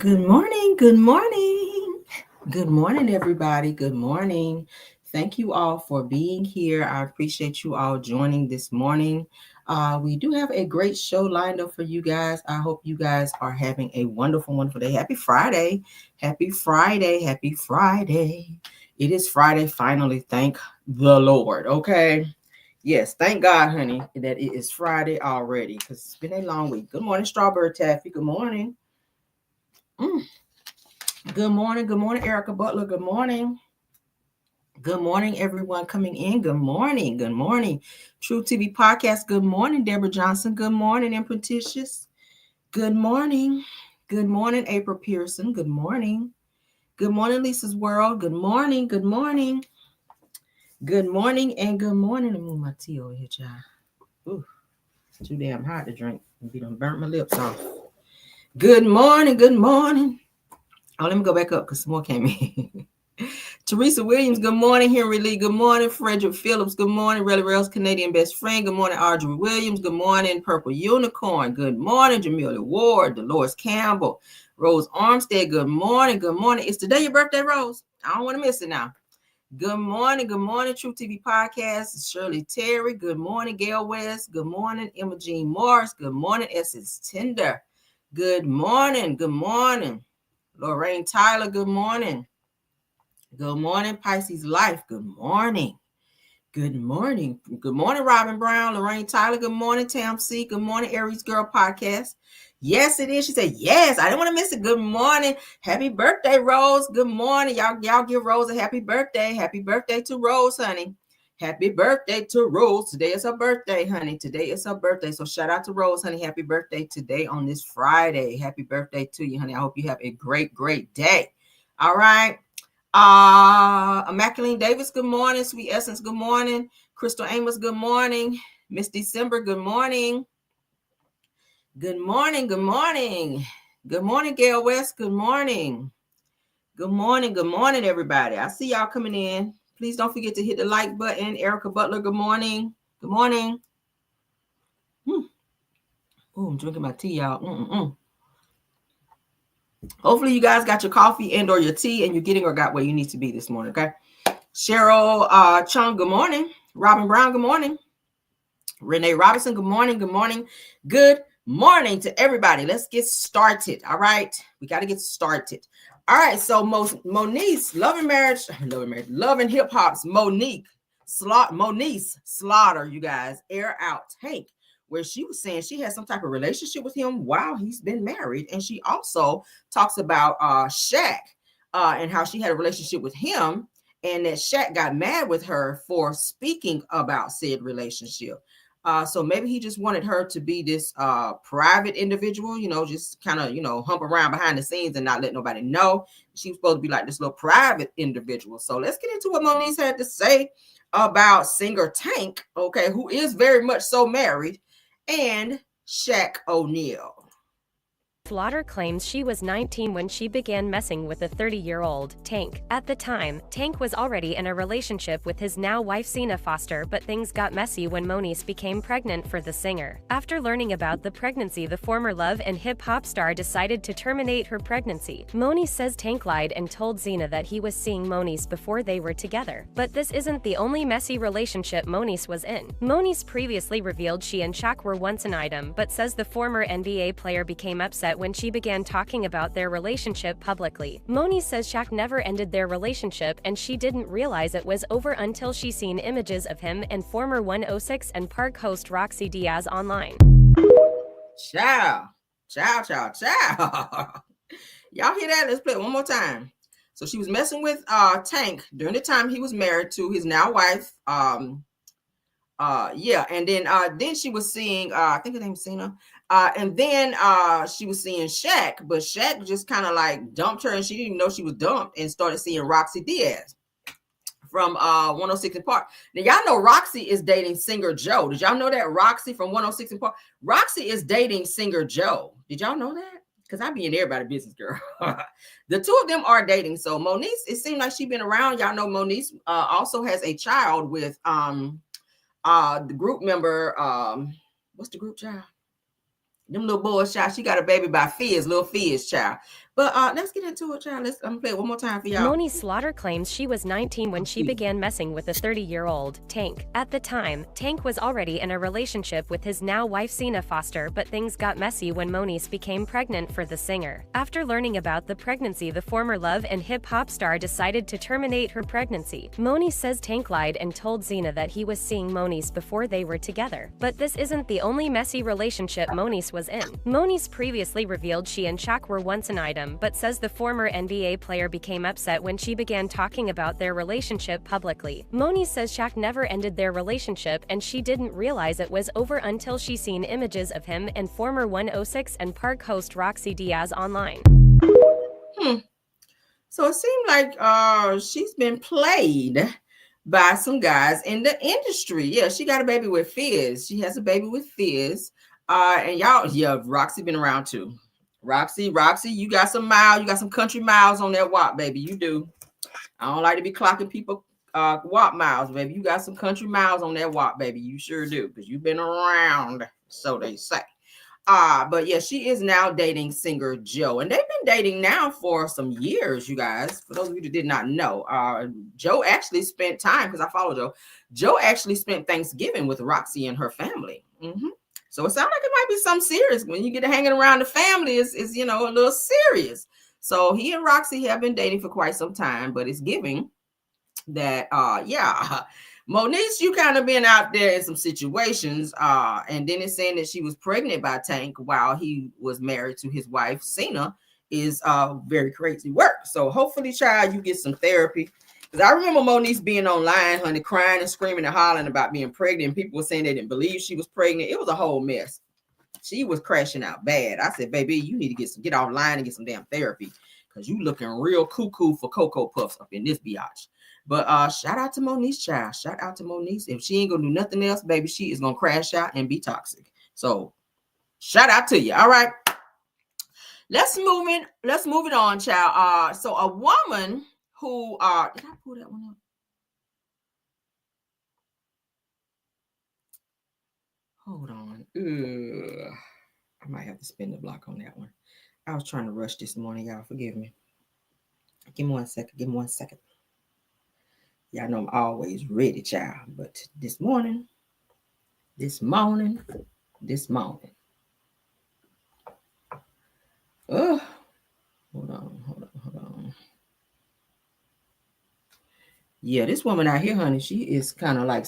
Good morning. Good morning. Good morning, everybody. Good morning. Thank you all for being here. I appreciate you all joining this morning. We do have a great show lined up for you guys. I hope you guys are having a wonderful, wonderful day. Happy Friday. Happy Friday. Happy Friday. It is Friday finally. Thank the Lord. Okay. Yes, thank God, honey, that it is Friday already because it's been a long week. Good morning, Strawberry Taffy. Good morning. Mm. Good morning. Good morning, Erica Butler. Good morning. Good morning, everyone coming in. Good morning. Good morning. True TV Podcast. Good morning, Deborah Johnson. Good morning, Impetitious. Good morning. Good morning, April Pearson. Good morning. Good morning, Lisa's World. Good morning. Good morning. Good morning and good morning. Let me move my tea over here, child. Ooh, it's too damn hot to drink. Be done burnt my lips off. Good morning. Good morning. Oh, let me go back up because some more came in. Teresa Williams, good morning. Henry Lee, good morning. Frederick Phillips, good morning. Relly Rails, Canadian best friend, good morning. Audrey Williams, good morning. Purple Unicorn, good morning. Jamelia Ward, Dolores Campbell, Rose Armstead, good morning. Good morning. It's today your birthday, Rose. I don't want to miss it now. Good morning. Good morning. True TV Podcast. It's Shirley Terry. Good morning. Gail West. Good morning. Emma Jean Morris. Good morning. Essence Tinder. Good morning. Good morning. Lorraine Tyler. Good morning. Good morning, Pisces Life. Good morning. Good morning. Good morning, Robin Brown, Lorraine Tyler. Good morning, Tam C. Good morning, Aries Girl Podcast. Yes, it is. She said, yes, I didn't want to miss it. Good morning. Happy birthday, Rose. Good morning. Y'all give Rose a happy birthday. Happy birthday to Rose, honey. Happy birthday to Rose. Today is her birthday, honey. Today is her birthday. So shout out to Rose, honey. Happy birthday today on this Friday. Happy birthday to you, honey. I hope you have a great, great day. All right. Immaculate Davis, good morning. Sweet Essence, good morning. Crystal Amos, good morning. Miss December, good morning. Good morning, good morning. Good morning, Gail West, good morning. Good morning, good morning, everybody. I see y'all coming in. Please don't forget to hit the like button. Erica Butler, good morning. Good morning. Oh, I'm drinking my tea, y'all. Hopefully you guys got your coffee and or your tea and you're getting or got where you need to be this morning, okay? Cheryl Chung, good morning. Robin Brown, good morning. Renee Robinson, good morning. Good morning. Good morning to everybody. Let's get started. All right. We got to get started. All right. So Moniece, Love and Hip Hop's Moniece Slaughter, you guys, air out Tank, where she was saying she has some type of relationship with him while he's been married. And she also talks about Shaq and how she had a relationship with him and that Shaq got mad with her for speaking about said relationship. So maybe he just wanted her to be this private individual, just kind of, hump around behind the scenes and not let nobody know. She was supposed to be like this little private individual. So let's get into what Moniece had to say about singer Tank, okay, who is very much so married, and Shaq O'Neal. Slaughter claims she was 19 when she began messing with the 30-year-old Tank. At the time, Tank was already in a relationship with his now wife Cena Foster, but things got messy when Moniece became pregnant for the singer. After learning about the pregnancy, the former Love and Hip Hop star decided to terminate her pregnancy. Moniece says Tank lied and told Cena that he was seeing Moniece before they were together. But this isn't the only messy relationship Moniece was in. Moniece previously revealed she and Shaq were once an item, but says the former NBA player became upset when she began talking about their relationship publicly. Moniece says Shaq never ended their relationship and she didn't realize it was over until she seen images of him and former 106 and Park host Roxy Diaz online. Ciao. Y'all hear that? Let's play it one more time. So she was messing with Tank during the time he was married to his now wife. And then she was seeing I think her name is Cena. And then she was seeing Shaq, but Shaq just kind of like dumped her and she didn't even know she was dumped and started seeing Roxy Diaz from 106 and Park. Now y'all know Roxy is dating singer Joe. Did y'all know that? Roxy from 106 and Park. Roxy is dating singer Joe. Did y'all know that? Because I be in everybody's business, girl. The two of them are dating. So Moniece, it seemed like she's been around. Y'all know Moniece also has a child with the group member. What's the group child? Them little boys child. She got a baby by Fizz, little Fizz child. But let's get into it, child. I'm gonna play it one more time for y'all. Moniece Slaughter claims she was 19 when she began messing with a 30-year-old, Tank. At the time, Tank was already in a relationship with his now wife Cena Foster, but things got messy when Moniece became pregnant for the singer. After learning about the pregnancy, the former love and hip-hop star decided to terminate her pregnancy. Moniece says Tank lied and told Cena that he was seeing Moniece before they were together. But this isn't the only messy relationship Moniece was in. Moniece previously revealed she and Shaq were once an item, but says the former NBA player became upset when she began talking about their relationship publicly. Moniece says Shaq never ended their relationship and she didn't realize it was over until she seen images of him and former 106 and Park host Roxy Diaz online. So it seemed like she's been played by some guys in the industry. Yeah, she got a baby with Fizz. She has a baby with Fizz. And y'all, yeah, Roxy been around too. Roxy, you got some miles, you got some country miles on that WAP, baby. You do. I don't like to be clocking people WAP miles, baby. You got some country miles on that WAP, baby. You sure do, because you've been around, so they say. But yeah, she is now dating singer Joe, and they've been dating now for some years, you guys. For those of you that did not know, Joe actually spent time, because I follow Joe. Joe actually spent Thanksgiving with Roxy and her family. So it sounds like it might be something serious when you get to hanging around the family. Is a little serious. So he and Roxy have been dating for quite some time, but it's giving that yeah. Moniece, you kind of been out there in some situations, and then it's saying that she was pregnant by Tank while he was married to his wife, Cena, is very crazy work. So hopefully, child, you get some therapy. Because I remember Moniece being online, honey, crying and screaming and hollering about being pregnant. People were saying they didn't believe she was pregnant. It was a whole mess. She was crashing out bad. I said, baby, you need to get offline and get some damn therapy, because you looking real cuckoo for Cocoa Puffs up in this biatch. But shout out to Moniece, child. Shout out to Moniece. If she ain't gonna do nothing else, baby, she is gonna crash out and be toxic. So shout out to you. All right. Let's move it on, child. So a woman who did I pull that one up? Hold on. I might have to spin the block on that one. I was trying to rush this morning, y'all. Forgive me. Give me 1 second. Give me 1 second. Y'all know I'm always ready, child. But this morning. Oh, hold on. Yeah, this woman out here, honey, she is kind of like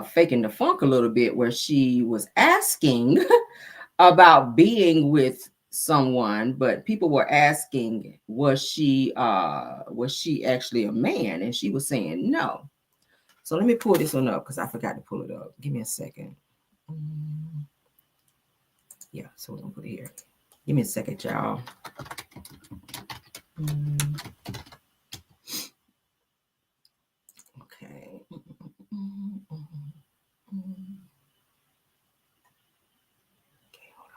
faking the funk a little bit, where she was asking about being with someone, but people were asking, was she actually a man? And she was saying no. So let me pull this one up, because I forgot to pull it up. Give me a second. Yeah, so we're gonna put it here. Give me a second, y'all. Okay. Okay, hold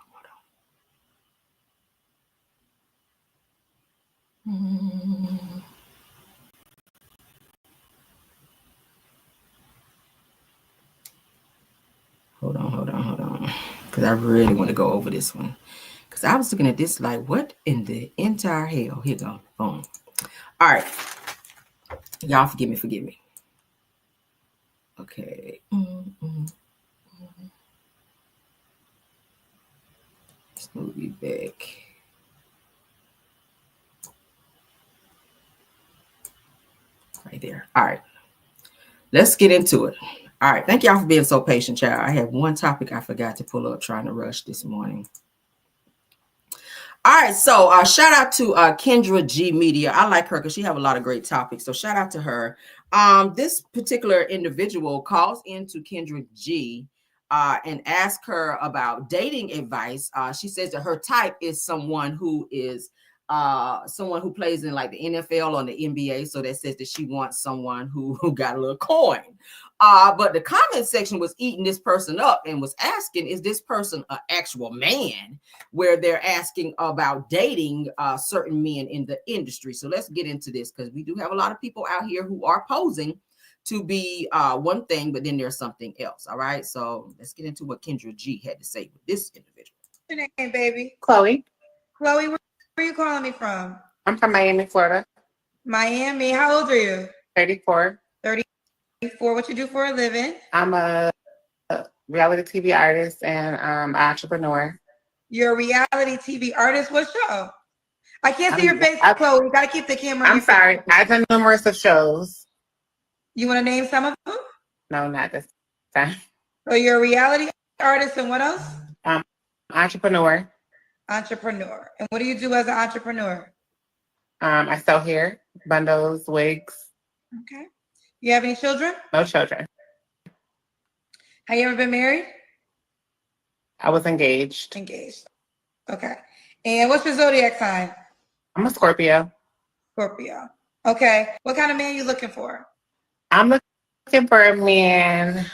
on. Hold on. Because I really want to go over this one. Because I was looking at this like, what in the entire hell? Here you go. Boom. All right. Y'all forgive me. Okay. Let's move you back. Right there. All right. Let's get into it. All right. Thank y'all for being so patient, child. I have one topic I forgot to pull up, trying to rush this morning. All right, so shout out to Kendra G Media. I like her because she have a lot of great topics. So shout out to her. This particular individual calls into Kendra G and asks her about dating advice. She says that her type is someone who plays in like the NFL or the NBA. So that says that she wants someone who got a little coin. But the comment section was eating this person up and was asking, is this person an actual man? Where they're asking about dating certain men in the industry. So let's get into this, because we do have a lot of people out here who are posing to be one thing, but then there's something else. All right. So let's get into what Kendra G had to say with this individual. What's your name, baby? Chloe. Chloe, where are you calling me from? I'm from Miami, Florida. Miami. How old are you? 34. 34. What you do for a living? I'm a reality TV artist and entrepreneur. You're a reality TV artist. What show? I can't see your face, I- Chloe. You got to keep the camera on I'm your face. sorry. I've done numerous of shows. You want to name some of them? No, not this time. So you're a reality artist and what else? Entrepreneur. Entrepreneur. And what do you do as an entrepreneur? I sell hair, bundles, wigs. Okay. You have any children? No children. Have you ever been married? I was engaged. Engaged. Okay. And what's your zodiac sign? I'm a Scorpio. Scorpio. Okay. What kind of man you looking for? I'm looking for a man,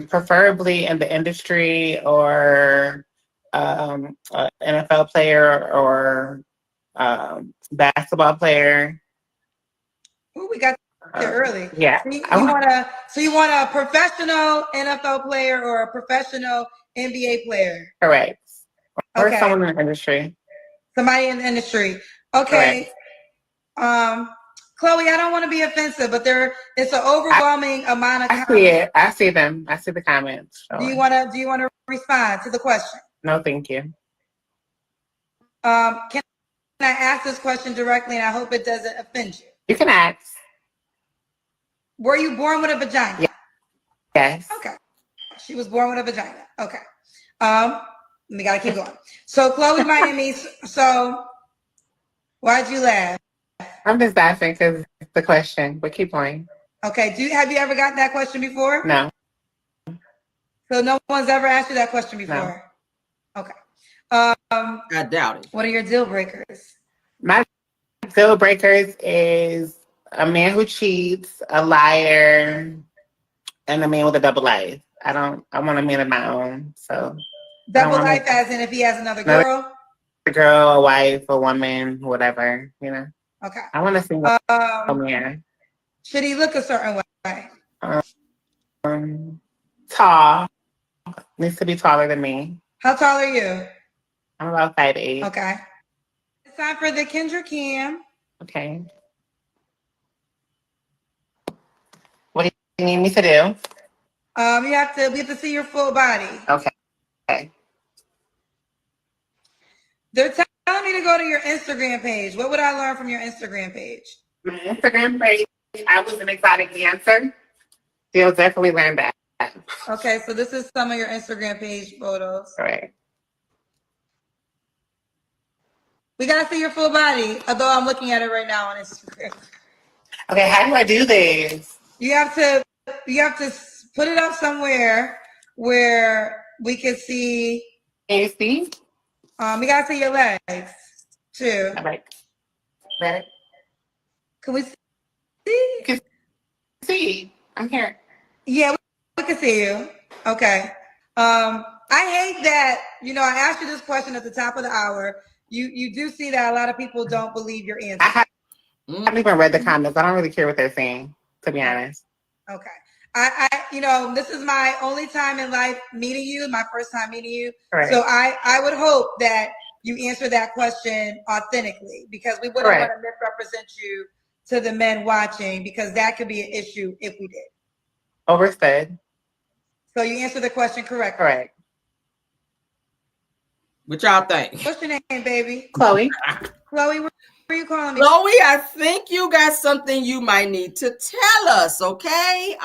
preferably in the industry or an NFL player or basketball player. Ooh, we got there early. Yeah. So you want a professional NFL player or a professional NBA player? Correct. Or Okay. someone in the industry. Somebody in the industry. Okay. Correct. Chloe, I don't want to be offensive, but it's an overwhelming amount of comments. I see it. I see them. I see the comments. Sure. Do you want to respond to the question? No, thank you. Can I ask this question directly, and I hope it doesn't offend you? You can ask. Were you born with a vagina? Yeah. Yes. Okay. She was born with a vagina. Okay. We gotta keep going. So Chloe Miami. So why'd you laugh? I'm just laughing because it's the question, but keep going. Okay. Have you ever gotten that question before? No. So no one's ever asked you that question before? No. Okay. I doubt it. What are your deal breakers? My deal breakers is a man who cheats, a liar, and a man with a double life. I want a man of my own. So double life as in if he has another girl? A girl, a wife, a woman, whatever, Okay. I want to see a man. Should he look a certain way? Tall. Needs to be taller than me. How tall are you? I'm about 5'8". Okay. It's time for the Kendra Cam. Okay. What do you need me to do? We have to see your full body. Okay. They're telling me to go to your Instagram page. What would I learn from your Instagram page? My Instagram page, I was an exotic dancer. You'll definitely learn that. Okay, so this is some of your Instagram page photos. Correct. We gotta see your full body, although I'm looking at it right now on Instagram. Okay, how do I do this? You have to put it up somewhere where we can see. Can you see? We gotta see your legs too. All right. Ready? Can we see? You can see. I'm here. Yeah, we can see you. Okay. I hate that, I asked you this question at the top of the hour. You do see that a lot of people don't believe your answer. I haven't even read the comments. I don't really care what they're saying, to be honest. Okay. This is my only time in life meeting you, my first time meeting you. Correct. So I would hope that you answer that question authentically, because we wouldn't want to misrepresent you to the men watching, because that could be an issue if we did. Overstood. So you answered the question correctly. Correct. What y'all think? What's your name, baby? Chloe. Chloe, where are you calling me? Chloe, I think you got something you might need to tell us, okay?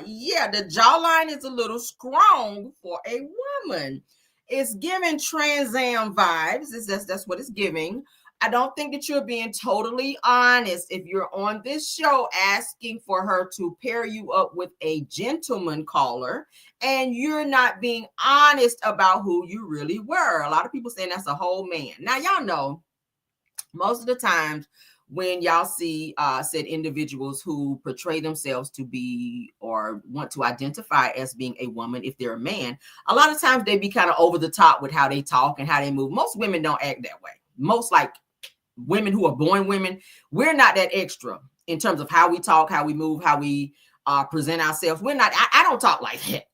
Yeah, the jawline is a little strong for a woman. It's giving Trans Am vibes. That's what it's giving. I don't think that you're being totally honest if you're on this show asking for her to pair you up with a gentleman caller, and you're not being honest about who you really were. A lot of people saying that's a whole man. Now, y'all know, most of the times when y'all see said individuals who portray themselves to be or want to identify as being a woman, if they're a man, a lot of times they be kind of over the top with how they talk and how they move. Most women don't act that way. Most women who are born women, we're not that extra in terms of how we talk, how we move, how we present ourselves. We're not, I don't talk like that.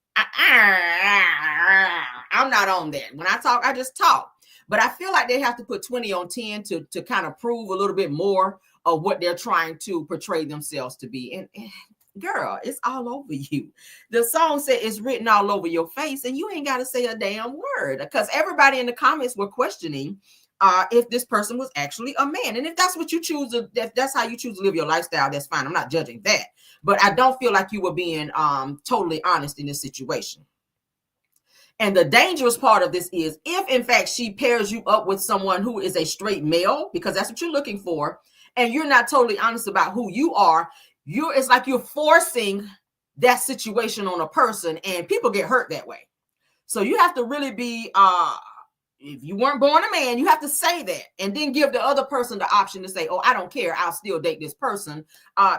I'm not on that. When I talk, I just talk. but I feel like they have to put 20 on 10 to kind of prove a little bit more of what they're trying to portray themselves to be. And girl, it's all over you. The song said it's written all over your face, and you ain't got to say a damn word, because everybody in the comments were questioning if this person was actually a man. And if that's what you choose, that's how you choose to live your lifestyle, that's fine. I'm not judging that. But I don't feel like you were being totally honest in this situation. And the dangerous part of this is if, in fact, she pairs you up with someone who is a straight male, because that's what you're looking for, and you're not totally honest about who you are, it's like you're forcing that situation on a person, and people get hurt that way. So you have to really be, if you weren't born a man, you have to say that, and then give the other person the option to say, oh, I don't care, I'll still date this person,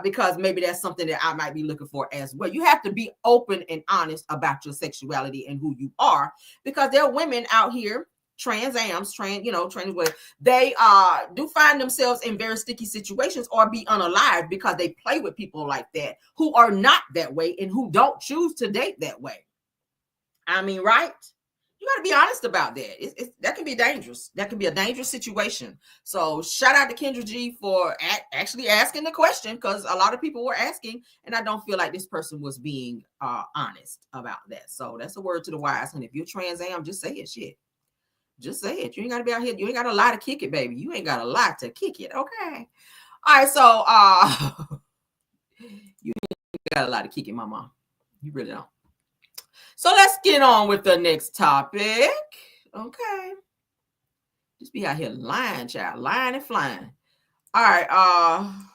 because maybe that's something that I might be looking for as well. You have to be open and honest about your sexuality and who you are, because there are women out here, trans, they do find themselves in very sticky situations or be unalived because they play with people like that who are not that way and who don't choose to date that way. I mean, right? You got to be honest about that. That can be dangerous. That can be a dangerous situation. So shout out to Kendra G for actually asking the question, because a lot of people were asking, and I don't feel like this person was being honest about that. So that's a word to the wise. And if you're Trans Am, just say it, shit. Just say it. You ain't got to be out here. You ain't got a lie to kick it, baby. You ain't got a lie to kick it. Okay. All right. So you ain't got a lie to kick it, mama. You really don't. So let's get on with the next topic. Okay. Just be out here lying, child. Lying and flying. All right. Oh,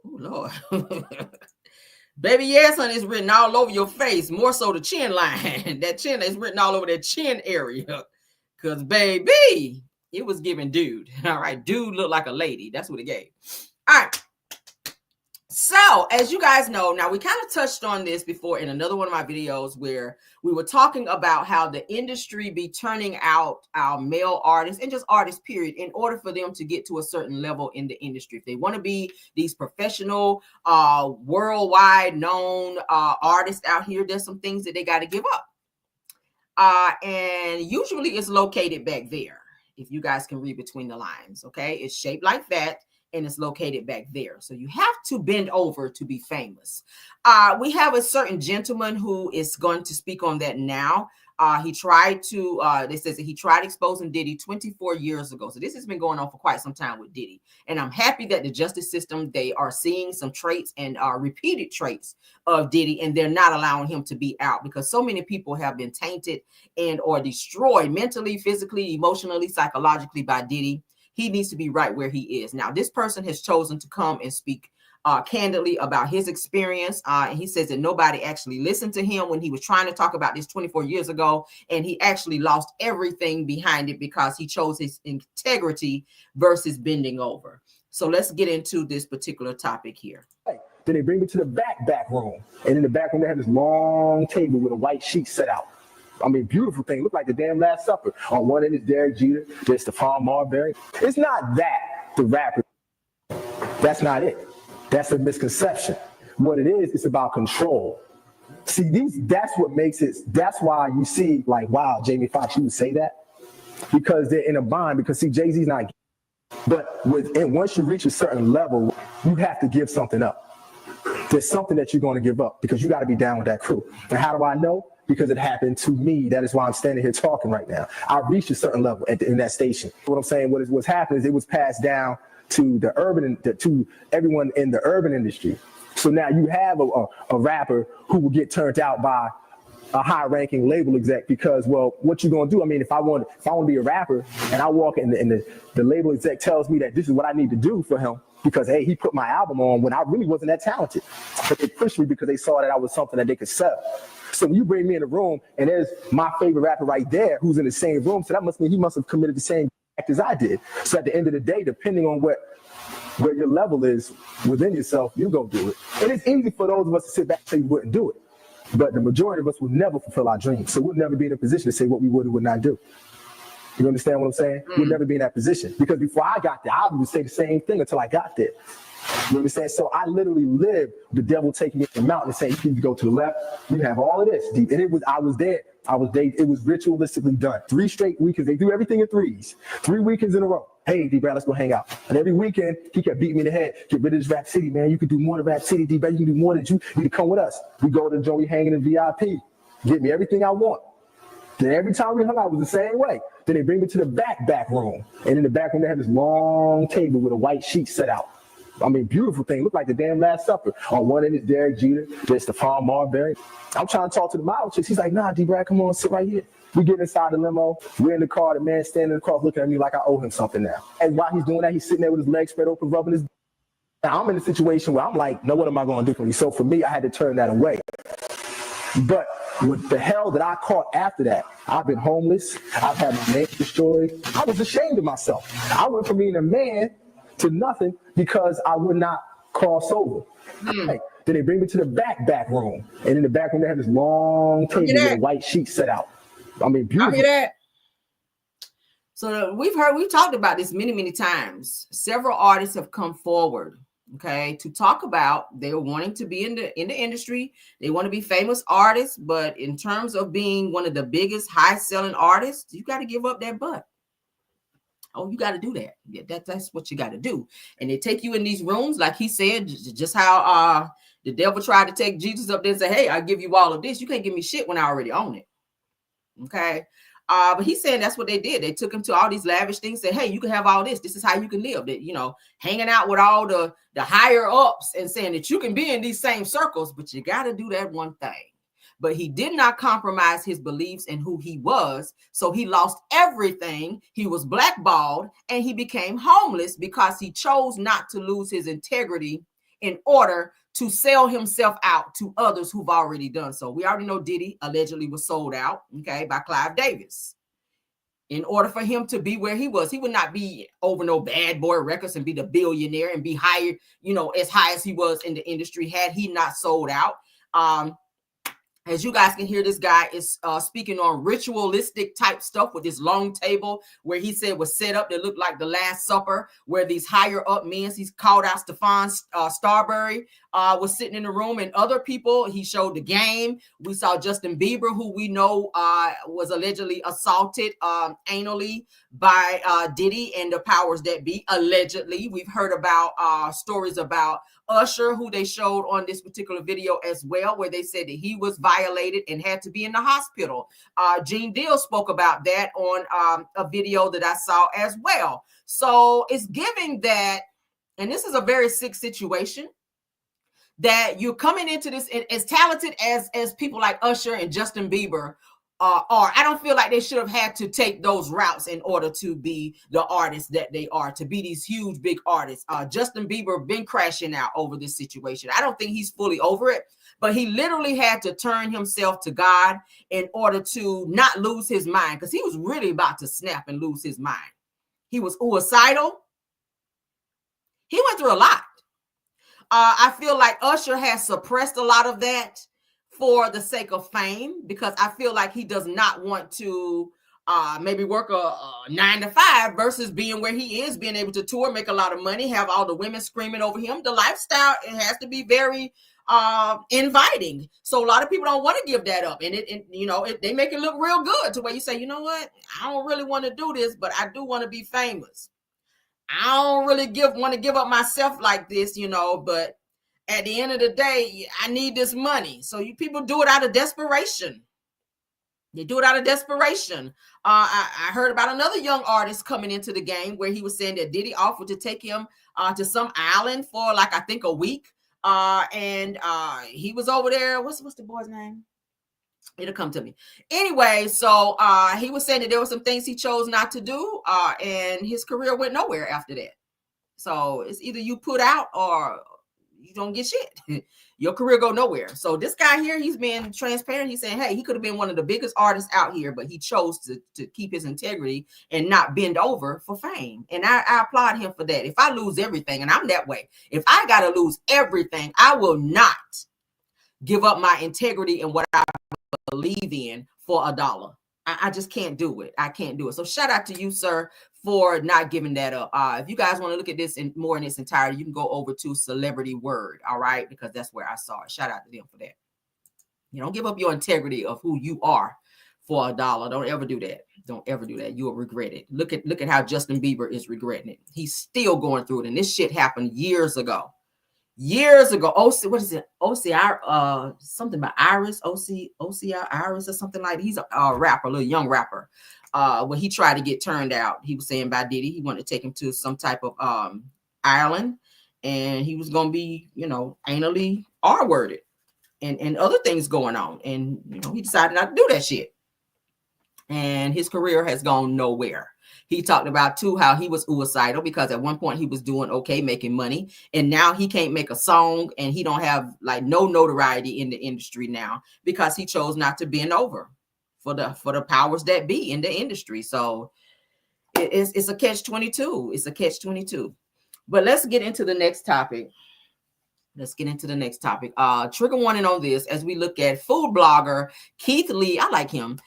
Lord. Baby, yes, honey, it's written all over your face. More so the chin line. That chin is written all over that chin area. Because, baby, it was giving dude. All right. Dude looked like a lady. That's what it gave. All right. So, as you guys know, now we kind of touched on this before in another one of my videos where we were talking about how the industry be turning out our male artists and just artists, period, in order for them to get to a certain level in the industry. If they want to be these professional, worldwide known artists out here, there's some things that they got to give up. And usually it's located back there. If you guys can read between the lines, okay? It's shaped like that. And it's located back there. So you have to bend over to be famous. We have a certain gentleman who is going to speak on that now. He tried to, they says that he tried exposing Diddy 24 years ago. So this has been going on for quite some time with Diddy. And I'm happy that the justice system, they are seeing some traits and repeated traits of Diddy, and they're not allowing him to be out, because so many people have been tainted and or destroyed mentally, physically, emotionally, psychologically by Diddy. He needs to be right where he is. Now, this person has chosen to come and speak candidly about his experience. And he says that nobody actually listened to him when he was trying to talk about this 24 years ago. And he actually lost everything behind it because he chose his integrity versus bending over. So let's get into this particular topic here. Then they bring me to the back room. And in the back room, they have this long table with a white sheet set out. I mean, beautiful thing. Look like the damn Last Supper. On one end is Derek Jeter. There's Stephon Marbury. It's not that the rapper. That's not it. That's a misconception. What it is, it's about control. See, that's what makes it. That's why you see, like, wow, Jamie Foxx, you would say that? Because they're in a bind. Because, see, Jay-Z's not. But once you reach a certain level, you have to give something up. There's something that you're going to give up because you got to be down with that crew. And how do I know? Because it happened to me. That is why I'm standing here talking right now. I reached a certain level in that station. What I'm saying, what's happened is it was passed down to to everyone in the urban industry. So now you have a rapper who will get turned out by a high-ranking label exec because, well, what you gonna do? I mean, if I want to be a rapper and I walk in and the label exec tells me that this is what I need to do for him because, hey, he put my album on when I really wasn't that talented, but they pushed me because they saw that I was something that they could sell. So when you bring me in a room and there's my favorite rapper right there who's in the same room, so that must mean he must have committed the same act as I did. So at the end of the day, depending on where your level is within yourself, you go do it. And it's easy for those of us to sit back and say we wouldn't do it. But the majority of us will never fulfill our dreams. So we'll never be in a position to say what we would or would not do. You understand what I'm saying? We'll never be in that position. Because before I got there, I would say the same thing until I got there. You understand? So I literally lived the devil taking me to the mountain and saying, you can go to the left, you have all of this. And I was there It was ritualistically done. 3 straight weekends. They do everything in threes. 3 weekends in a row. Hey, D-Brad, let's go hang out. And every weekend, he kept beating me in the head. Get rid of this Rap City, man. You can do more than Rap City, D-Brad. You can do more than you can come with us. We go to Joey hanging in VIP. Get me everything I want. Then every time we hung out, it was the same way. Then they bring me to the back room. And in the back room, they had this long table with a white sheet set out. I mean, beautiful thing. Looked like the damn Last Supper. On one end is Derek Jeter. There's Stephon Marbury. I'm trying to talk to the model chicks. He's like, nah, D-Brad, come on, sit right here. We get inside the limo. We're in the car. The man standing across looking at me like I owe him something now. And while he's doing that, he's sitting there with his legs spread open, rubbing his... Now, I'm in a situation where I'm like, no, what am I going to do for me? So for me, I had to turn that away. But with the hell that I caught after that, I've been homeless. I've had my name destroyed. I was ashamed of myself. I went from being a man to nothing because I would not cross over. Right. Then they bring me to the back room. And in the back room, they have this long table with a white sheet set out. I mean, beautiful. I hear that. So we've talked about this many times. Several artists have come forward, okay, to talk about they're wanting to be in the industry. They want to be famous artists, but in terms of being one of the biggest high-selling artists, you got to give up that butt. Oh, you got to do that. Yeah, that's what you got to do. And they take you in these rooms, like he said, just how the devil tried to take Jesus up there and say, hey, I'll give you all of this. You can't give me shit when I already own it. Okay. But he's saying that's what they did. They took him to all these lavish things, said, hey, you can have all this. This is how you can live. That, you know, hanging out with all the higher ups and saying that you can be in these same circles, but you got to do that one thing. But he did not compromise his beliefs and who he was. So he lost everything. He was blackballed and he became homeless because he chose not to lose his integrity in order to sell himself out to others who've already done so. We already know Diddy allegedly was sold out, okay, by Clive Davis. In order for him to be where he was, he would not be over no Bad Boy Records and be the billionaire and be higher, you know, as high as he was in the industry had he not sold out. As you guys can hear, this guy is speaking on ritualistic type stuff with this long table where he said was set up that looked like the Last Supper, where these higher up men, he's called out Stephon Starbury, was sitting in the room, and other people. He showed the game. We saw Justin Bieber, who we know was allegedly assaulted anally by Diddy and the powers that be. Allegedly, we've heard about stories about Usher, who they showed on this particular video as well, where they said that he was violated and had to be in the hospital. Gene Deal spoke about that on a video that I saw as well. So it's giving that, and this is a very sick situation, that you're coming into this as talented as people like Usher and Justin Bieber are. I don't feel like they should have had to take those routes in order to be the artists that they are, to be these huge, big artists. Justin Bieber been crashing out over this situation. I don't think he's fully over it, but he literally had to turn himself to God in order to not lose his mind, because he was really about to snap and lose his mind. He was suicidal. He went through a lot. I feel like Usher has suppressed a lot of that for the sake of fame, because I feel like he does not want to maybe work a 9 to 5 versus being where he is, being able to tour, make a lot of money, have all the women screaming over him. The lifestyle, it has to be very inviting. So a lot of people don't want to give that up, and they make it look real good to where you say, you know what, I don't really want to do this, but I do want to be famous. I don't really want to give up myself like this, but at the end of the day, I need this money. So you people do it out of desperation. They do it out of desperation. I heard about another young artist coming into the game where he was saying that Diddy offered to take him to some island for like, I think, a week. And he was over there. What's the boy's name? It'll come to me. Anyway, so he was saying that there were some things he chose not to do, and his career went nowhere after that. So it's either you put out or you don't get shit. Your career go nowhere. So this guy here, he's being transparent. He's saying, hey, he could have been one of the biggest artists out here, but he chose to keep his integrity and not bend over for fame. And I applaud him for that. If I lose everything, and I'm that way, if I got to lose everything, I will not give up my integrity and what I believe in for $1. I just can't do it. I can't do it. So shout out to you, sir, for not giving that up. If you guys want to look at this more in its entirety, you can go over to Celebrity Word, all right? Because that's where I saw it. Shout out to them for that. You don't give up your integrity of who you are for $1. Don't ever do that. Don't ever do that. You will regret it. Look at how Justin Bieber is regretting it. He's still going through it. And this shit happened years ago. OC, what is it? OCI, something about Iris, OCI Iris or something like that. He's a rapper, a little young rapper. When he tried to get turned out, he was saying by Diddy, he wanted to take him to some type of island, and he was gonna be, anally R-worded and other things going on. And he decided not to do that shit. And his career has gone nowhere. He talked about too how he was suicidal because at one point he was doing okay, making money, and now he can't make a song, and he don't have like no notoriety in the industry now because he chose not to bend over for the powers that be in the industry. So it's a catch-22. It's a catch-22. But let's get into the next topic. Trigger warning on this as we look at food blogger Keith Lee. I like him.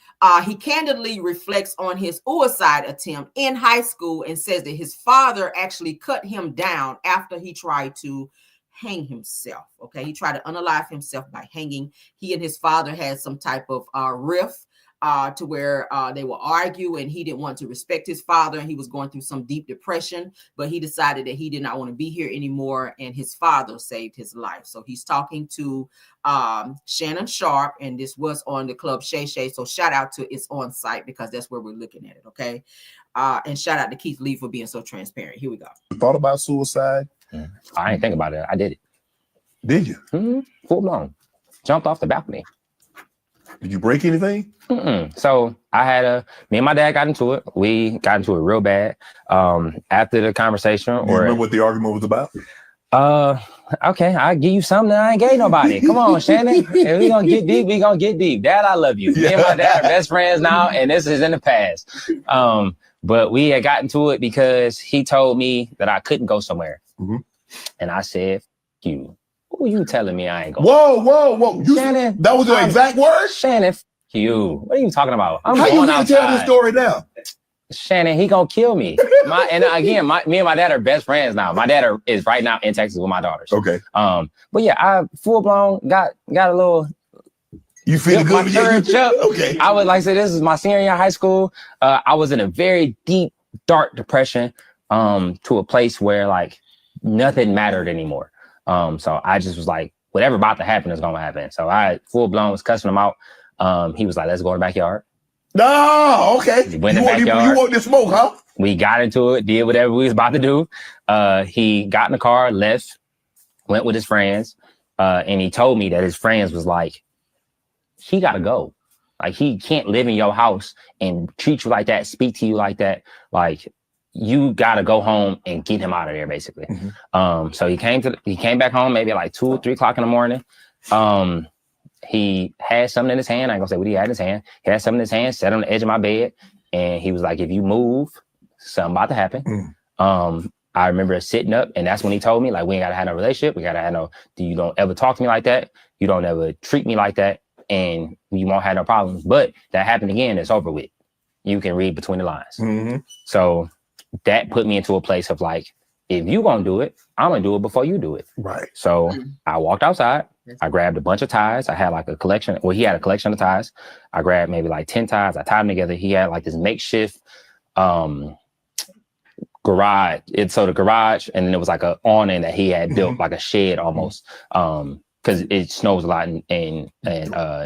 He candidly reflects on his suicide attempt in high school and says that his father actually cut him down after he tried to hang himself. Okay, he tried to unalive himself by hanging. He and his father had some type of riff to where they will argue, and he didn't want to respect his father, and he was going through some deep depression, but he decided that he did not want to be here anymore, and his father saved his life. So he's talking to Shannon Sharp, and this was on the Club Shay Shay. So shout out to It's On Site because that's where we're looking at it. Okay, and shout out to Keith Lee for being so transparent. Here we go. Thought about suicide? I didn't think about it. I did it. Did you? Full blown. Jumped off the balcony. Did you break anything? So I had me and my dad got into it. We got into it real bad. After the conversation, Do you remember what the argument was about? Okay, I'll give you something that I ain't gave nobody. Come on, Shannon. If we gonna get deep, we gonna get deep. Dad, I love you. Me and my dad are best friends now, and this is in the past. But we had gotten to it because he told me that I couldn't go somewhere. And I said, you. Who you telling me I ain't going? Whoa. Shannon, that was your exact words? Shannon, you. What are you talking about? How you gonna tell this story now? Shannon, he gonna kill me. Me and my dad are best friends now. My dad is right now in Texas with my daughters. Okay. But yeah, I full blown got a little. You feel good? Okay. I was like I said, this is my senior year of high school. I was in a very deep, dark depression. To a place where like nothing mattered anymore. So I just was like, whatever about to happen is gonna happen. So I full blown was cussing him out. He was like, let's go in the backyard. No, okay. We went in the backyard. You want this smoke, huh? We got into it, did whatever we was about to do. He got in the car, left, went with his friends, and he told me that his friends was like, he gotta go. Like, he can't live in your house and treat you like that, speak to you like that. Like, you gotta go home and get him out of there, basically. So he came back home maybe at like 2 or 3 o'clock in the morning. He had something in his hand. I ain't gonna say what he had in his hand. He had something in his hand, sat on the edge of my bed, and he was like, if you move, something about to happen. I remember sitting up, and that's when he told me, like, we ain't gotta have no relationship. We gotta have you don't ever talk to me like that. You don't ever treat me like that, and you won't have no problems. But that happened again, it's over with. You can read between the lines. So that put me into a place of like, if you gonna do it, I'm gonna do it before you do it. Right. So I walked outside. I grabbed a bunch of ties. I had like a collection. Well, he had a collection of ties. I grabbed maybe like 10 ties. I tied them together. He had like this makeshift garage. So the garage, and then it was like a awning that he had built, like a shed almost. Because it snows a lot in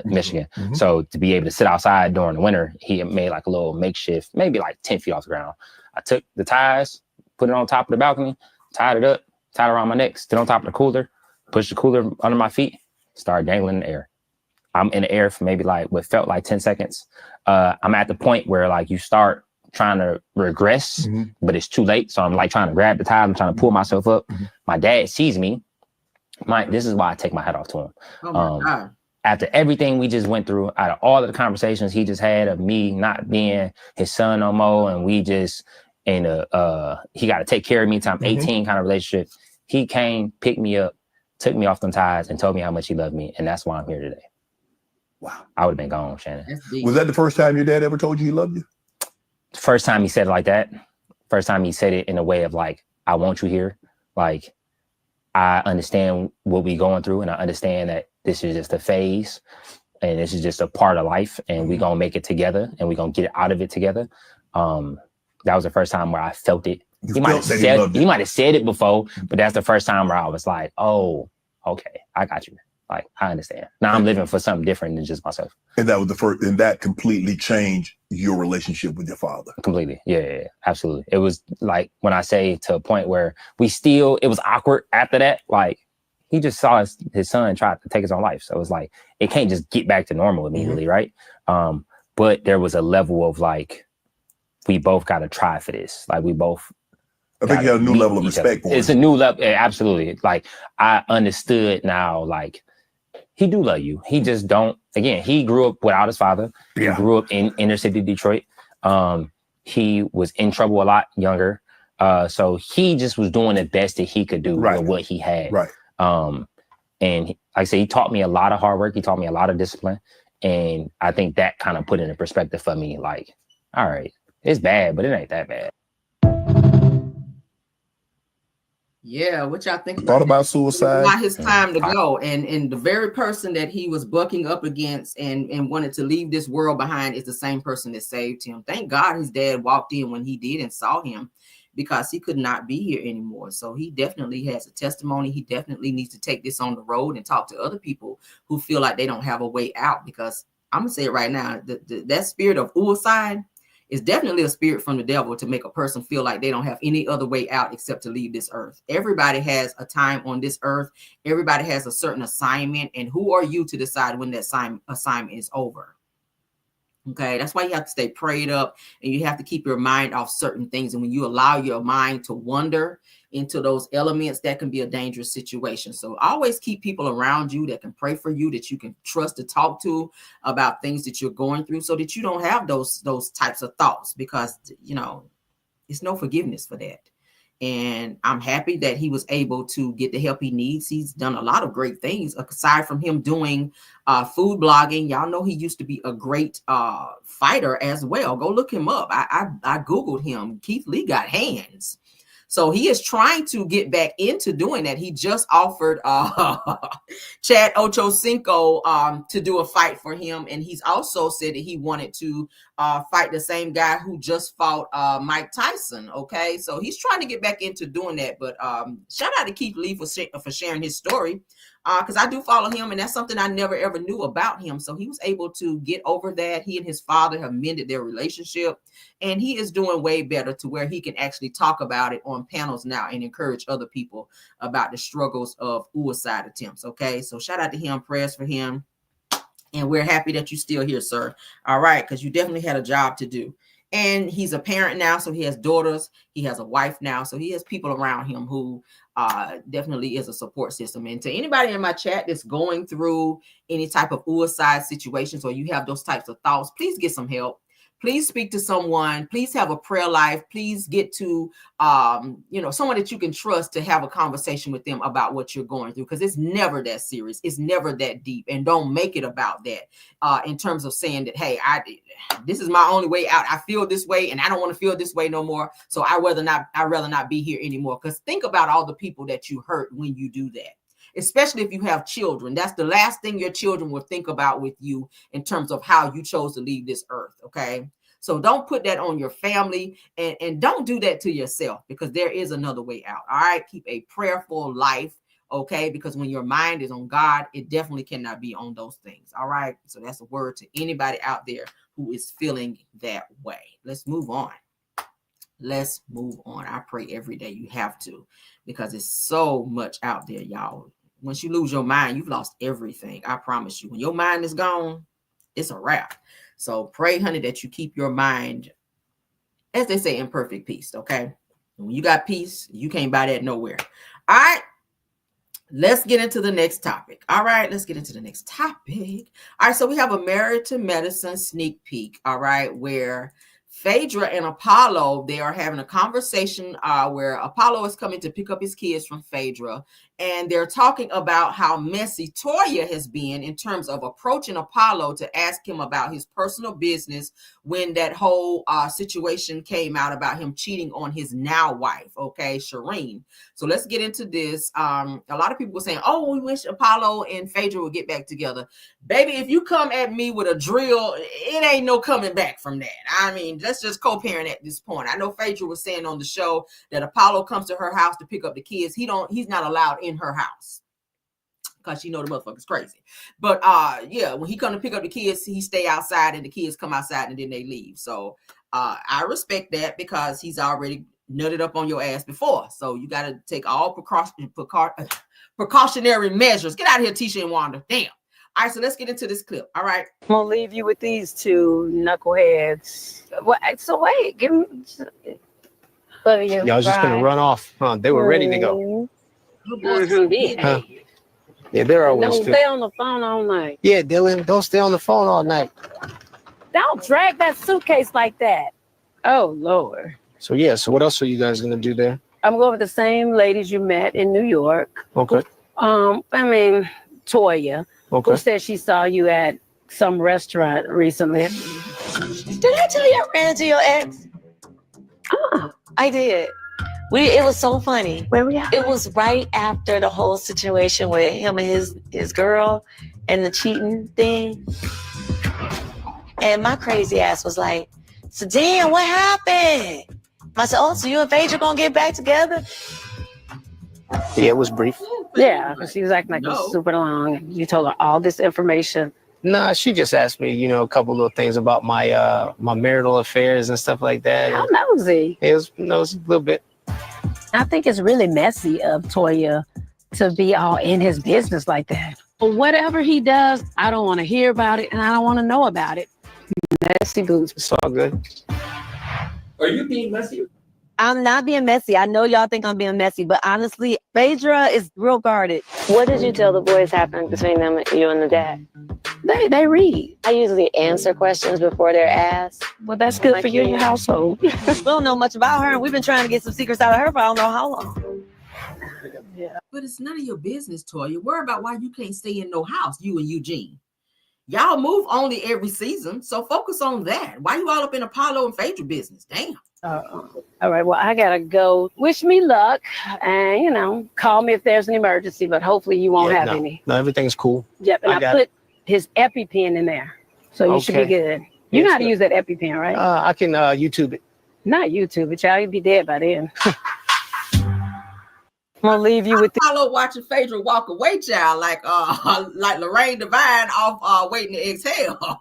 Michigan. So to be able to sit outside during the winter, he made like a little makeshift, maybe like 10 feet off the ground. I took the ties, put it on top of the balcony, tied it up, tied it around my neck, stood on top of the cooler, pushed the cooler under my feet, started dangling in the air. I'm in the air for maybe like what felt like 10 seconds. I'm at the point where like you start trying to regress, but it's too late. So I'm like trying to grab the tie, I'm trying to pull myself up. My dad sees me. This is why I take my hat off to him. Oh my God. After everything we just went through, out of all of the conversations he just had of me not being his son no more, and we just he got to take care of me till I'm 18 kind of relationship. He came, picked me up, took me off them ties, and told me how much he loved me, and that's why I'm here today. Wow. I would have been gone, Shannon. Was that the first time your dad ever told you he loved you? The first time he said it like that. First time he said it in a way of like, I want you here. Like, I understand what we going through, and I understand that this is just a phase, and this is just a part of life, and we're gonna make it together, and we're gonna get out of it together. That was the first time where I felt it. He might have said it before, but that's the first time where I was like, oh, okay, I got you. Like, I understand. Now I'm living for something different than just myself. And that was the first, and that completely changed your relationship with your father. Completely. Yeah, absolutely. It was like, when I say to a point where it was awkward after that. Like, he just saw his son try to take his own life. So it was like, it can't just get back to normal immediately, right? But there was a level of like, we both got to try for this. Like, we both. I think you have a new level of respect for him. It's a new level. Absolutely. Like, I understood now, like, he do love you. He just don't. Again, he grew up without his father. He grew up in inner city Detroit. He was in trouble a lot younger. So he just was doing the best that he could do with what he had. Right. And like I say, he taught me a lot of hard work. He taught me a lot of discipline. And I think that kind of put it in perspective for me. Like, all right, it's bad, but it ain't that bad. Yeah, what y'all think thought about suicide? Not his time to go, and the very person that he was bucking up against and wanted to leave this world behind is the same person that saved him. Thank God his dad walked in when he did and saw him, because he could not be here anymore. So he definitely has a testimony. He definitely needs to take this on the road and talk to other people who feel like they don't have a way out, because I'm gonna say it right now, that spirit of suicide is definitely a spirit from the devil to make a person feel like they don't have any other way out except to leave this earth. Everybody has a time on this earth. Everybody has a certain assignment. And who are you to decide when that assignment is over? Okay, that's why you have to stay prayed up, and you have to keep your mind off certain things. And when you allow your mind to wander into those elements, that can be a dangerous situation. So always keep people around you that can pray for you, that you can trust to talk to about things that you're going through, so that you don't have those types of thoughts, because, you know, it's no forgiveness for that. And I'm happy that he was able to get the help he needs. He's done a lot of great things aside from him doing food blogging. Y'all know he used to be a great fighter as well. Go look him up. I Googled him. Keith Lee got hands. So he is trying to get back into doing that. He just offered Chad Ochocinco to do a fight for him. And he's also said that he wanted to fight the same guy who just fought Mike Tyson. Okay, so he's trying to get back into doing that. But shout out to Keith Lee for sharing his story, because I do follow him, and that's something I never ever knew about him. So he was able to get over that. He and his father have mended their relationship, and he is doing way better to where he can actually talk about it on panels now and encourage other people about the struggles of suicide attempts. Okay, so shout out to him, prayers for him. And we're happy that you're still here, sir. All right, because you definitely had a job to do. And he's a parent now, so he has daughters. He has a wife now, so he has people around him who definitely is a support system. And to anybody in my chat that's going through any type of suicide situations, or you have those types of thoughts, please get some help. Please speak to someone. Please have a prayer life. Please get to, someone that you can trust to have a conversation with them about what you're going through, because it's never that serious. It's never that deep. And don't make it about that in terms of saying that, hey, this is my only way out. I feel this way, and I don't want to feel this way no more. So I'd rather not be here anymore. Because think about all the people that you hurt when you do that. Especially if you have children. That's the last thing your children will think about with you in terms of how you chose to leave this earth, okay? So don't put that on your family, and don't do that to yourself, because there is another way out, all right? Keep a prayerful life, okay? Because when your mind is on God, it definitely cannot be on those things, all right? So that's a word to anybody out there who is feeling that way. Let's move on. Let's move on. I pray every day you have to, because it's so much out there, y'all. Once you lose your mind, you've lost everything. I promise you. When your mind is gone, it's a wrap. So pray, honey, that you keep your mind, as they say, in perfect peace, okay? And when you got peace, you can't buy that nowhere. All right, let's get into the next topic. All right, let's get into the next topic. All right, so we have a Married to Medicine sneak peek, all right, where Phaedra and Apollo, they are having a conversation where Apollo is coming to pick up his kids from Phaedra, and they're talking about how messy Toya has been in terms of approaching Apollo to ask him about his personal business when that whole situation came out about him cheating on his now wife, okay, Shireen. So let's get into this. A lot of people were saying, oh, we wish Apollo and Phaedra would get back together. Baby, if you come at me with a drill, it ain't no coming back from that. I mean, let's just co-parent at this point. I know Phaedra was saying on the show that Apollo comes to her house to pick up the kids. He's not allowed in her house because the motherfucker's crazy. But yeah, when he come to pick up the kids, he stay outside and the kids come outside and then they leave. So I respect that because he's already nutted up on your ass before. So you got to take all precautionary measures. Get out of here, Tisha and Wanda. Damn. All right, so let's get into this clip. All right. I'm going to leave you with these two knuckleheads. So wait, give me... Y'all just going to run off, huh? They were ready to go. Huh? Yeah, they're always Don't stay on the phone all night. Yeah, Dylan, don't stay on the phone all night. Don't drag that suitcase like that. Oh, Lord. So what else are you guys going to do there? I'm going with the same ladies you met in New York. Okay. Toya. Okay. Who said she saw you at some restaurant recently? Did I tell you I ran into your ex? I did. It was so funny. Where we at? It was right after the whole situation with him and his girl and the cheating thing. And my crazy ass was like, so damn, what happened? I said, oh, so you and Phaedra gonna get back together? Yeah, it was brief. Yeah, because she was acting like it was super long. You told her all this information. Nah, she just asked me, a couple little things about my my marital affairs and stuff like that. How nosy. It was a little bit. I think it's really messy of Toya to be all in his business like that. But whatever he does, I don't want to hear about it and I don't want to know about it. Messy boots. It's all good. Are you being messy? I'm not being messy. I know y'all think I'm being messy, but honestly, Phaedra is real guarded. What did you tell the boys happened between them, you and the dad? They read. I usually answer questions before they're asked. Well, that's good for you and your household. We don't know much about her, and we've been trying to get some secrets out of her for I don't know how long. Yeah. But it's none of your business, Toya. Worry about why you can't stay in no house, you and Eugene. Y'all move only every season, so focus on that. Why you all up in Apollo and Phaedra business? Damn. All right, well, I gotta go. Wish me luck, and call me if there's an emergency, but hopefully you won't have any. No, everything's cool. Yep, and I put his EpiPen in there, so you should be good. You know how to use that EpiPen, right? I can YouTube it. Not YouTube it, child. You'd be dead by then. I'm gonna leave you with Apollo watching Phaedra walk away, child, like Lorraine Divine off Waiting to Exhale.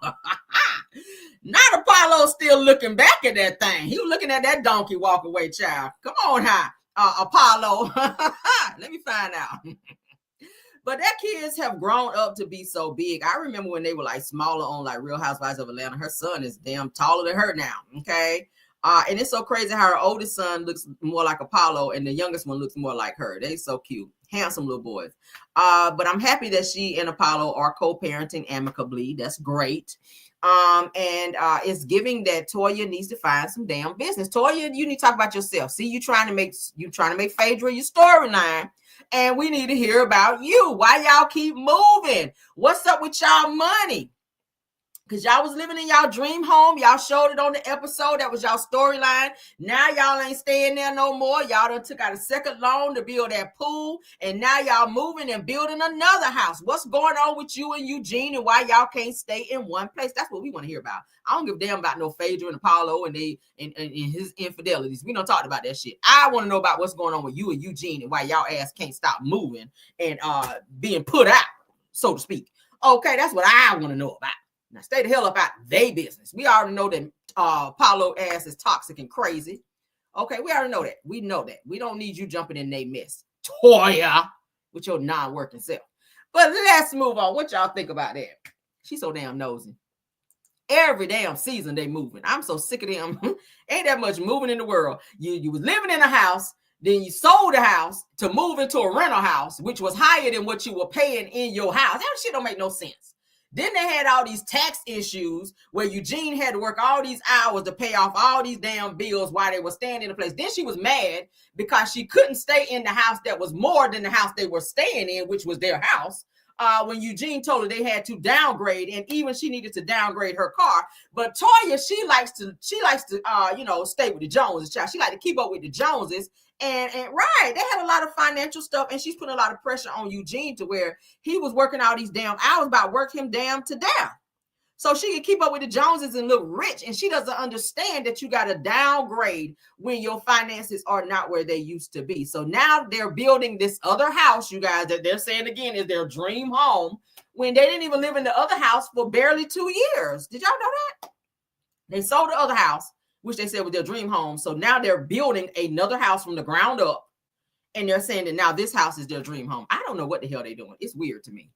Not Apollo still looking back at that thing. He was looking at that donkey walk away, child. Come on, Apollo. Let me find out. But their kids have grown up to be so big. I remember when they were like smaller on like Real Housewives of Atlanta. Her son is damn taller than her now. Okay. And it's so crazy how her oldest son looks more like Apollo and the youngest one looks more like her. They so cute, handsome little boys. But I'm happy that she and Apollo are co-parenting amicably. That's great. And it's giving that Toya needs to find some damn business. Toya, you need to talk about yourself. See, you trying to make Phaedra your storyline, and we need to hear about you. Why y'all keep moving? What's up with y'all money? Because y'all was living in y'all dream home. Y'all showed it on the episode. That was y'all storyline. Now y'all ain't staying there no more. Y'all done took out a second loan to build that pool. And now y'all moving and building another house. What's going on with you and Eugene and why y'all can't stay in one place? That's what we want to hear about. I don't give a damn about no Phaedra and Apollo and his infidelities. We don't talk about that shit. I want to know about what's going on with you and Eugene and why y'all ass can't stop moving and being put out, so to speak. Okay, that's what I want to know about. Now stay the hell up out they business. We already know that Apollo ass is toxic and crazy. Okay, we already know that. We know that. We don't need you jumping in their mess, Toya, with your non-working self. But let's move on. What y'all think about that? She's so damn nosy. Every damn season they moving. I'm so sick of them. Ain't that much moving in the world. You was living in a house, then you sold the house to move into a rental house, which was higher than what you were paying in your house. That shit don't make no sense. Then they had all these tax issues where Eugene had to work all these hours to pay off all these damn bills while they were staying in the place. Then she was mad because she couldn't stay in the house that was more than the house they were staying in, which was their house. When Eugene told her they had to downgrade, and even she needed to downgrade her car. But Toya, she likes to stay with the Joneses. Child. She like to keep up with the Joneses. And right, they had a lot of financial stuff, and she's putting a lot of pressure on Eugene to where he was working all these damn hours, about work him damn to death. So she can keep up with the Joneses and look rich, and she doesn't understand that you got to downgrade when your finances are not where they used to be. So now they're building this other house, you guys, that they're saying again is their dream home, when they didn't even live in the other house for barely 2 years. Did y'all know that? They sold the other house, which they said was their dream home. So now they're building another house from the ground up, and they're saying that now this house is their dream home. I don't know what the hell they're doing. It's weird to me.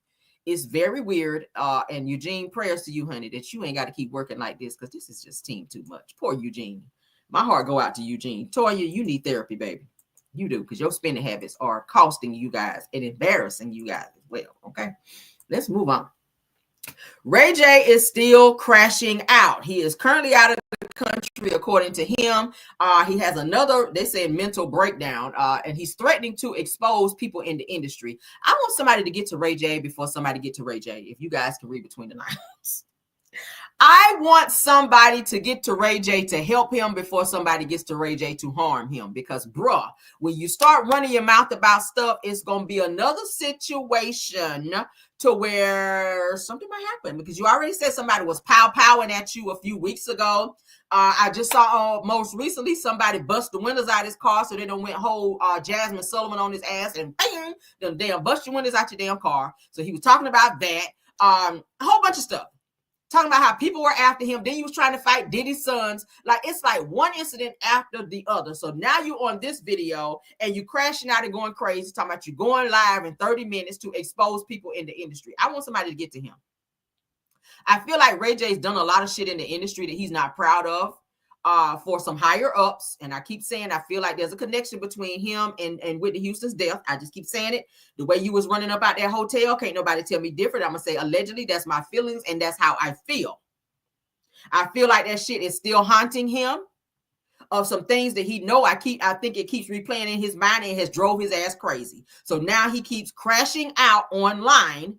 It's very weird. And Eugene, prayers to you, honey, that you ain't got to keep working like this, because this is just team too much. Poor Eugene. My heart go out to Eugene. Toya, you need therapy, baby. You do, because your spending habits are costing you guys and embarrassing you guys as well. Okay, let's move on. Ray J is still crashing out. He is currently out of the country, according to him. He has another, they say, mental breakdown, and he's threatening to expose people in the industry. I want somebody to get to Ray J before somebody get to Ray J, if you guys can read between the lines. I want somebody to get to Ray J to help him before somebody gets to Ray J to harm him. Because, bruh, when you start running your mouth about stuff, it's going to be another situation to where something might happen. Because you already said somebody was powing at you a few weeks ago. I just saw most recently somebody bust the windows out of his car, so they done went whole Jasmine Sullivan on his ass and bang, them damn bust your windows out your damn car. So he was talking about that. A whole bunch of stuff. Talking about how people were after him. Then he was trying to fight Diddy's sons. Like, it's like one incident after the other. So now you're on this video and you crashing out and going crazy, talking about you going live in 30 minutes to expose people in the industry. I want somebody to get to him. I feel like Ray J's done a lot of shit in the industry that he's not proud of for some higher ups. And I keep saying, I feel like there's a connection between him and Whitney Houston's death. I just keep saying it. The way you was running up out that hotel, can't nobody tell me different. I'm going to say allegedly, that's my feelings, and that's how I feel. I feel like that shit is still haunting him of some things that he know. I think it keeps replaying in his mind and has drove his ass crazy. So now he keeps crashing out online,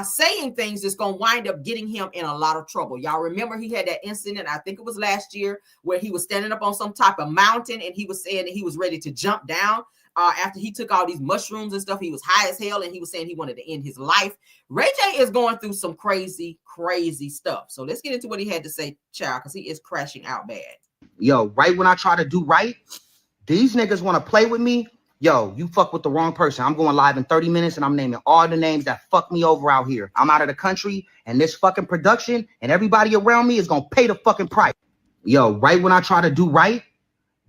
saying things that's going to wind up getting him in a lot of trouble. Y'all remember he had that incident, I think it was last year, where he was standing up on some type of mountain and he was saying that he was ready to jump down after he took all these mushrooms and stuff. He was high as hell and he was saying he wanted to end his life. Ray J is going through some crazy, crazy stuff. So let's get into what he had to say, child, because he is crashing out bad. Yo, right when I try to do right, these niggas want to play with me. Yo, you fuck with the wrong person. I'm going live in 30 minutes and I'm naming all the names that fuck me over out here. I'm out of the country and this fucking production and everybody around me is going to pay the fucking price. Yo, right when I try to do right,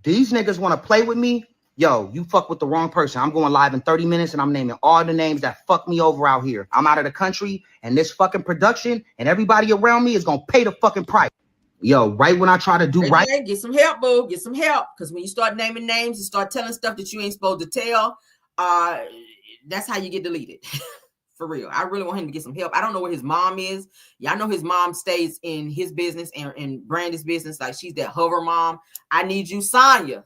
these niggas want to play with me. Yo, you fuck with the wrong person. I'm going live in 30 minutes and I'm naming all the names that fuck me over out here. I'm out of the country and this fucking production and everybody around me is going to pay the fucking price. Yo, right when I try to do right. Get some help, boo. Get some help. Because when you start naming names and start telling stuff that you ain't supposed to tell, that's how you get deleted. For real. I really want him to get some help. I don't know where his mom is. Y'all know his mom stays in his business and Brandy's business. Like, she's that hover mom. I need you, Sonya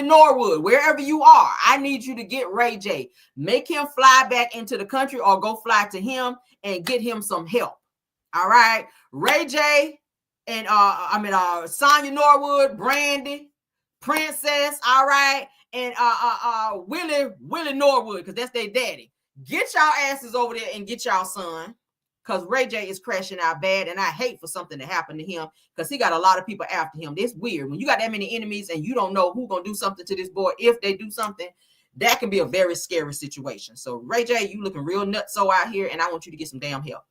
Norwood, wherever you are. I need you to get Ray J. Make him fly back into the country or go fly to him and get him some help. All right. Ray J. And Sonya Norwood, Brandy, Princess, all right, and Willie Norwood, because that's their daddy. Get y'all asses over there and get y'all son, because Ray J is crashing out bad, and I hate for something to happen to him, because he got a lot of people after him. It's weird. When you got that many enemies and you don't know who's going to do something to this boy, if they do something, that can be a very scary situation. So, Ray J, you looking real nutso out here, and I want you to get some damn help.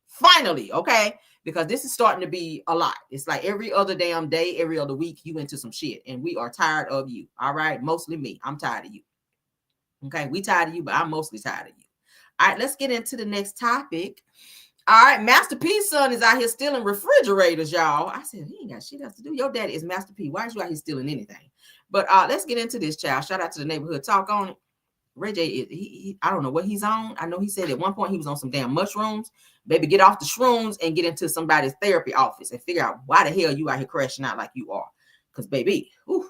Finally, okay? Because this is starting to be a lot. It's like every other damn day, every other week, you into some shit. And we are tired of you. All right? Mostly me. I'm tired of you. Okay? We tired of you, but I'm mostly tired of you. All right, let's get into the next topic. All right, Master P's son is out here stealing refrigerators, y'all. I said, he ain't got shit else to do. Your daddy is Master P. Why is you out here stealing anything? But let's get into this, child. Shout out to the neighborhood talk on it. Ray J, he I don't know what he's on. I know he said at one point he was on some damn mushrooms. Baby, get off the shrooms and get into somebody's therapy office and figure out why the hell you out here crashing out like you are. Because, baby, ooh.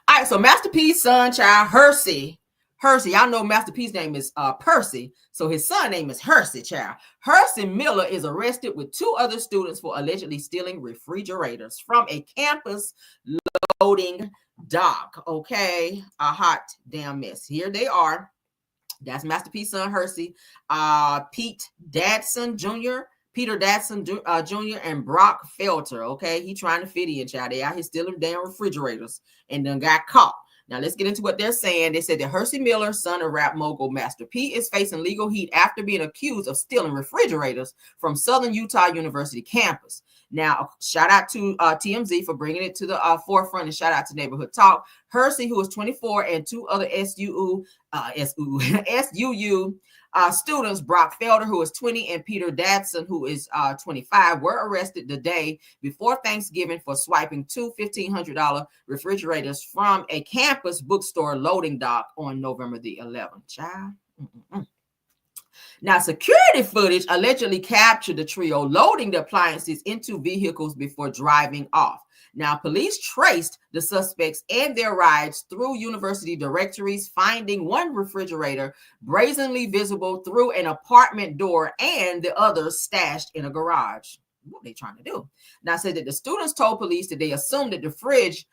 All right, so Master P's son, child, Hercy. Y'all know Master P's name is Percy, so his son name is Hercy, child. Hercy Miller is arrested with 2 other students for allegedly stealing refrigerators from a campus loading dock. Okay, a hot damn mess. Here they are. That's Master P's son, Hercy, Peter Dadson Jr., and Brock Felter. Okay, he trying to fit in, child. They out here stealing damn refrigerators and then got caught. Now let's get into what they're saying. They said that Hercy Miller, son of rap mogul Master P, is facing legal heat after being accused of stealing refrigerators from Southern Utah University campus. Now, shout out to TMZ for bringing it to the forefront, and shout out to Neighborhood Talk. Hercy, who is 24, and 2 other SUU students, Brock Felder, who is 20, and Peter Dadson, who is 25, were arrested the day before Thanksgiving for swiping 2 $1,500 refrigerators from a campus bookstore loading dock on November the 11th. Child. Now, security footage allegedly captured the trio loading the appliances into vehicles before driving off. Now, police traced the suspects and their rides through university directories, finding one refrigerator brazenly visible through an apartment door and the other stashed in a garage. What are they trying to do? Now, said that the students told police that they assumed that the fridges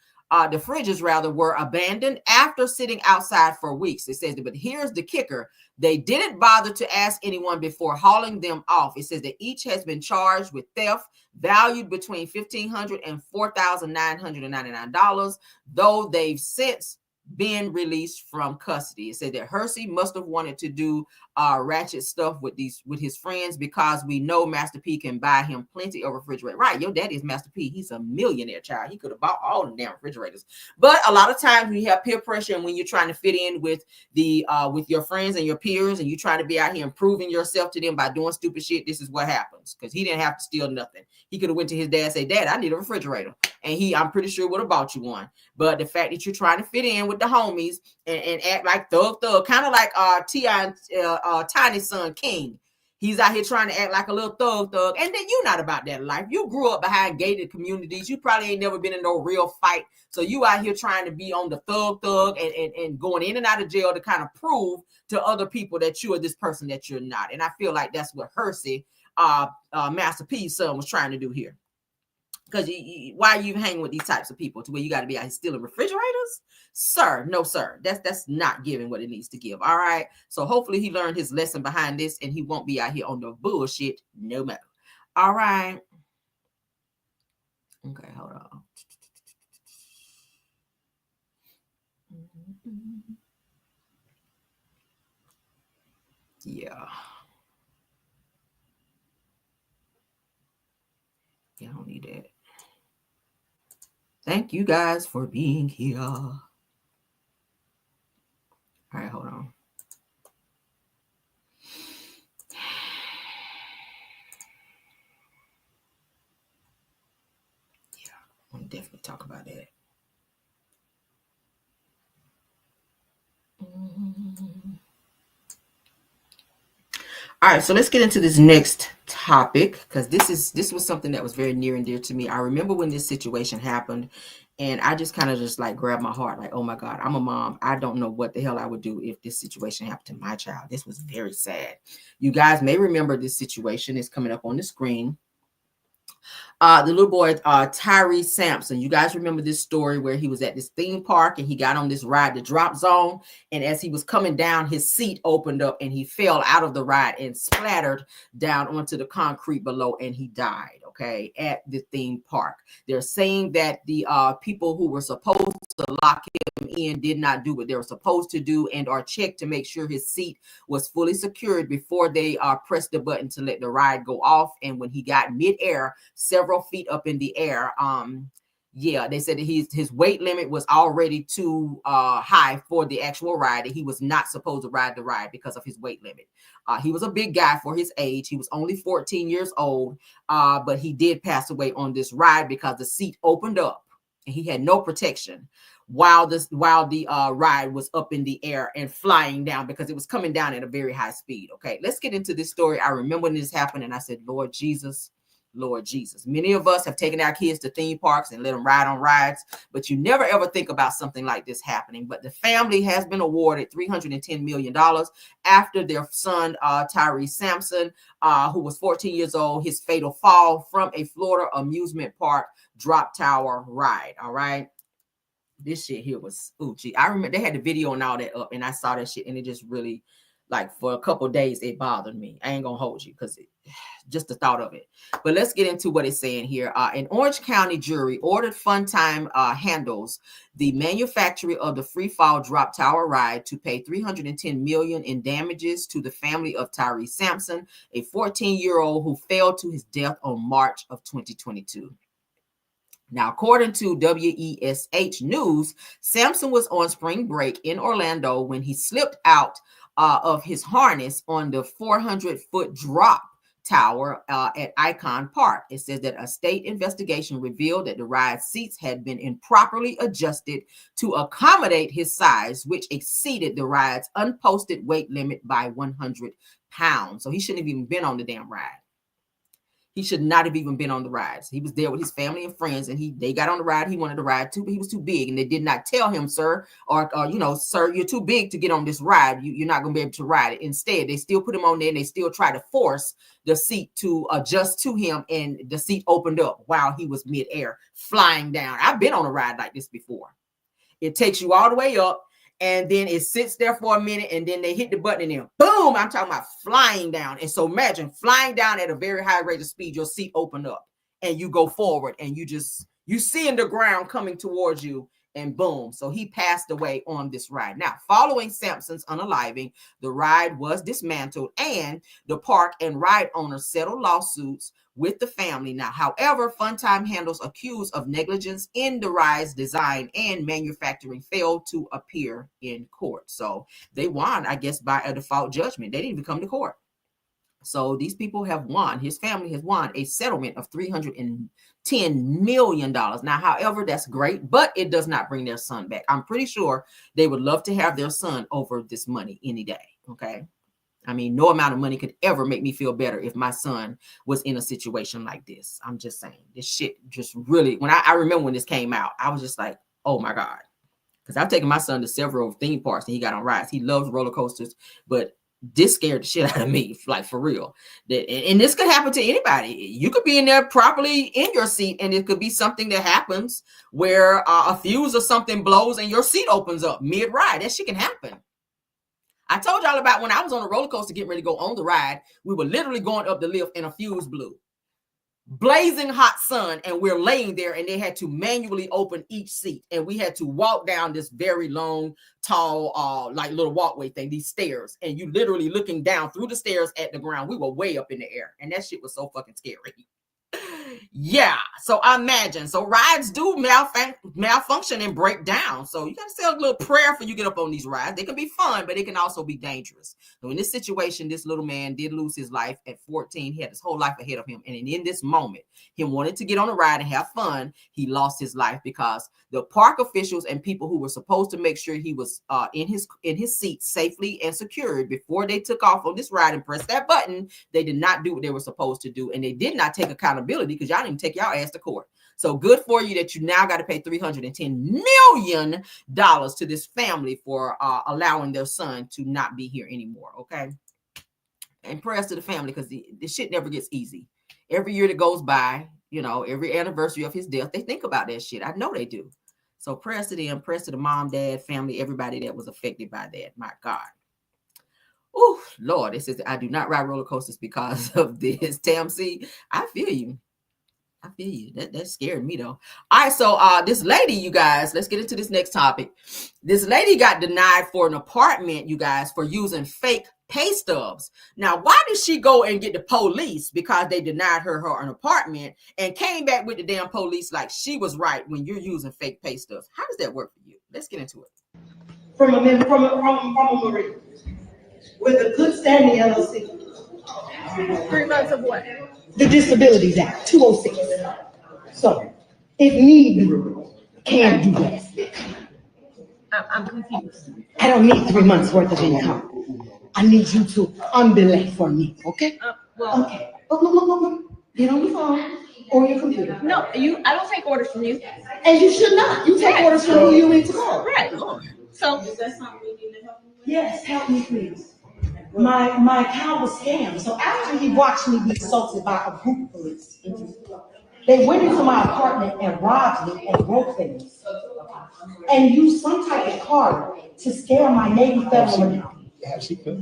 were abandoned after sitting outside for weeks. It says that, but here's the kicker. They didn't bother to ask anyone before hauling them off. It says that each has been charged with theft valued between $1,500 and $4,999, though they've since been released from custody. It said that Hercy must have wanted to do ratchet stuff with his friends, because we know Master P can buy him plenty of refrigerators. Right, your daddy is Master P. He's a millionaire, child. He could have bought all the damn refrigerators. But a lot of times when you have peer pressure and when you're trying to fit in with with your friends and your peers, and you try to be out here improving yourself to them by doing stupid shit, this is what happens. Because he didn't have to steal nothing. He could have went to his dad and said, "Dad, I need a refrigerator," and I'm pretty sure would have bought you one. But the fact that you're trying to fit in with the homies and act like thug, kind of like T.I. Tiny's son King. He's out here trying to act like a little thug, and then you're not about that life. You grew up behind gated communities. You probably ain't never been in no real fight. So you out here trying to be on the thug and going in and out of jail to kind of prove to other people that you are this person that you're not. And I feel like that's what Hercy, Master P's son, was trying to do here. Because why are you hanging with these types of people to where you got to be out here stealing refrigerators? Sir, no, sir. That's not giving what it needs to give. All right. So hopefully he learned his lesson behind this and he won't be out here on the bullshit no more. All right. Okay, hold on. Yeah. Yeah, I don't need that. Thank you guys for being here. All right, hold on. Yeah, I'm gonna definitely talk about that. All right, so let's get into this next topic, because this was something that was very near and dear to me. I remember when this situation happened, and I just kind of like grabbed my heart, like, oh my God, I'm a mom. I don't know what the hell I would do if this situation happened to my child. This was very sad. You guys may remember this situation. It's coming up on the screen. The little boy, Tyre Sampson. You guys remember this story where he was at this theme park and he got on this ride, the drop zone. And as he was coming down, his seat opened up and he fell out of the ride and splattered down onto the concrete below, and he died, okay, at the theme park. They're saying that the people who were supposed to lock him in did not do what they were supposed to do and are checked to make sure his seat was fully secured before they pressed the button to let the ride go off. And when he got midair, several feet up in the air, yeah, they said that his weight limit was already too high for the actual ride, and he was not supposed to ride the ride because of his weight limit. He was a big guy for his age. He was only 14 years old, but he did pass away on this ride because the seat opened up and he had no protection. while the ride was up in the air and flying down because it was coming down at a very high speed. Okay, let's get into this story. I remember when this happened and I said, Lord Jesus. Lord Jesus. Many of us have taken our kids to theme parks and let them ride on rides, but you never ever think about something like this happening. But the family has been awarded $310 million after their son, Tyre Sampson, who was 14 years old, his fatal fall from a Florida amusement park drop tower ride. All right. This shit here was, oh, gee, I remember they had the video and all that up, and I saw that shit, and it just really, like, for a couple of days, it bothered me. I ain't gonna hold you because just the thought of it. But let's get into what it's saying here. An Orange County jury ordered Funtime Handles, the manufacturer of the free fall drop tower ride, to pay $310 million in damages to the family of Tyre Sampson, a 14-year-old who fell to his death on March of 2022. Now, according to WESH News, Sampson was on spring break in Orlando when he slipped out of his harness on the 400-foot drop tower at Icon Park. It says that a state investigation revealed that the ride seats had been improperly adjusted to accommodate his size, which exceeded the ride's unposted weight limit by 100 pounds. So he shouldn't have even been on the damn ride. He should not have even been on the rides. He was there with his family and friends, and they got on the ride. He wanted to ride too, but he was too big, and they did not tell him, sir, or you know, sir, you're too big to get on this ride. You're not going to be able to ride it. Instead, they still put him on there, and they still try to force the seat to adjust to him, and the seat opened up while he was midair, flying down. I've been on a ride like this before. It takes you all the way up, and then it sits there for a minute, and then they hit the button, and then boom, I'm talking about flying down. And so imagine flying down at a very high rate of speed, your seat open up, and you go forward, and you seeing the ground coming towards you, and boom. So he passed away on this ride. Now, following Sampson's unaliving, the ride was dismantled, and the park and ride owners settled lawsuits with the family. Now, however, Funtime Handles accused of negligence in the ride's design and manufacturing failed to appear in court. So they won, I guess, by a default judgment. They didn't even come to court. So these people have won. His family has won a settlement of $310 million. Now, however, that's great, but it does not bring their son back. I'm pretty sure they would love to have their son over this money any day. Okay. I mean, no amount of money could ever make me feel better if my son was in a situation like this. I'm just saying, this shit just really, when I remember when this came out, I was just like, oh my God. Because I've taken my son to several theme parks and he got on rides. He loves roller coasters, but this scared the shit out of me, like for real. And this could happen to anybody. You could be in there properly in your seat, and it could be something that happens where a fuse or something blows and your seat opens up mid-ride. That shit can happen. I told y'all about when I was on a roller coaster getting ready to go on the ride. We were literally going up the lift and a fuse blew. Blazing hot sun, and we're laying there, and they had to manually open each seat, and we had to walk down this very long, tall, like little walkway thing, these stairs, and you literally looking down through the stairs at the ground. We were way up in the air, and that shit was so fucking scary. Yeah, so imagine. So rides do malfunction and break down. So you got to say a little prayer for you get up on these rides. They can be fun, but it can also be dangerous. So in this situation, this little man did lose his life at 14. He had his whole life ahead of him. And in this moment, he wanted to get on a ride and have fun. He lost his life because the park officials and people who were supposed to make sure he was in his seat safely and secured before they took off on this ride and pressed that button, they did not do what they were supposed to do. And they did not take accountability because y'all didn't take y'all ass to court. So good for you that you now got to pay $310 million to this family for allowing their son to not be here anymore. Okay. And prayers to the family, because this shit never gets easy. Every year that goes by, you know, every anniversary of his death, they think about that shit. I know they do. So prayers to them, prayers to the mom, dad, family, everybody that was affected by that. My God. Oh, Lord, it says I do not ride roller coasters because of this. Tam C, I feel you. I feel you. That scared me though. All right, so this lady, you guys, let's get into this next topic. This lady got denied for an apartment, you guys, for using fake pay stubs. Now, why did she go and get the police because they denied her an apartment and came back with the damn police like she was right when you're using fake pay stubs? How does that work for you? Let's get into it. From a Marine with a good standing LLC. 3 months of what? The Disabilities Act, 206. So, if need be, can do that. I'm confused. I don't need 3 months worth of income. I need you to unbelay for me, okay? Well, Okay. Oh, no. Get on your phone or your computer. no, I don't take orders from you. And you should not. You take orders from who you need to call. Right. So Is that something you need to help me with? Yes, help me please. My account was scammed. So after he watched me be assaulted by a group of police, they went into my apartment and robbed me and broke things. And used some type of card to scare my Navy federal account.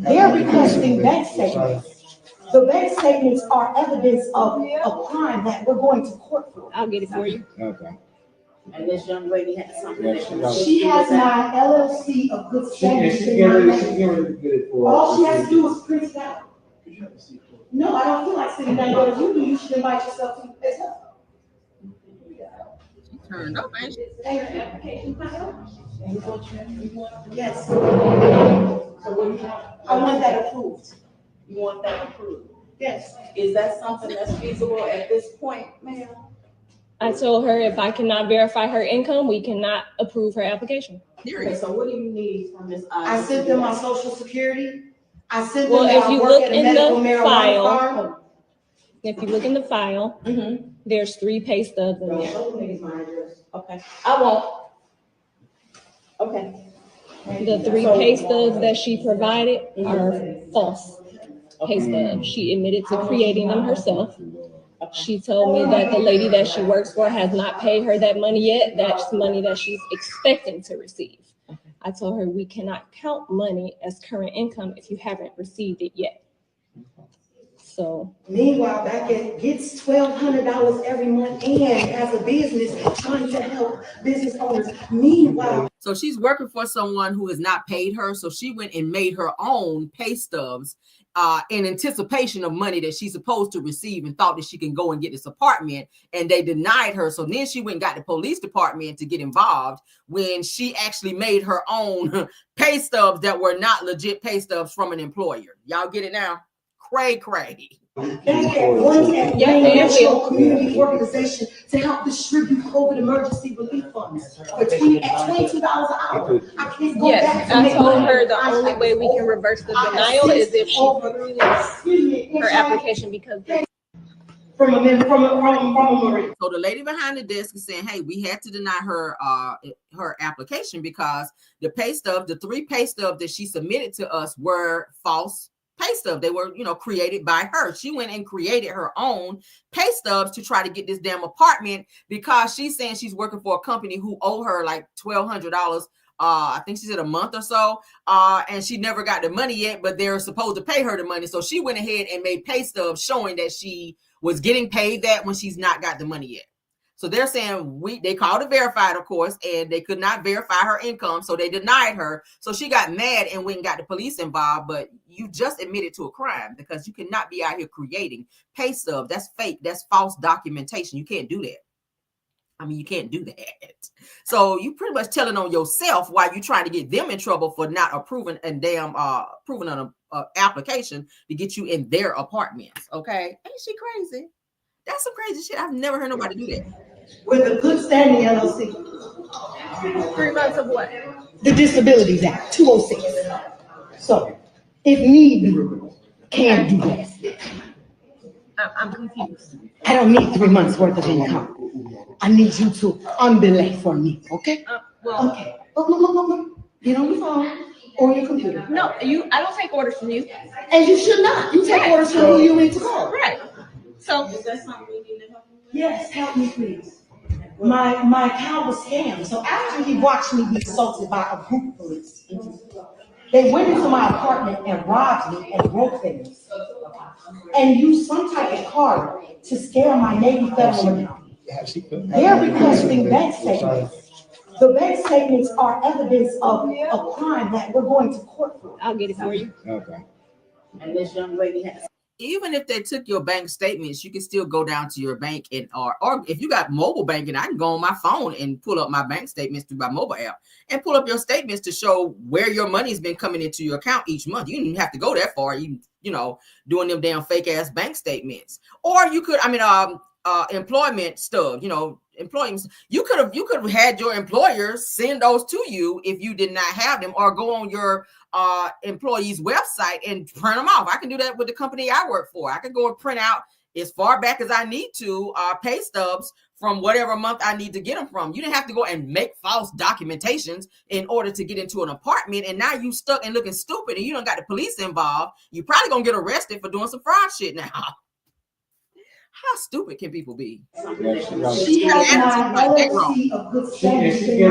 They're requesting bank statements. The bank statements are evidence of a crime that we're going to court for. I'll get it for you. Okay. And this young lady has something. She has my LLC of good standing. All she has to do is print it out. No, I don't feel like sitting down, but if you do, you should invite yourself to this up. Turned up, ain't she? Yes. I want that approved. You want that approved? Yes. Is that something that's feasible at this point, ma'am? I told her if I cannot verify her income, we cannot approve her application. Okay, so what do you need from Ms. I sent them my social security. I sent them Well, that if I you work look at a in medical the marijuana file, farm. if you look in the file, there's 3 pay stubs in there. Okay, I won't. Okay. The 3 pay stubs that she provided are false pay stubs. She admitted to creating them herself. She told me that the lady that she works for has not paid her that money yet. That's money that she's expecting to receive. I told her we cannot count money as current income if you haven't received it yet. So Meanwhile, Becca gets $1,200 every month and has a business trying to help business owners. Meanwhile, so she's working for someone who has not paid her. So she went and made her own pay stubs in anticipation of money that she's supposed to receive and thought that she can go and get this apartment, and they denied her. So then she went and got the police department to get involved when she actually made her own pay stubs that were not legit pay stubs from an employer. Y'all get it now? Cray. national community organization to help distribute COVID emergency relief funds at $22 an hour. I can't go back yes, to I make told money. her the only way we can reverse the denial is if she approves her application because from a Marine. So the lady behind the desk is saying, hey, we had to deny her her application because the pay stub, the 3 pay stubs that she submitted to us were false pay stubs. They were, created by her. She went and created her own pay stubs to try to get this damn apartment because she's saying she's working for a company who owe her like $1,200. I think she said a month or so, and she never got the money yet, but they're supposed to pay her the money. So she went ahead and made pay stubs showing that she was getting paid that when she's not got the money yet. So they're saying they called it verified, of course, and they could not verify her income, so they denied her. So she got mad and went and got the police involved. But you just admitted to a crime because you cannot be out here creating pay stubs. That's fake. That's false documentation. You can't do that. I mean, you can't do that. So you pretty much telling on yourself while you're trying to get them in trouble for not approving and approving an application to get you in their apartments. Okay, ain't she crazy? That's some crazy shit. I've never heard nobody do that. With a good standing LLC. 3 months of what? The Disabilities Act, 206. So, if need be, can do that. I'm confused. I don't need 3 months worth of income. I need you to unbelay for me, okay? Okay. Oh, no. Get on your phone or your computer. No, I don't take orders from you. And you should not. You take orders from who you need to call. Right. So is that something we need to help you with? Yes, help me please. My account was scammed. So after he watched me be assaulted by a group of police, they went into my apartment and robbed me and broke things. And used some type of card to scare my Navy federal account. They're requesting bank statements. The bank statements are evidence of a crime that we're going to court for. I'll get it for you. Okay. And this young lady has. Even if they took your bank statements, you can still go down to your bank and or if you got mobile banking, I can go on my phone and pull up my bank statements through my mobile app and pull up your statements to show where your money's been coming into your account each month. You don't even have to go that far. You doing them damn fake ass bank statements. Or you could, employment stuff, employees. You could have had your employer send those to you if you did not have them, or go on your employee's website and print them off. I can do that with the company I work for. I can go and print out as far back as I need to pay stubs from whatever month I need to get them from. You didn't have to go and make false documentations in order to get into an apartment, and now you stuck and looking stupid, and you don't got the police involved. You probably gonna get arrested for doing some fraud shit now. How stupid can people be? She has my LLC of good standing.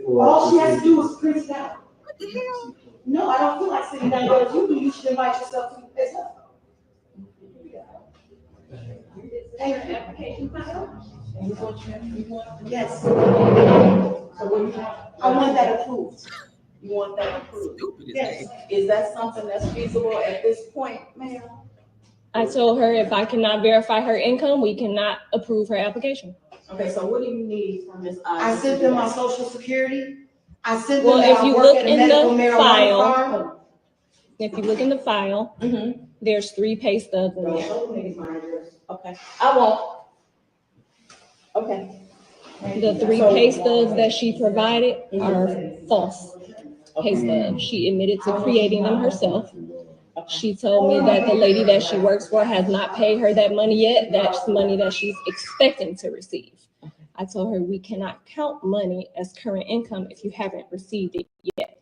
All she has to do is print it out. What the hell? No, I don't feel like sitting down there. If you do, you should invite yourself to the place. Yes. I want that approved. You want that approved? Yes. Is that something that's feasible at this point, ma'am? I told her if I cannot verify her income, we cannot approve her application. Okay, so what do you need from Ms. I sent them my social security. I sent them. Well, if you look in the file, farm. if you look in the file, there's 3 pay stubs in there. Okay, I won't. Okay. The 3 pay stubs that she provided are false pay stubs. She admitted to creating them herself. She told me that the lady that she works for has not paid her that money yet. That's money that she's expecting to receive. I told her we cannot count money as current income if you haven't received it yet.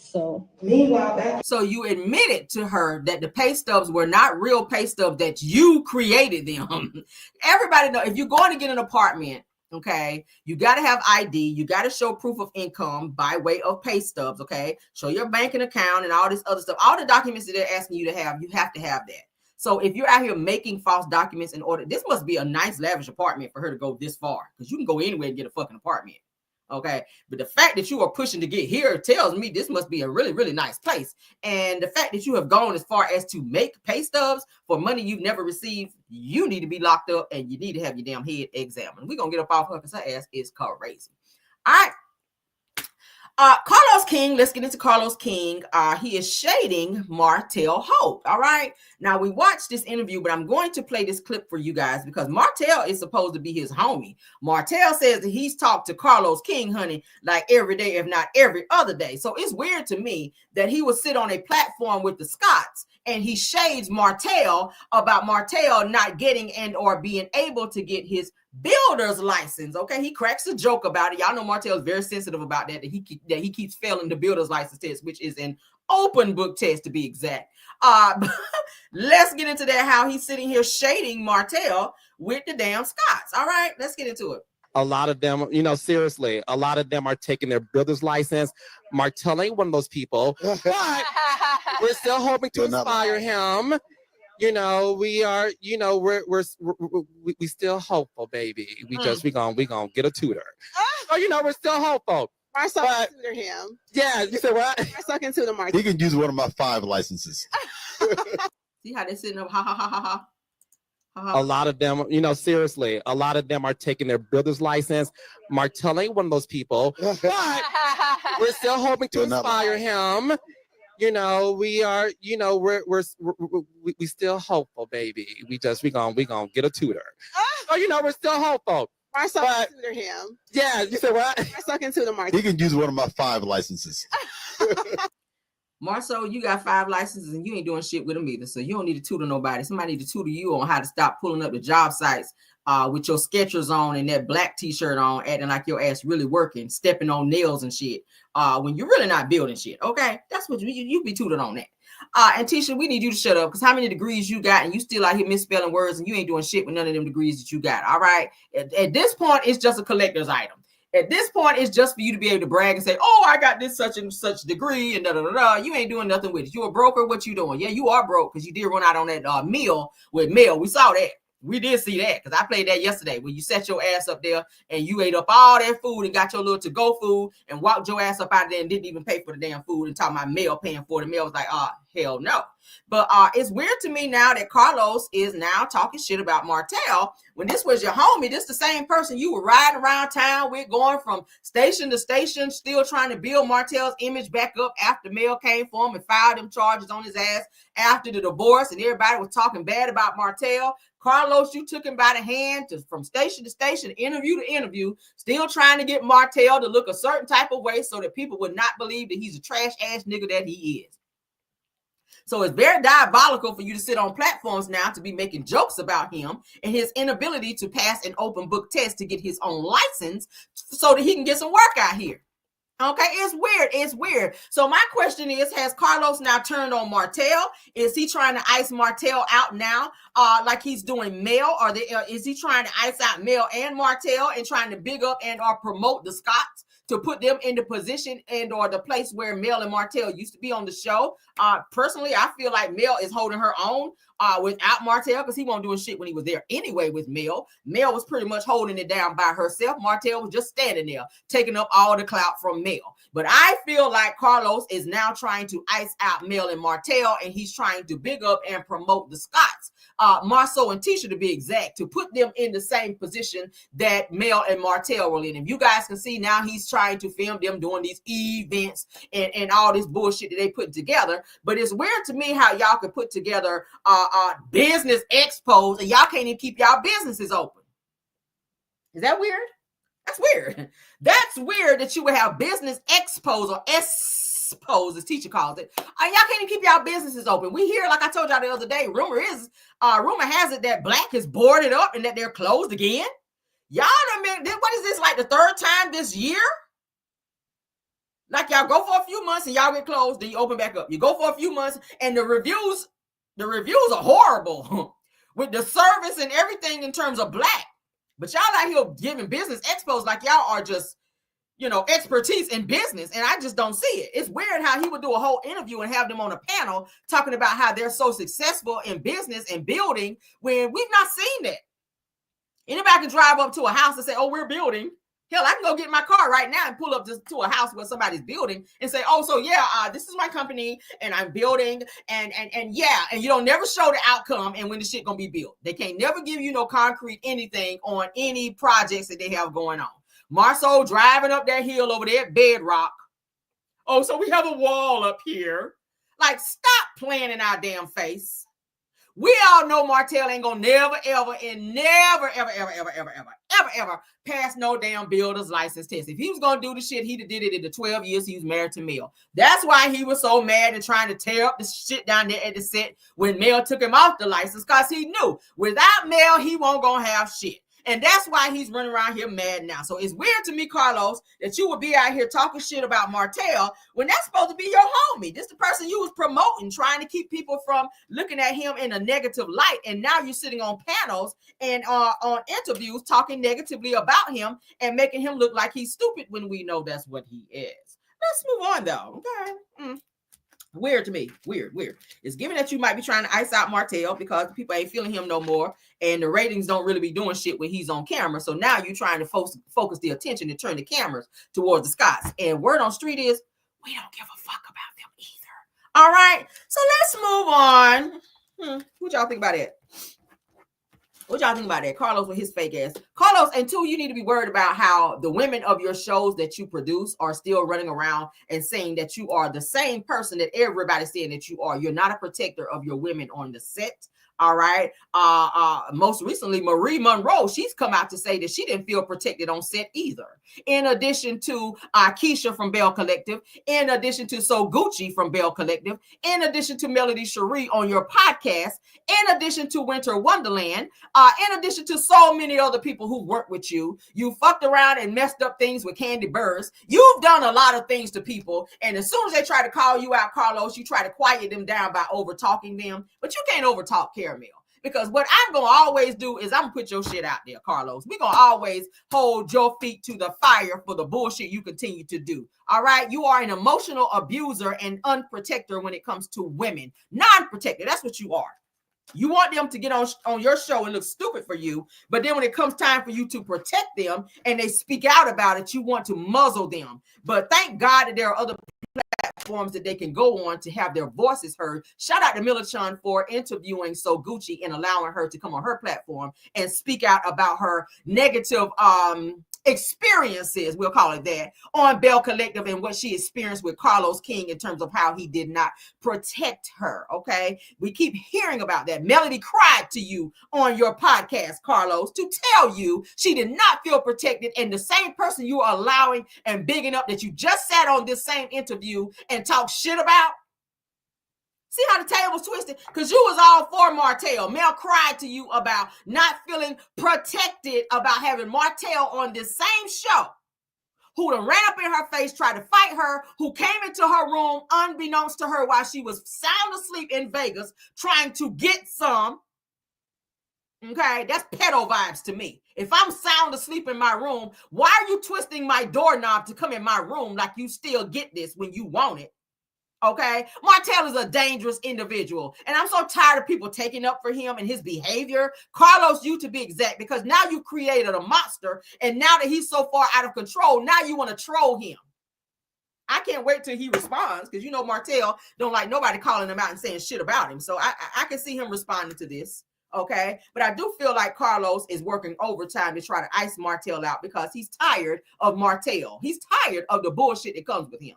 So you admitted to her that the pay stubs were not real pay stubs, that you created them. Everybody know, if you're going to get an apartment, okay, you got to have ID. You got to show proof of income by way of pay stubs, okay? Show your banking account and all this other stuff. All the documents that they're asking you to have to have that. So if you're out here making false documents in order, this must be a nice, lavish apartment for her to go this far, because you can go anywhere and get a fucking apartment, okay? But the fact that you are pushing to get here tells me this must be a really, really nice place. And the fact that you have gone as far as to make pay stubs for money you've never received, you need to be locked up and you need to have your damn head examined. We're going to get up off her because her ass is crazy. All right. Carlos King, let's get into Carlos King. He is shading Martell Hope. All right. Now, we watched this interview, but I'm going to play this clip for you guys because Martell is supposed to be his homie. Martell says that he's talked to Carlos King, honey, like every day, if not every other day. So it's weird to me that he would sit on a platform with the Scotts and he shades Martell about Martell not getting and or being able to get his builder's license. Okay, he cracks a joke about it. Y'all know Martell is very sensitive about that he keeps failing the builder's license test, which is an open book test to be exact. Let's get into that, how he's sitting here shading Martell with the damn Scotts. All right, let's get into it. A lot of them, seriously, a lot of them are taking their builder's license. Martell ain't one of those people, but we're still hoping to inspire him. We are, we still hopeful, baby. We gonna get a tutor. So, we're still hopeful. I suck to tutor him. Yeah, you said what? I suck into the market. He can use one of my 5 licenses. See how they're sitting up, ha ha ha ha ha. A lot of them, seriously, a lot of them are taking their builder's license. Martell ain't one of those people, but we're still hoping to inspire him. We are, we still hopeful, baby. We gonna get a tutor. So, we're still hopeful. I suck to tutor him. Yeah, you said what? I suck into the market. He can use one of my 5 licenses. Marceau, you got 5 licenses and you ain't doing shit with them either. So you don't need to tutor nobody. Somebody need to tutor you on how to stop pulling up the job sites with your Skechers on and that black t-shirt on, acting like your ass really working, stepping on nails and shit when you're really not building shit. Okay, that's what you be tutored on that. And Tisha, we need you to shut up because how many degrees you got and you still out here misspelling words and you ain't doing shit with none of them degrees that you got. All right, at this point, it's just a collector's item. At this point, it's just for you to be able to brag and say, oh, I got this such and such degree and da-da-da-da. You ain't doing nothing with it. You a broker? What you doing? Yeah, you are broke because you did run out on that meal with Mel. We saw that. We did see that because I played that yesterday when you set your ass up there and you ate up all that food and got your little to-go food and walked your ass up out of there and didn't even pay for the damn food and talking about Mel paying for it. Mel was like, hell no. But it's weird to me now that Carlos is now talking shit about Martell when this was your homie. This the same person you were riding around town with, going from station to station, still trying to build Martell's image back up after Mel came for him and filed them charges on his ass after the divorce and everybody was talking bad about Martell. Carlos, you took him by the hand from station to station, interview to interview, still trying to get Martell to look a certain type of way so that people would not believe that he's a trash ass nigga that he is. So it's very diabolical for you to sit on platforms now to be making jokes about him and his inability to pass an open book test to get his own license so that he can get some work out here. Okay, it's weird. It's weird. So my question is, has Carlos now turned on Martell? Is he trying to ice Martell out now, like he's doing Mel? Or is he trying to ice out Mel and Martell and trying to big up and or promote the Scotts to put them in the position and or the place where Mel and Martell used to be on the show? Personally, I feel like Mel is holding her own without Martell, because he wasn't doing shit when he was there anyway with Mel. Mel was pretty much holding it down by herself. Martell was just standing there, taking up all the clout from Mel. But I feel like Carlos is now trying to ice out Mel and Martell, and he's trying to big up and promote the Scotts, Marceau and Tisha to be exact, to put them in the same position that Mel and Martell were in. And you guys can see now he's trying to film them doing these events and all this bullshit that they put together. But it's weird to me how y'all could put together business expos and y'all can't even keep y'all businesses open. Is that weird? That's weird. That's weird that you would have business expos or expos, as teacher calls it. Y'all can't even keep y'all businesses open. We hear, like I told y'all the other day, rumor has it that Black is boarded up and that they're closed again. Y'all done been, what is this, like the third time this year? Like y'all go for a few months and y'all get closed, then you open back up. You go for a few months and the reviews are horrible with the service and everything in terms of Black. But y'all out here giving business expos like y'all are just, expertise in business. And I just don't see it. It's weird how he would do a whole interview and have them on a panel talking about how they're so successful in business and building when we've not seen that. Anybody can drive up to a house and say, oh, we're building. Hell, I can go get my car right now and pull up to a house where somebody's building and say, oh, so yeah, this is my company and I'm building and yeah, and you don't never show the outcome and when the shit gonna be built. They can't never give you no concrete anything on any projects that they have going on. Marceau driving up that hill over there at Bedrock. Oh, so we have a wall up here. Like, stop playing in our damn face. We all know Martell ain't gonna never pass no damn builder's license test. If he was gonna do the shit, he'd have did it in the 12 years he was married to Mel. That's why he was so mad and trying to tear up the shit down there at the set when Mel took him off the license, because he knew without Mel, he won't gonna have shit. And that's why he's running around here mad now. So it's weird to me, Carlos, that you would be out here talking shit about Martell when that's supposed to be your homie. This is the person you was promoting, trying to keep people from looking at him in a negative light. And now you're sitting on panels and on interviews talking negatively about him and making him look like he's stupid when we know that's what he is. Let's move on, though. Okay. Weird to me. Weird. It's given that you might be trying to ice out Martell because people ain't feeling him no more and the ratings don't really be doing shit when he's on camera. So now you're trying to focus the attention and turn the cameras towards the Scotts. And word on street is, we don't give a fuck about them either. All right. So let's move on. What y'all think about it? What y'all think about that? Carlos with his fake ass. Carlos, and two, you need to be worried about how the women of your shows that you produce are still running around and saying that you are the same person that everybody's saying that you are. You're not a protector of your women on the set. All right. Most recently, Marie Monroe, she's come out to say that she didn't feel protected on set either. In addition to Keisha from Bell Collective, in addition to So Gucci from Bell Collective, in addition to Melody Cherie on your podcast, in addition to Winter Wonderland, in addition to so many other people who work with you. You fucked around and messed up things with Candy Burrs. You've done a lot of things to people. And as soon as they try to call you out, Carlos, you try to quiet them down by over talking them. But you can't over talk Caramel. Because what I'm going to always do is I'm going to put your shit out there, Carlos. We're going to always hold your feet to the fire for the bullshit you continue to do. All right? You are an emotional abuser and unprotector when it comes to women. Non-protector. That's what you are. You want them to get on your show and look stupid for you. But then when it comes time for you to protect them and they speak out about it, you want to muzzle them. But thank God that there are other platforms that they can go on to have their voices heard. Shout out to Millichan for interviewing So Gucci and allowing her to come on her platform and speak out about her negative experiences, we'll call it that, on Bell Collective and what she experienced with Carlos King in terms of how he did not protect her, okay? We keep hearing about that. Melody cried to you on your podcast, Carlos, to tell you she did not feel protected, and the same person you are allowing and bigging up that you just sat on this same interview and talked shit about. See how the table's twisted? Because you was all for Martell. Mel cried to you about not feeling protected about having Martell on this same show, who done ran up in her face, tried to fight her, who came into her room unbeknownst to her while she was sound asleep in Vegas, trying to get some. Okay, that's pedo vibes to me. If I'm sound asleep in my room, why are you twisting my doorknob to come in my room like you still get this when you want it? Okay, Martell is a dangerous individual, and I'm so tired of people taking up for him and his behavior. Carlos, you to be exact, because now you created a monster, and now that he's so far out of control, now you want to troll him. I can't wait till he responds, because you know Martell don't like nobody calling him out and saying shit about him. So I can see him responding to this. Okay, but I do feel like Carlos is working overtime to try to ice Martell out because he's tired of Martell. He's tired of the bullshit that comes with him.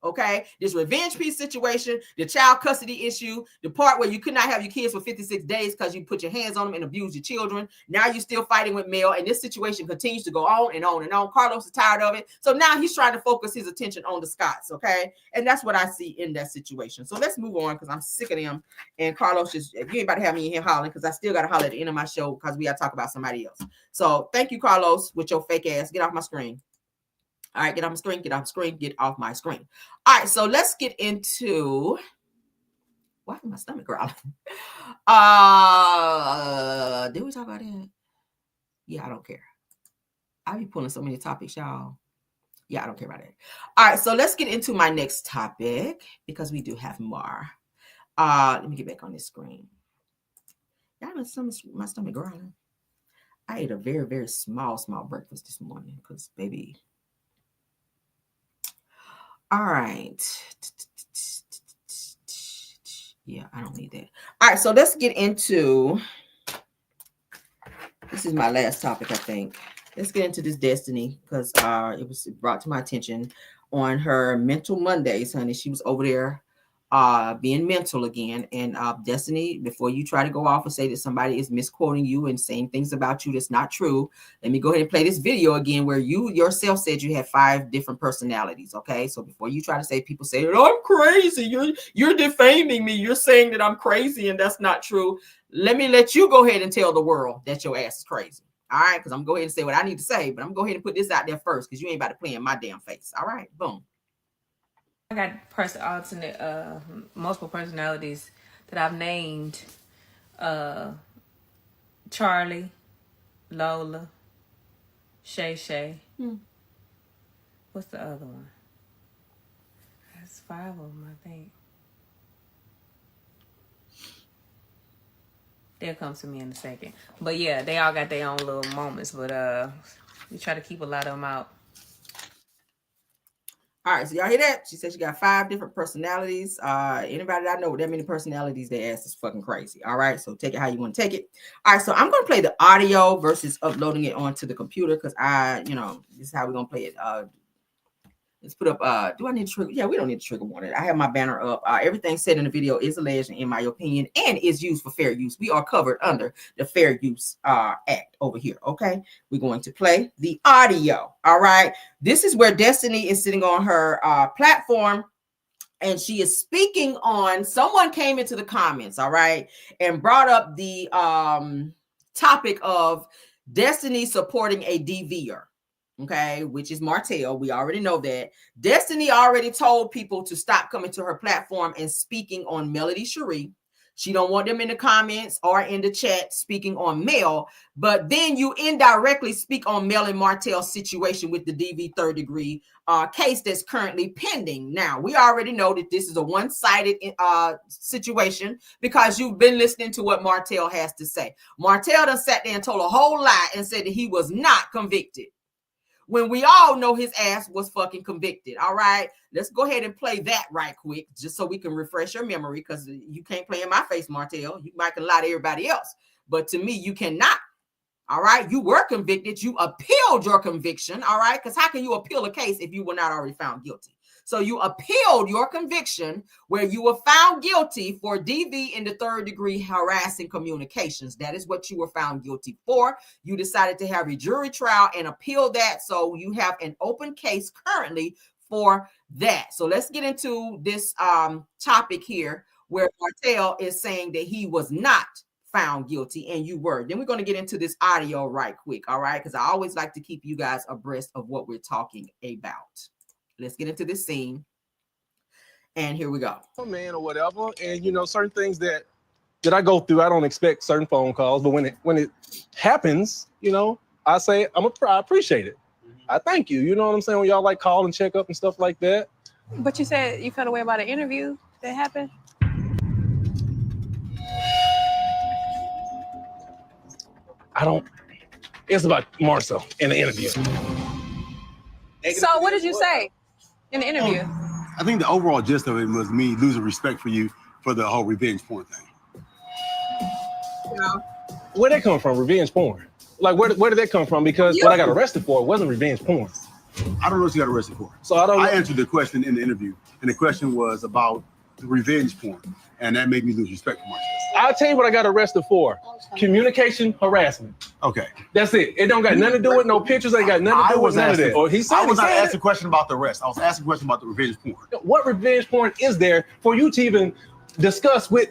Okay, this revenge piece situation, the child custody issue, the part where you could not have your kids for 56 days because you put your hands on them and abused your children. Now you're still fighting with Mel, and this situation continues to go on and on and on. Carlos is tired of it. So now he's trying to focus his attention on the Scotts. Okay, and that's what I see in that situation. So let's move on because I'm sick of them. And Carlos, just if you ain't about to have me in here hollering, because I still got to holler at the end of my show because we got to talk about somebody else. So thank you, Carlos, with your fake ass. Get off my screen. All right, get off my screen, get off the screen, get off my screen. All right, so let's get into, why is my stomach growling? Did we talk about that? Yeah, I don't care. I be pulling so many topics, y'all. Yeah, I don't care about it. All right, so let's get into my next topic because we do have more. Let me get back on this screen. Y'all, my stomach growling. I ate a very, very small breakfast this morning because, baby. All right. Yeah, I don't need that. All right, so let's get into, this is my last topic, I think. Let's get into this Destiny because it was brought to my attention on her Mental Mondays, honey. She was over there being mental again. And Destiny, before you try to go off and say that somebody is misquoting you and saying things about you that's not true, let me go ahead and play this video again where you yourself said you had 5 different personalities. Okay, so before you try to say, people say, oh, I'm crazy, you're defaming me, you're saying that I'm crazy and that's not true. Let me let you go ahead and tell the world that your ass is crazy. All right, because I'm going to go ahead and say what I need to say, but I'm going to go ahead and put this out there first because you ain't about to play in my damn face. All right, boom. I got multiple personalities that I've named. Charlie, Lola, Shay. What's the other one? That's 5 of them, I think. They'll come to me in a second. But yeah, they all got their own little moments. But we try to keep a lot of them out. All right, so y'all hear that? She said she got 5 different personalities. Anybody that I know with that many personalities, their ass is fucking crazy. All right, so take it how you want to take it. All right, so I'm going to play the audio versus uploading it onto the computer because this is how we're going to play it. Let's put up, do I need to trigger? Yeah, we don't need to trigger warning. I have my banner up. Everything said in the video is alleged, in my opinion, and is used for fair use. We are covered under the Fair Use Act over here, okay? We're going to play the audio, all right? This is where Destiny is sitting on her platform, and she is speaking on, someone came into the comments, all right, and brought up the topic of Destiny supporting a DVer. Okay, which is Martell. We already know that. Destiny already told people to stop coming to her platform and speaking on Melody Cherie. She don't want them in the comments or in the chat speaking on Mel, but then you indirectly speak on Mel and Martell's situation with the DV third degree case that's currently pending. Now, we already know that this is a one-sided situation because you've been listening to what Martell has to say. Martell done sat there and told a whole lie and said that he was not convicted, when we all know his ass was fucking convicted. All right, let's go ahead and play that right quick, just so we can refresh your memory, because you can't play in my face, Martell. You might can lie to everybody else, but to me, you cannot. All right. You were convicted. You appealed your conviction. All right. Because how can you appeal a case if you were not already found guilty? So you appealed your conviction where you were found guilty for DV in the 3rd degree harassing communications. That is what you were found guilty for. You decided to have a jury trial and appeal that. So you have an open case currently for that. So let's get into this topic here where Martell is saying that he was not found guilty and you were. Then we're going to get into this audio right quick. All right. Because I always like to keep you guys abreast of what we're talking about. Let's get into this scene. And here we go. Man or whatever. And you know, certain things that I go through, I don't expect certain phone calls, but when it happens, you know, I say I appreciate it. I thank you. You know what I'm saying? When y'all like call and check up and stuff like that. But you said you felt a way about an interview that happened? It's about Marcel in the interview. So what did you say in the interview? I think the overall gist of it was me losing respect for you for the whole revenge porn thing. Yeah. Where'd that come from? Revenge porn? Like where did that come from? Because what I got arrested for wasn't revenge porn. I don't know what you got arrested for. So I answered the question in the interview, and the question was about the revenge porn, and that made me lose respect for myself. I'll tell you what I got arrested for. Communication harassment. Okay. That's it. It don't got nothing to do with no pictures. Ain't got nothing to do with none of that. I was not asking a question about the arrest. I was asking a question about the revenge porn. What revenge porn is there for you to even discuss with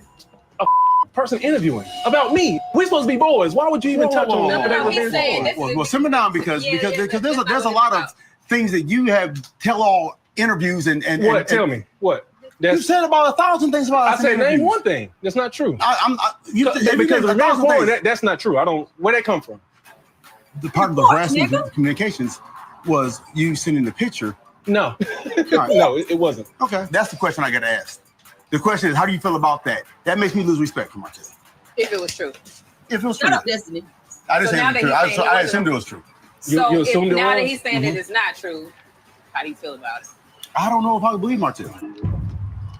a person interviewing about me? We're supposed to be boys. Why would you even touch on that? Well, simmer down because there's a lot of things that you have tell all interviews and what? Tell me what. You said about 1,000 things about. I said name one thing. That's not true. Because revenge porn, that's not true. Where that come from? The part of the harassment communications was you sending the picture. No, no, it wasn't. Okay, that's the question I got to ask. The question is, how do you feel about that? That makes me lose respect for myself. If it was true. If it was true. Shut up, Destiny. I didn't say it was true. I assumed it was true. So you assumed now that he's saying that it's not true, how do you feel about it? I don't know if I believe Martell.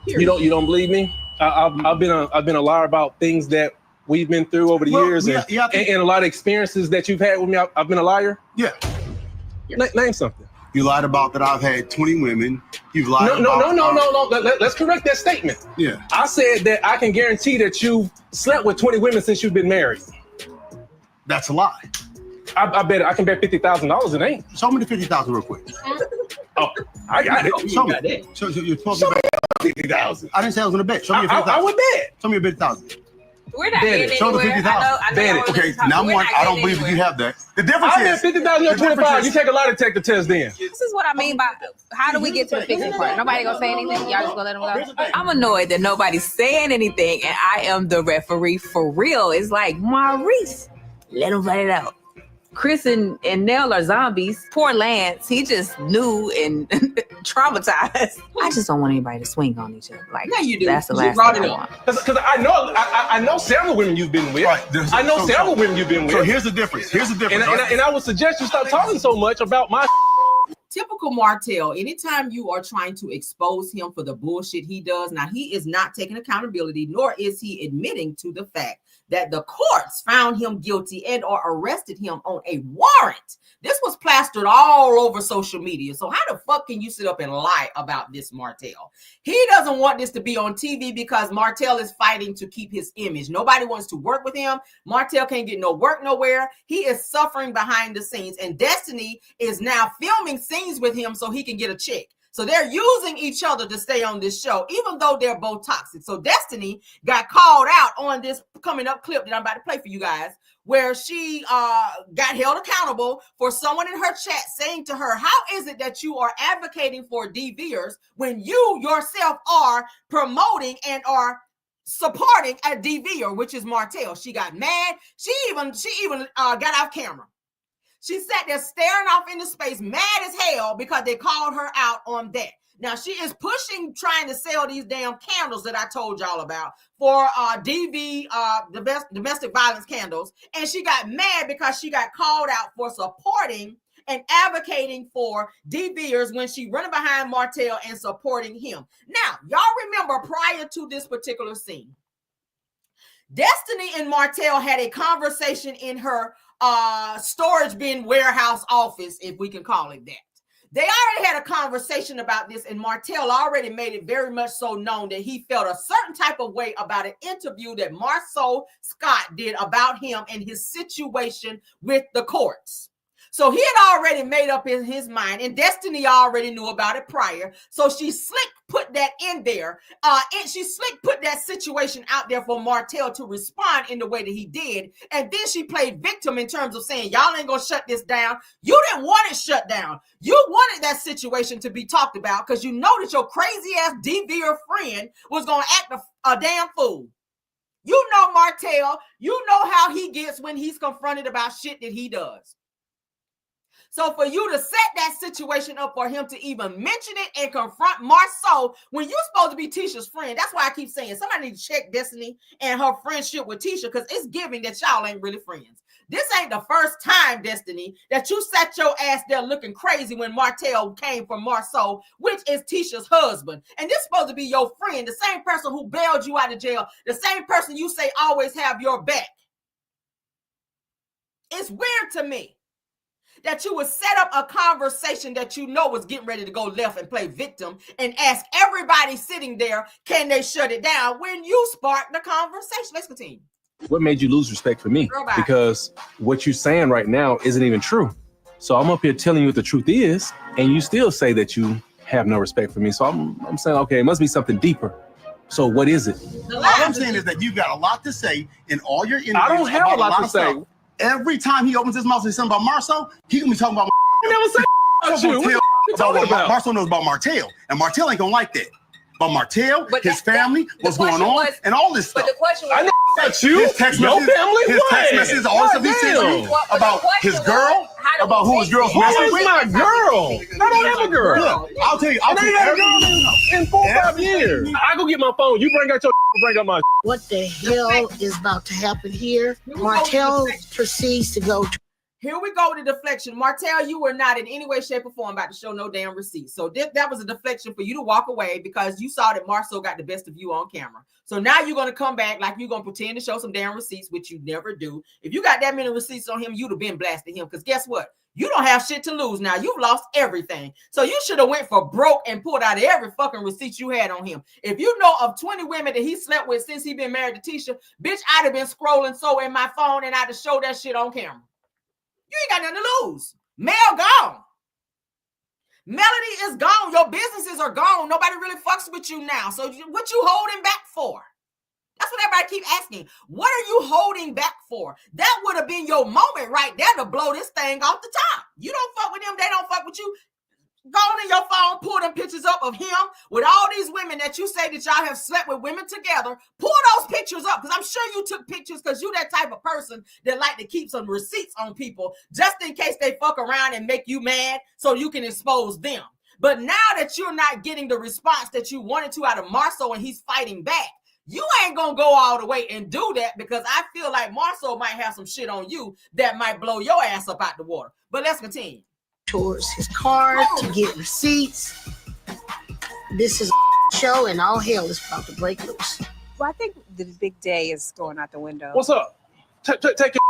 You don't believe me? I've been a liar about things that we've been through over the years, and a lot of experiences that you've had with me. I've been a liar. Yeah. Name something. You lied about that I've had 20 women. You've lied about... No. Let's correct that statement. Yeah. I said that I can guarantee that you've slept with 20 women since you've been married. That's a lie. I bet I can bet $50,000 it ain't. Show me the $50,000 real quick. Oh, I got it. Show me. So you're supposed to bet $50,000. I didn't say I was gonna bet. Show me $50,000. I would bet. Show me $50,000. We're not betting anywhere. Show the $50,000. Okay, now one. I don't believe that you have that. The difference I bet $50,000 or 25. You take a lie detector test then. This is what I mean by how do we get to the fixing part? Nobody gonna say anything. Y'all just gonna let them go. I'm annoyed that nobody's saying anything, and I am the referee for real. It's like Maurice, let him let it out. Chris and Nell are zombies. Poor Lance, he just new and traumatized. I just don't want anybody to swing on each other. Like, yeah, you do. That's the last thing I want. Because I know several women you've been with. Right. I know several women you've been with. So here's the difference. And I would suggest you stop talking so much about my. Typical Martell, anytime you are trying to expose him for the bullshit he does, now he is not taking accountability, nor is he admitting to the fact that the courts found him guilty and or arrested him on a warrant. This was plastered all over social media. So how the fuck can you sit up and lie about this, Martell? He doesn't want this to be on TV because Martell is fighting to keep his image. Nobody wants to work with him. Martell can't get no work nowhere. He is suffering behind the scenes, and Destiny is now filming scenes with him so he can get a check. So they're using each other to stay on this show, even though they're both toxic. So Destiny got called out on this coming up clip that I'm about to play for you guys, where she got held accountable for someone in her chat saying to her, how is it that you are advocating for DVers when you yourself are promoting and are supporting a DVer, which is Martell? She got mad. She even got off camera. She sat there staring off into space, mad as hell, because they called her out on that. Now, she is pushing, trying to sell these damn candles that I told y'all about for DV, domestic violence candles. And she got mad because she got called out for supporting and advocating for DVers when she running behind Martell and supporting him. Now, y'all remember prior to this particular scene, Destiny and Martell had a conversation in her storage bin warehouse office, if we can call it that. They already had a conversation about this, and Martell already made it very much so known that he felt a certain type of way about an interview that Marceau Scott did about him and his situation with the courts. So he had already made up in his mind, and Destiny already knew about it prior. So she slick put that in there. And she slick put that situation out there for Martell to respond in the way that he did. And then she played victim in terms of saying, y'all ain't gonna shut this down. You didn't want it shut down. You wanted that situation to be talked about because you know that your crazy ass DVR friend was gonna act a damn fool. You know Martell, you know how he gets when he's confronted about shit that he does. So for you to set that situation up for him to even mention it and confront Marceau when you're supposed to be Tisha's friend, that's why I keep saying somebody need to check Destiny and her friendship with Tisha, because it's giving that y'all ain't really friends. This ain't the first time, Destiny, that you sat your ass there looking crazy when Martell came from Marceau, which is Tisha's husband. And this is supposed to be your friend, the same person who bailed you out of jail, the same person you say always have your back. It's weird to me that you would set up a conversation that you know was getting ready to go left and play victim and ask everybody sitting there, can they shut it down when you sparked the conversation? Let's continue. What made you lose respect for me? Because what you're saying right now isn't even true. So I'm up here telling you what the truth is, and you still say that you have no respect for me. So I'm saying, okay, it must be something deeper. So what is it? All I'm saying is that you got a lot to say in all your interviews. I don't have a lot to say. Stuff. Every time he opens his mouth and says something about Marceau, he gonna be talking about. I never said about you. What you talking about? Marceau knows about Martell, and Martell ain't gonna like that. But Martell, his family, what's going on, and all this stuff. But the question was, I know about you. His text Your messages, family, his text messages, all this stuff he said to me about his girl, about who his girl's messing with. Who is my girl? I don't have a girl. Look, I'll tell you. I'll tell you had a girl in 4 or 5 years. I go get my phone. You bring out your bring up my. What the hell is about to happen here? Martell proceeds to go. Here we go with the deflection. Martell, you were not in any way, shape, or form about to show no damn receipt. So that was a deflection for you to walk away because you saw that Marceau got the best of you on camera. So now you're going to come back like you're going to pretend to show some damn receipts, which you never do. If you got that many receipts on him, you'd have been blasted him because guess what? You don't have shit to lose now. You've lost everything. So you should have went for broke and pulled out every fucking receipt you had on him. If you know of 20 women that he slept with since he been married to Tisha, bitch, I'd have been scrolling so in my phone and I'd have showed that shit on camera. You ain't got nothing to lose. Mel gone. Melody is gone. Your businesses are gone. Nobody really fucks with you now. So what you holding back for? That's what everybody keep asking. What are you holding back for? That would have been your moment right there to blow this thing off the top. You don't fuck with them. They don't fuck with you. Go on in your phone, pull them pictures up of him with all these women that you say that y'all have slept with women together. Pull those pictures up because I'm sure you took pictures because you that type of person that like to keep some receipts on people just in case they fuck around and make you mad so you can expose them. But now that you're not getting the response that you wanted to out of Marceau and he's fighting back, you ain't gonna go all the way and do that because I feel like Marceau might have some shit on you that might blow your ass up out the water. But let's continue. Towards his car to get receipts. This is a show and all hell is about to break loose. Well, I think the big day is going out the window. What's up? Take your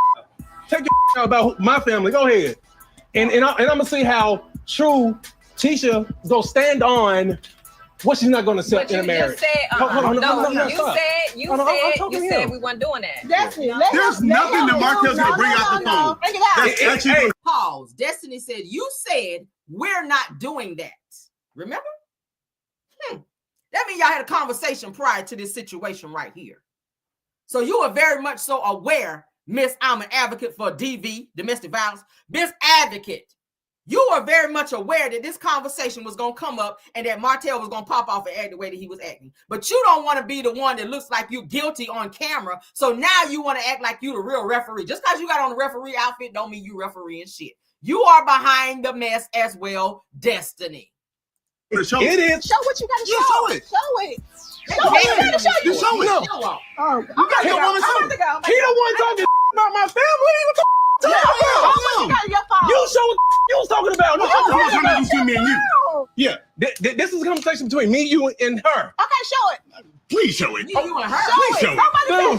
out about my family. Go ahead. And I'm gonna see how true Tisha is gonna stand on what she's not gonna accept in a marriage. You said we weren't doing that. There's nothing that Martell's gonna bring out the phone. Pause. Destiny said, you said we're not doing that. Remember? That means y'all had a conversation prior to this situation right here. So you are very much so aware, Miss, I'm an advocate for DV, domestic violence. Miss Advocate, you are very much aware that this conversation was going to come up and that Martell was going to pop off and act the way that he was acting. But you don't want to be the one that looks like you're guilty on camera. So now you want to act like you the real referee. Just because you got on the referee outfit don't mean you refereeing shit. You are behind the mess as well, Destiny. It is. Show what you got to show. Show it. Show it. You show it. No. You got your woman show. He the one talking about my family. You show what you was talking about. You see me and you. Yeah. This is a conversation between me, you, and her. Okay, show it. Please show it. You and her. Please show it.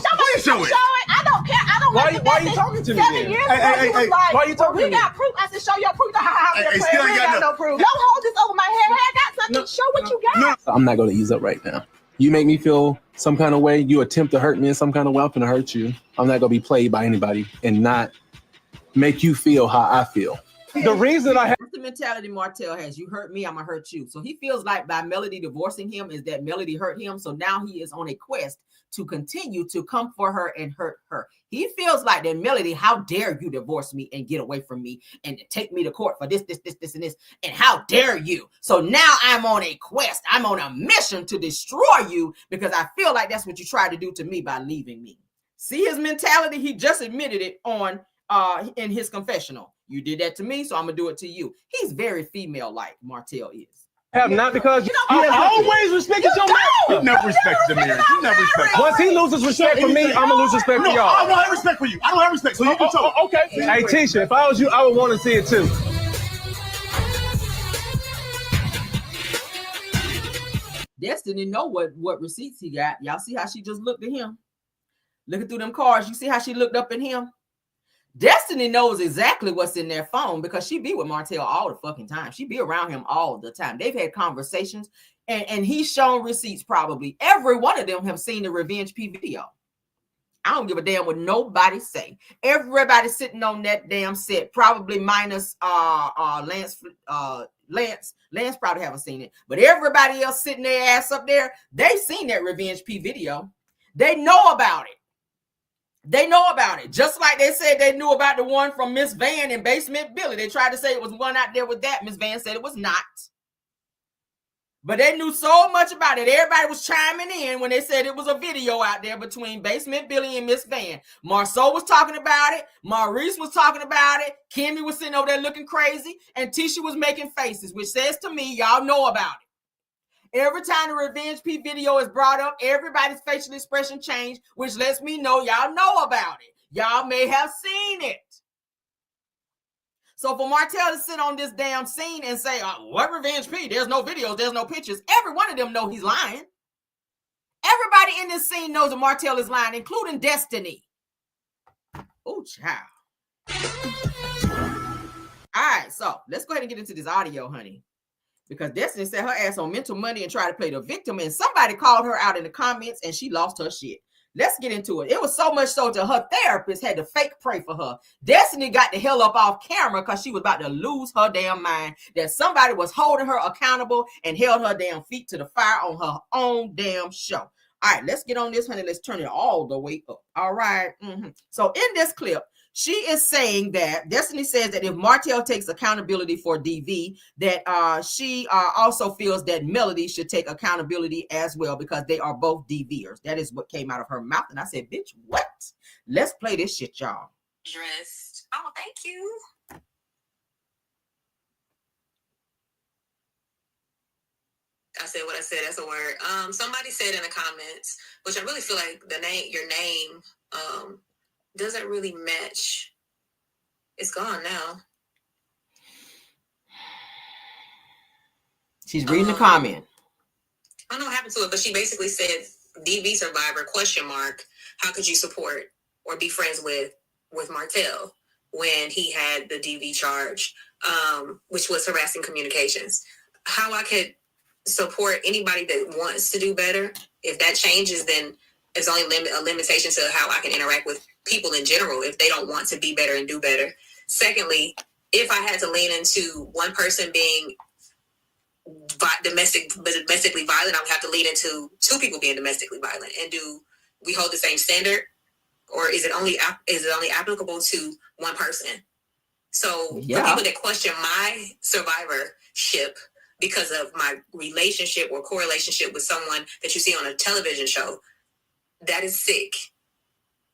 Somebody show it. I don't care. I don't Why are you talking to me 7 then? years ago, you was like, why are you talking to we me? got proof. I said, show your proof. Hey, still ain't got no proof. Don't hold this over my head. I got something. Show what you got. I'm not going to ease up right now. You make me feel some kind of way. You attempt to hurt me in some kind of way. I'm going to hurt you. I'm not going to be played by anybody and not make you feel how I feel. The reason I have the mentality Martell has, you hurt me, I'm gonna hurt you. So he feels like by Melody divorcing him is that Melody hurt him. So now he is on a quest to continue to come for her and hurt her. He feels like that Melody, how dare you divorce me and get away from me and take me to court for this, and this, and how dare you? So now I'm on a quest. I'm on a mission to destroy you because I feel like that's what you tried to do to me by leaving me. See his mentality? He just admitted it on in his confessional. You did that to me, so I'm gonna do it to you. He's very female-like, Martell is. have not because I always respected your man. You never respected the marriage. You never respected. Once he loses respect for me, I'm gonna lose respect for y'all. I don't have respect for you. I don't have respect, so you can talk. Okay. Hey, Tisha, if I was you, I would want to see it too. Destiny know what receipts he got. Y'all see how she just looked at him? Looking through them cards, you see how she looked up at him? Destiny knows exactly what's in their phone because she be with Martell all the fucking time. She be around him all the time. They've had conversations and he's shown receipts probably. Every one of them have seen the Revenge P video. I don't give a damn what nobody say. Everybody sitting on that damn set, probably minus Lance. Lance probably haven't seen it. But everybody else sitting their ass up there, they seen that Revenge P video. They know about it. They know about it. Just like they said they knew about the one from Miss Van and Basement Billy. They tried to say it was one out there with that. Miss Van said it was not. But they knew so much about it. Everybody was chiming in when they said it was a video out there between Basement Billy and Miss Van. Marceau was talking about it. Maurice was talking about it. Kimmy was sitting over there looking crazy. And Tisha was making faces, which says to me, y'all know about it. Every time the Revenge P video is brought up, everybody's facial expression changed, which lets me know y'all know about it. Y'all may have seen it. So for Martell to sit on this damn scene and say, what Revenge P? There's no videos, there's no pictures. Every one of them know he's lying. Everybody in this scene knows that Martell is lying, including Destiny. Oh, child. All right, so let's go ahead and get into this audio, honey. Because Destiny set her ass on mental money and tried to play the victim, and somebody called her out in the comments and she lost her shit. Let's get into it. It was so much so that her therapist had to fake pray for her. Destiny got the hell up off camera because she was about to lose her damn mind, that somebody was holding her accountable and held her damn feet to the fire on her own damn show. All right, let's get on this, honey. Let's turn it all the way up. All right. So in this clip, she is saying that Destiny says that if Martell takes accountability for DV, that she also feels that Melody should take accountability as well because they are both DVers. That is what came out of her mouth. And I said, bitch, what? Let's play this shit, y'all. Dressed. Oh, thank you. I said what I said. That's a word. Somebody said in the comments, which I really feel like your name doesn't really match. It's gone now. She's reading the comment. I don't know what happened to it, but she basically said, DV survivor, ? How could you support or be friends with Martell when he had the DV charge, which was harassing communications? How I could support anybody that wants to do better. If that changes, then it's only a limitation to how I can interact with people in general if they don't want to be better and do better. Secondly, if I had to lean into one person being domestically violent, I would have to lean into two people being domestically violent. And do we hold the same standard, or is it only applicable to one person? So for people that question my survivorship because of my relationship or correlationship with someone that you see on a television show, that is sick.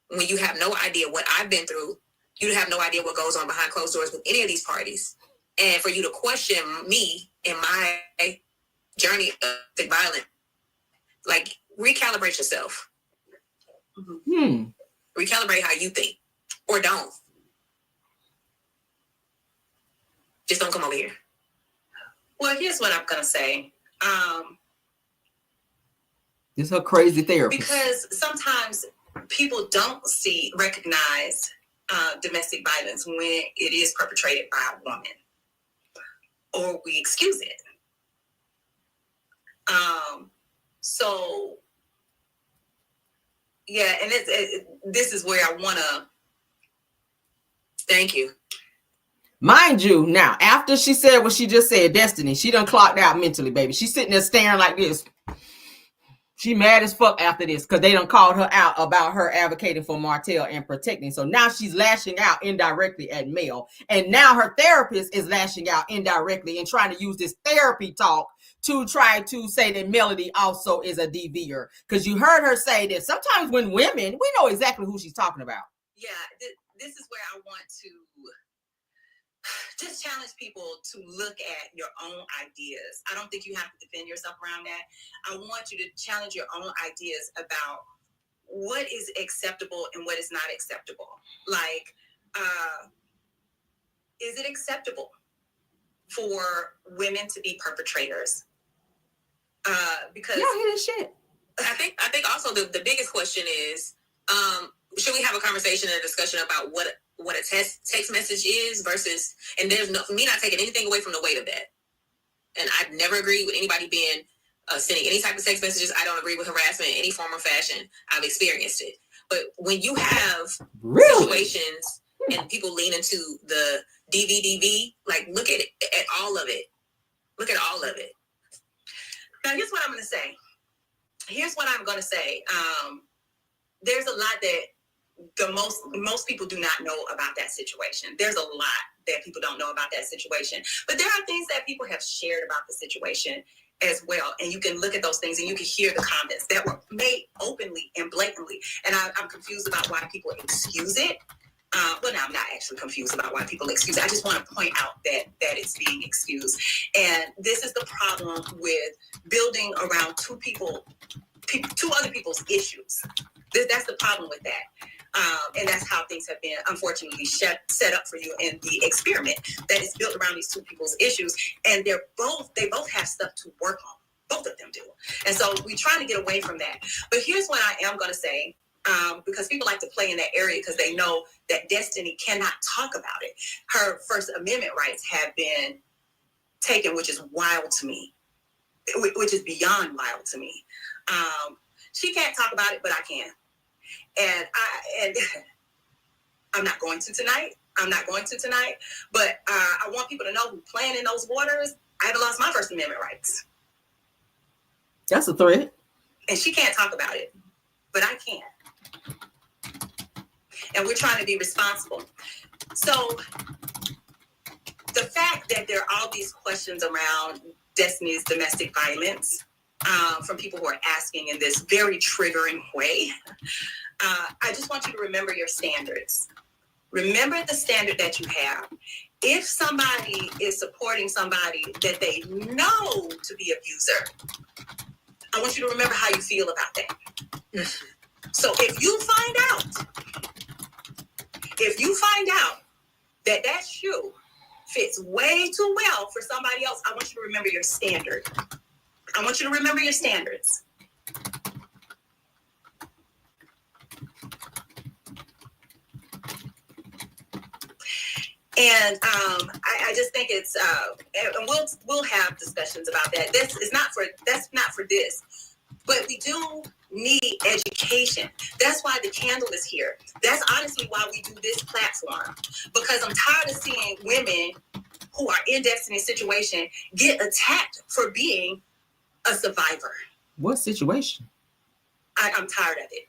When you have no idea what I've been through, you have no idea what goes on behind closed doors with any of these parties. And for you to question me in my journey of violence, like, recalibrate yourself. Recalibrate how you think, or don't. Just don't come over here. Well, here's what I'm going to say. This is her crazy therapist. Because sometimes people don't recognize domestic violence when it is perpetrated by a woman, or we excuse it. So yeah, and this is where I want to thank you. Mind you, now, after she said what she just said, Destiny, she done clocked out mentally, baby. She's sitting there staring like this. She mad as fuck after this because they done called her out about her advocating for Martell and protecting. So now she's lashing out indirectly at Mel. And now her therapist is lashing out indirectly and trying to use this therapy talk to try to say that Melody also is a DVer. Because you heard her say that sometimes when women, we know exactly who she's talking about. Yeah, this is where I want to just challenge people to look at your own ideas. I don't think you have to defend yourself around that. I want you to challenge your own ideas about what is acceptable and what is not acceptable. Like, is it acceptable for women to be perpetrators? Because you don't hear this shit. I think also the biggest question is, should we have a conversation and a discussion about what a text message is versus, and there's me not taking anything away from the weight of that. And I've never agreed with anybody being sending any type of text messages. I don't agree with harassment in any form or fashion. I've experienced it. But when you have situations and people lean into the DV, like look at all of it. Look at all of it. Now, here's what I'm going to say. There's a lot that most people do not know about that situation. There's a lot that people don't know about that situation. But there are things that people have shared about the situation as well. And you can look at those things and you can hear the comments that were made openly and blatantly. And I'm confused about why people excuse it. Well, now I'm not actually confused about why people excuse it. I just want to point out that it's being excused. And this is the problem with building around two other people's issues. That's the problem with that. And that's how things have been, unfortunately, set up for you in the experiment that is built around these two people's issues. And they both have stuff to work on. Both of them do. And so we're trying to get away from that. But here's what I am going to say, because people like to play in that area because they know that Destiny cannot talk about it. Her First Amendment rights have been taken, which is wild to me, which is beyond wild to me. She can't talk about it, but I can. And I'm not going to tonight. But I want people to know who playing in those waters. I haven't lost my First Amendment rights. That's a threat. And she can't talk about it, but I can. And we're trying to be responsible. So the fact that there are all these questions around Destiny's domestic violence from people who are asking in this very triggering way, I just want you to remember your standards. Remember the standard that you have. If somebody is supporting somebody that they know to be an abuser, I want you to remember how you feel about that. So if you find out that shoe fits way too well for somebody else, I want you to remember your standard. I want you to remember your standards. And I just think it's and we'll have discussions about that. That's not for this, but we do need education. That's why the candle is here. That's honestly why we do this platform, because I'm tired of seeing women who are in Destiny's situation get attacked for being a survivor. What situation? I'm tired of it.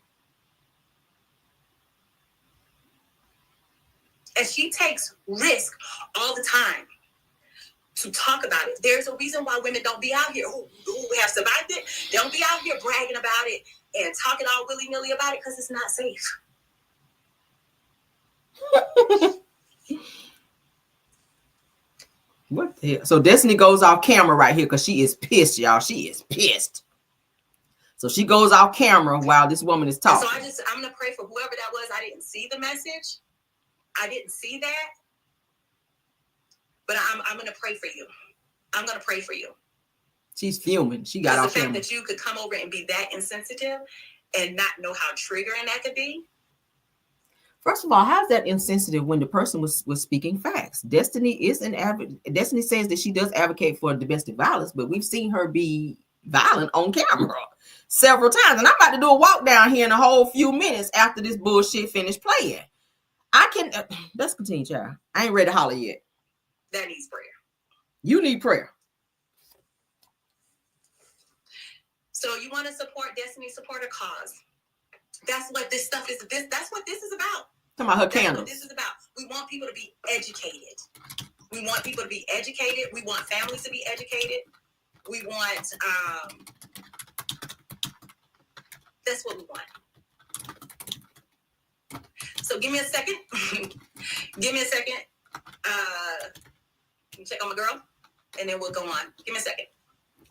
And she takes risk all the time to talk about it. There's a reason why women don't be out here who have survived it. They don't be out here bragging about it and talking all willy-nilly about it because it's not safe. What the hell? So Destiny goes off camera right here because she is pissed, y'all. She is pissed. So she goes off camera while this woman is talking. So I'm going to pray for whoever that was. I didn't see the message. I didn't see that. But I'm going to pray for you. I'm going to pray for you. She's fuming. She got off camera. The fact that you could come over and be that insensitive and not know how triggering that could be. First of all, how's that insensitive when the person was speaking facts? Destiny is Destiny says that she does advocate for domestic violence, but we've seen her be violent on camera several times. And I'm about to do a walk down here in a whole few minutes after this bullshit finished playing. Let's continue, child. I ain't ready to holler yet. That needs prayer. You need prayer. So you want to support Destiny, support her cause. That's what this stuff is. That's what this is about. Talking about her That's candles. what this is about. We want people to be educated. We want people to be educated. We want families to be educated. We want, that's what we want. So give me a second. Give me a second. Check on my girl, and then we'll go on. Give me a second.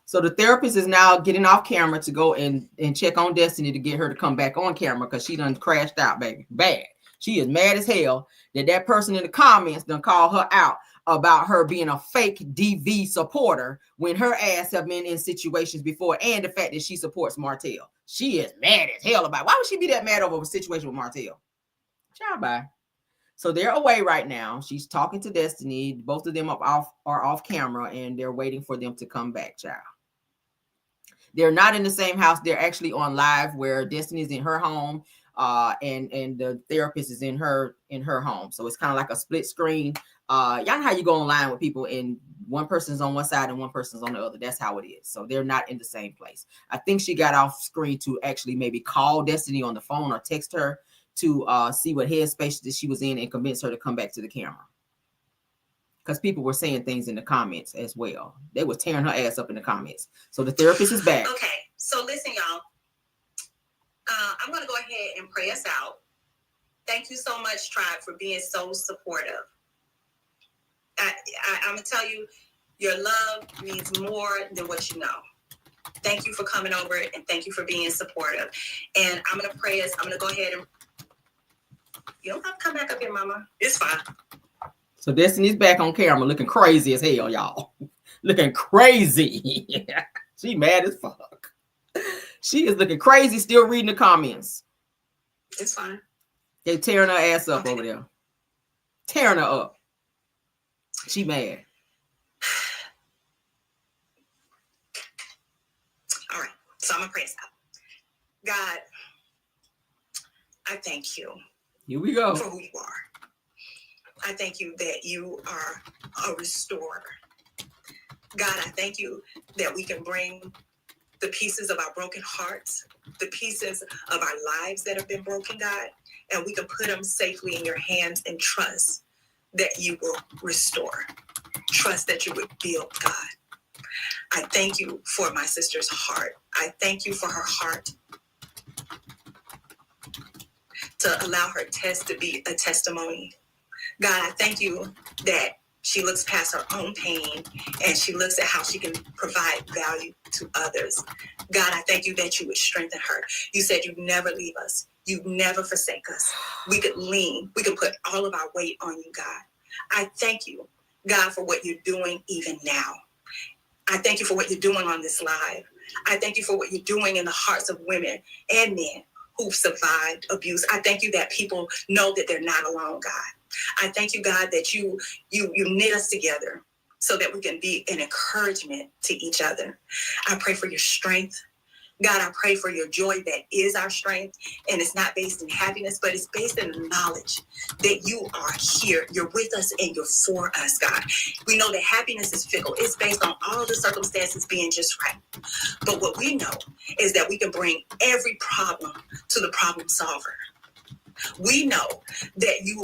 So the therapist is now getting off camera to go and check on Destiny to get her to come back on camera because she done crashed out, baby. Bad. She is mad as hell that person in the comments done call her out about her being a fake DV supporter when her ass have been in situations before, and the fact that she supports Martell. She is mad as hell about it. Why would she be that mad over a situation with Martell? Ciao, bye. So they're away right now. She's talking to Destiny. Both of them are off camera, and they're waiting for them to come back, child. They're not in the same house. They're actually on live where Destiny's in her home, and the therapist is in her home. So it's kind of like a split screen. Y'all know how you go online with people and one person's on one side and one person's on the other. That's how it is. So they're not in the same place. I think she got off screen to actually maybe call Destiny on the phone or text her to see what headspace that she was in and convince her to come back to the camera. Because people were saying things in the comments as well. They were tearing her ass up in the comments. So the therapist is back. Okay, so listen, y'all. I'm going to go ahead and pray us out. Thank you so much, Tribe, for being so supportive. I'm going to tell you, your love means more than what you know. Thank you for coming over, and thank you for being supportive. And I'm going to pray us. I'm going to go ahead and... You don't have to come back up here, Mama. It's fine. So Destiny's back on camera looking crazy as hell, y'all. Looking crazy. She mad as fuck. She is looking crazy, still reading the comments. It's fine. They tearing her ass up over there. Tearing her up. She mad. All right. So I'm going to pray us out. God, I thank you. Here we go. For who you are. I thank you that you are a restorer. God, I thank you that we can bring the pieces of our broken hearts, the pieces of our lives that have been broken, God, and we can put them safely in your hands and trust that you will restore. Trust that you would build, God. I thank you for my sister's heart. I thank you for her heart to allow her test to be a testimony. God, I thank you that she looks past her own pain and she looks at how she can provide value to others. God, I thank you that you would strengthen her. You said you'd never leave us. You'd never forsake us. We could lean. We could put all of our weight on you, God. I thank you, God, for what you're doing even now. I thank you for what you're doing on this live. I thank you for what you're doing in the hearts of women and men who've survived abuse. I thank you that people know that they're not alone, God. I thank you, God, that you knit us together so that we can be an encouragement to each other. I pray for your strength. God, I pray for your joy that is our strength, and it's not based in happiness, but it's based in the knowledge that you are here, you're with us, and you're for us, God. We know that happiness is fickle. It's based on all the circumstances being just right. But what we know is that we can bring every problem to the problem solver. We know that you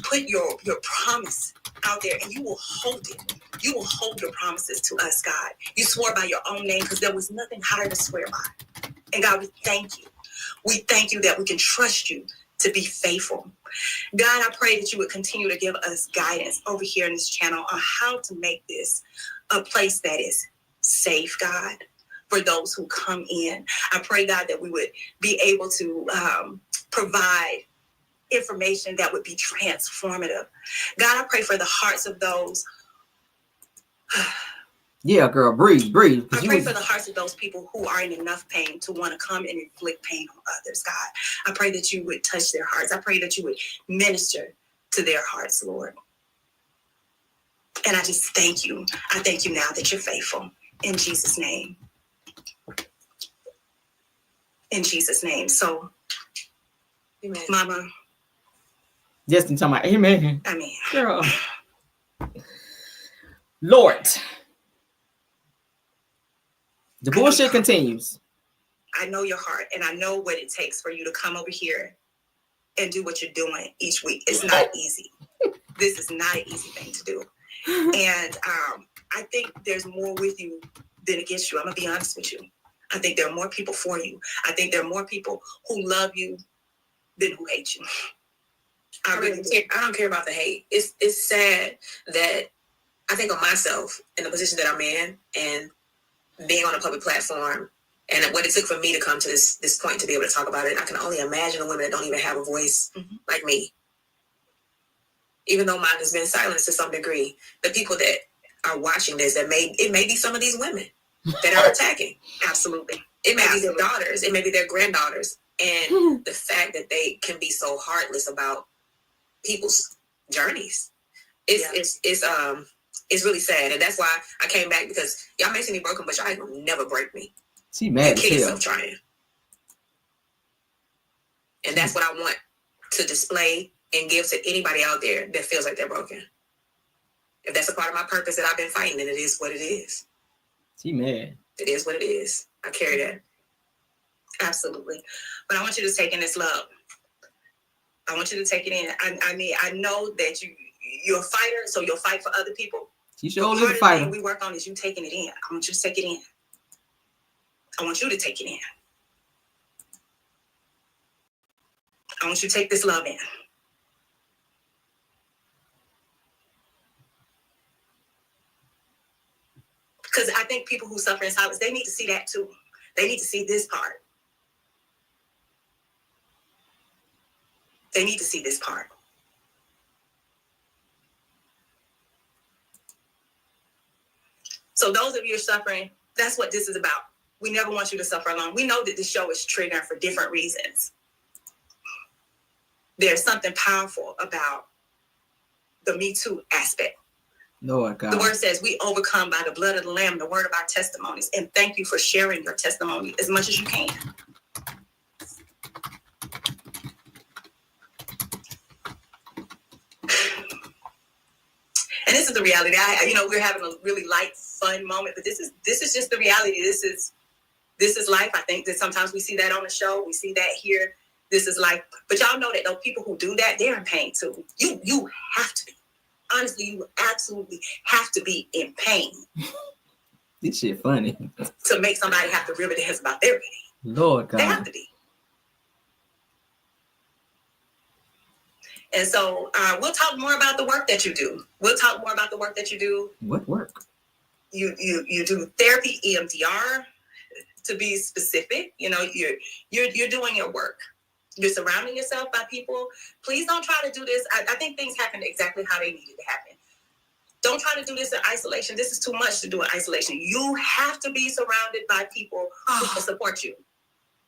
put your promise out there and you will hold it. You will hold your promises to us, God. You swore by your own name because there was nothing higher to swear by. And God, we thank you. We thank you that we can trust you to be faithful. God, I pray that you would continue to give us guidance over here in this channel on how to make this a place that is safe, God, for those who come in. I pray, God, that we would be able to provide information that would be transformative. God, I pray for the hearts of those Yeah, girl, breathe. I pray for the hearts of those people who are in enough pain to want to come and inflict pain on others, God. I pray that you would touch their hearts. I pray that you would minister to their hearts, Lord. And I just thank you. I thank you now that you're faithful. In Jesus' name. In Jesus' name. So, amen. Mama. Just in time, amen. I mean, girl. Lord. The bullshit continues. I know your heart, and I know what it takes for you to come over here and do what you're doing each week. It's not easy. This is not an easy thing to do. And I think there's more with you than against you. I'm going to be honest with you. I think there are more people for you. I think there are more people who love you than who hate you. I don't care about the hate. It's sad that I think of myself in the position that I'm in and being on a public platform and what it took for me to come to this point to be able to talk about it. I can only imagine the women that don't even have a voice like me. Even though mine has been silenced to some degree, the people that are watching this, it may be some of these women that are attacking. Absolutely. It may be their daughters. It may be their granddaughters. And the fact that they can be so heartless about people's journeys, it's really sad. And that's why I came back, because y'all may see me broken, but y'all ain't gonna never break me. She mad as hell. Trying. And that's what I want to display and give to anybody out there that feels like they're broken. If that's a part of my purpose that I've been fighting, then it is what it is. She mad. It is what it is. I carry that. Absolutely. But I want you to take in this love. I want you to take it in. I mean, I know that you're a fighter, so you'll fight for other people. You sure is a fighter. Part of the thing we work on is you taking it in. I want you to take it in. I want you to take it in. I want you to take this love in. Because I think people who suffer in silence, they need to see that too. They need to see this part. They need to see this part. So those of you who are suffering, that's what this is about. We never want you to suffer alone. We know that this show is triggering for different reasons. There's something powerful about the Me Too aspect. Lord God. The word says we overcome by the blood of the Lamb, the word of our testimonies. And thank you for sharing your testimony as much as you can. And this is the reality. We're having a really light, fun moment, but this is just the reality. This is life. I think that sometimes we see that on the show. We see that here. This is life. But y'all know that those people who do that, they're in pain too. You have to be. Honestly, you absolutely have to be in pain. This shit funny. To make somebody have to rip their heads about their pain. Lord God. They have to be. And so we'll talk more about the work that you do. What work? You do therapy, EMDR, to be specific. You're doing your work. You're surrounding yourself by people. Please don't try to do this. I think things happened exactly how they needed to happen. Don't try to do this in isolation. This is too much to do in isolation. You have to be surrounded by people who can support you.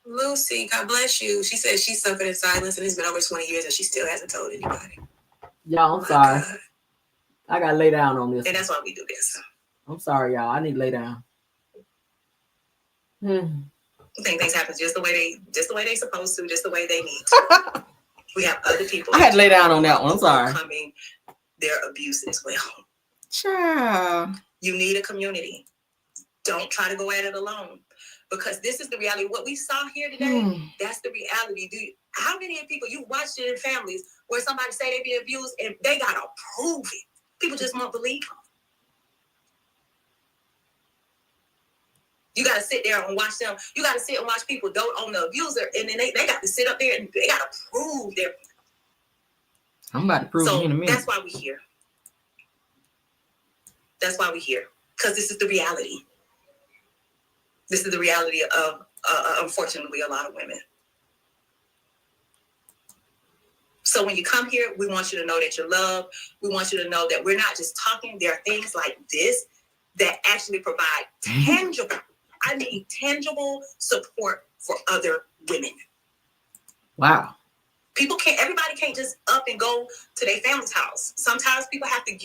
Lucy, God bless you. She says she suffered in silence and it's been over 20 years and she still hasn't told anybody. Y'all, I'm sorry. God. I gotta lay down on this. And that's why we do this. I'm sorry, y'all. I need to lay down. I think things happen just the way they supposed to, just the way they need to. We have other people. I had to lay down on that one. I'm sorry. Overcoming their abuse as well. Child. You need a community. Don't try to go at it alone. Because this is the reality. What we saw here today, that's the reality. How many people you watched it in families where somebody say they be abused and they gotta prove it? People just won't believe them. You gotta sit there and watch them. You gotta sit and watch people dote on the abuser, and then they got to sit up there and they gotta prove their. I'm about to prove it in a minute. That's why we're here. That's why we're here. Because this is the reality. This is the reality of, unfortunately, a lot of women. So when you come here, we want you to know that you're loved. We want you to know that we're not just talking. There are things like this that actually provide tangible, I mean tangible support for other women. Wow. Everybody can't just up and go to their family's house. Sometimes people have to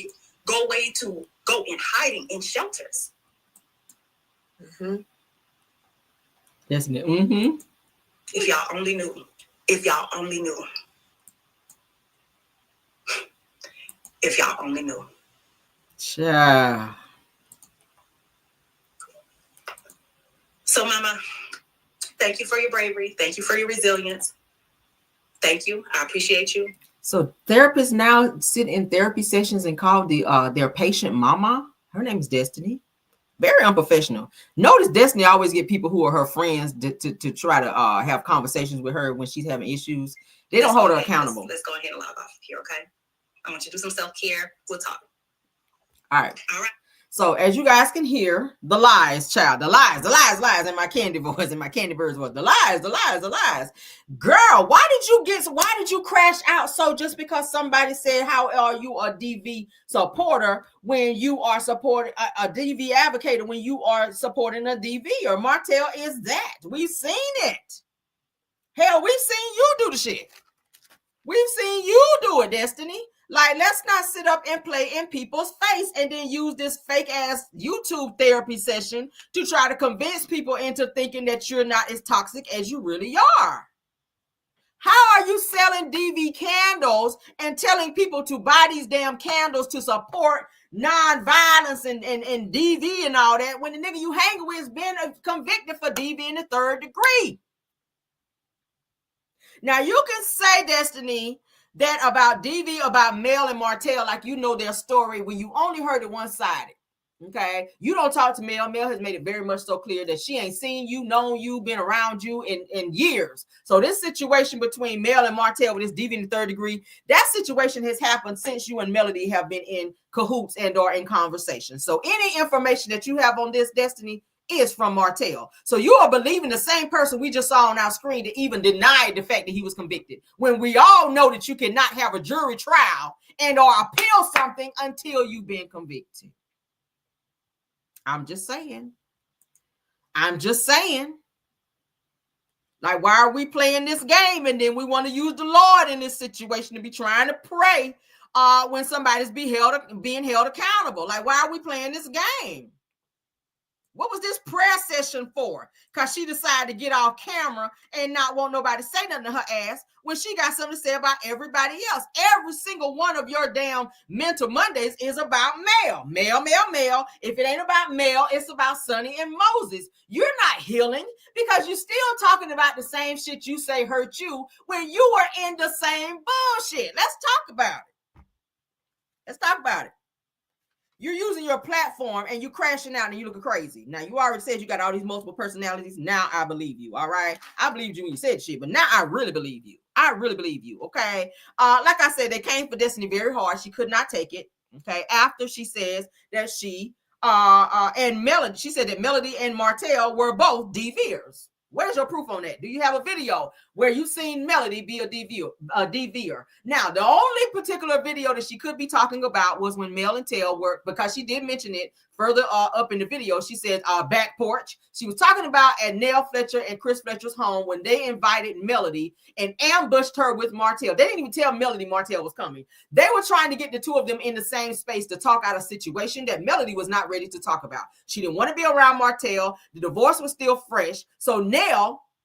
go in hiding in shelters. Mm-hmm. Yes, mm-hmm. If y'all only knew. If y'all only knew. If y'all only knew. Yeah. So, Mama, thank you for your bravery. Thank you for your resilience. Thank you. I appreciate you. So therapists now sit in therapy sessions and call their patient mama. Her name is Destiny. Very unprofessional. Notice Destiny always get people who are her friends to try to have conversations with her when she's having issues. They don't hold her accountable. Let's go ahead and log off here, okay? I want you to do some self-care. We'll talk. All right. All right. So as you guys can hear, the lies, child, the lies in my candy voice, in my candy bird's voice, the lies. Girl, why did you crash out so just because somebody said, how are you a DV supporter when you are supporting a DV advocate when you are supporting a DV? Or Martell is that. We've seen it. Hell, we've seen you do the shit. We've seen you do it, Destiny. Like, let's not sit up and play in people's face and then use this fake ass YouTube therapy session to try to convince people into thinking that you're not as toxic as you really are. How are you selling DV candles and telling people to buy these damn candles to support non-violence and DV and all that when the nigga you hang with has been convicted for DV in the 3rd degree? Now, you can say, Destiny, that about DV, about Mel and Martell, like you know their story when you only heard it one-sided. Okay, you don't talk to Mel. Mel has made it very much so clear that she ain't seen you, known you, been around you in years. So this situation between Mel and Martell with this DV in the 3rd degree, that situation has happened since you and Melody have been in cahoots and or in conversation. So any information that you have on this, Destiny, is from Martell. So you are believing the same person we just saw on our screen to even deny the fact that he was convicted, when we all know that you cannot have a jury trial and or appeal something until you've been convicted. I'm just saying. Like, why are we playing this game and then we want to use the Lord in this situation to be trying to pray when somebody's being held accountable? Like, why are we playing this game? What was this prayer session for? Because she decided to get off camera and not want nobody to say nothing to her ass when she got something to say about everybody else. Every single one of your damn Mental Mondays is about Mel. Mel. If it ain't about Mel, it's about Sonny and Moses. You're not healing because you're still talking about the same shit you say hurt you when you were in the same bullshit. Let's talk about it. You're using your platform and you're crashing out and you looking crazy. Now, you already said you got all these multiple personalities. Now I believe you, all right? I believed you when you said shit, but now I really believe you. Okay? Like I said, they came for Destiny very hard. She could not take it, okay? After she says that she and Melody, she said that Melody and Martell were both DVers. Where's your proof on that? Do you have a video where you've seen Melody be a DVer? Now, the only particular video that she could be talking about was when Mel and Tell were, because she did mention it further up in the video. She said back porch. She was talking about at Nell Fletcher and Chris Fletcher's home when they invited Melody and ambushed her with Martell. They didn't even tell Melody Martell was coming. They were trying to get the two of them in the same space to talk out a situation that Melody was not ready to talk about. She didn't want to be around Martell. The divorce was still fresh. So Nell,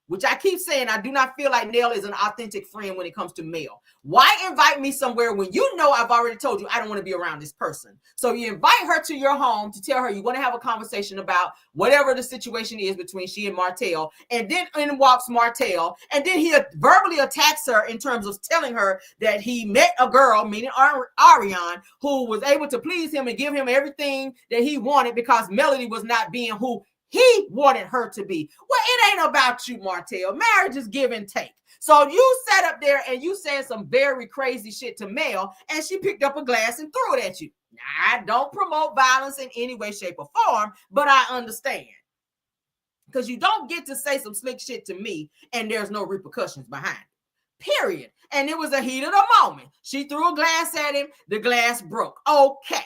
which I keep saying, I do not feel like Nell is an authentic friend when it comes to Mel. Why invite me somewhere when you know I've already told you I don't want to be around this person? So you invite her to your home to tell her you want to have a conversation about whatever the situation is between she and Martell, and then in walks Martell, and then he verbally attacks her in terms of telling her that he met a girl, meaning Ariane, who was able to please him and give him everything that he wanted because Melody was not being who he wanted her to be. Well, it ain't about you, Martell. Marriage is give and take. So you sat up there and you said some very crazy shit to Mel, and she picked up a glass and threw it at you. Now, I don't promote violence in any way, shape, or form, but I understand. Because you don't get to say some slick shit to me and there's no repercussions behind it. Period. And it was a heat of the moment. She threw a glass at him. The glass broke. Okay.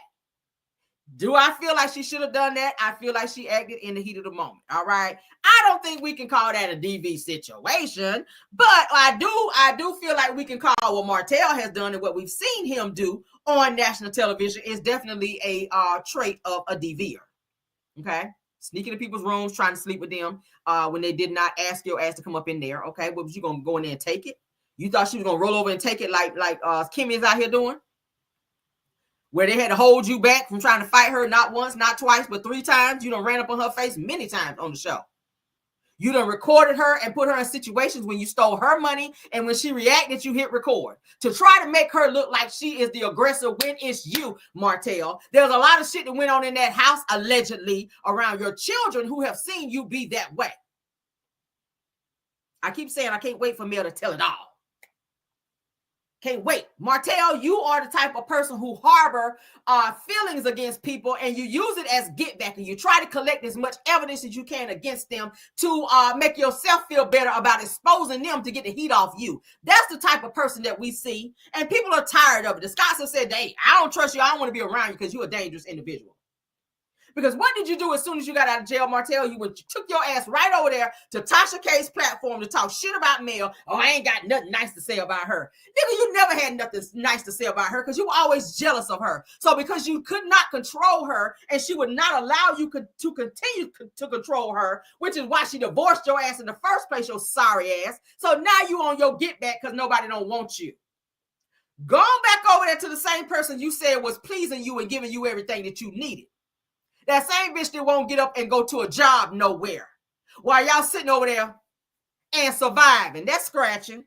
Do I feel like she should have done that? I feel like she acted in the heat of the moment. All right. I don't think we can call that a DV situation, but I do feel like we can call what Martell has done and what we've seen him do on national television is definitely a trait of a DVer. Okay. Sneaking into people's rooms, trying to sleep with them when they did not ask your ass to come up in there. Okay. What was you going to go in there and take it? You thought she was going to roll over and take it like Kimmy is out here doing? Where they had to hold you back from trying to fight her not once, not twice, but 3 times. You done ran up on her face many times on the show. You done recorded her and put her in situations when you stole her money, and when she reacted, you hit record to try to make her look like she is the aggressor when it's you, Martell. There's a lot of shit that went on in that house, allegedly, around your children who have seen you be that way. I keep saying I can't wait for Mel to tell it all. Can't wait. Martell, you are the type of person who harbor feelings against people, and you use it as get back, and you try to collect as much evidence as you can against them to make yourself feel better about exposing them to get the heat off you. That's the type of person that we see, and people are tired of it. The Scots have said, hey, I don't trust you. I don't want to be around you because you're a dangerous individual. Because what did you do as soon as you got out of jail, Martell? You took your ass right over there to Tasha K's platform to talk shit about Mel. Oh, I ain't got nothing nice to say about her. Nigga, you never had nothing nice to say about her because you were always jealous of her. So because you could not control her and she would not allow you to continue to control her, which is why she divorced your ass in the first place, your sorry ass. So now you on your get back because nobody don't want you. Going back over there to the same person you said was pleasing you and giving you everything that you needed. That same bitch that won't get up and go to a job nowhere while y'all sitting over there and surviving. That's scratching.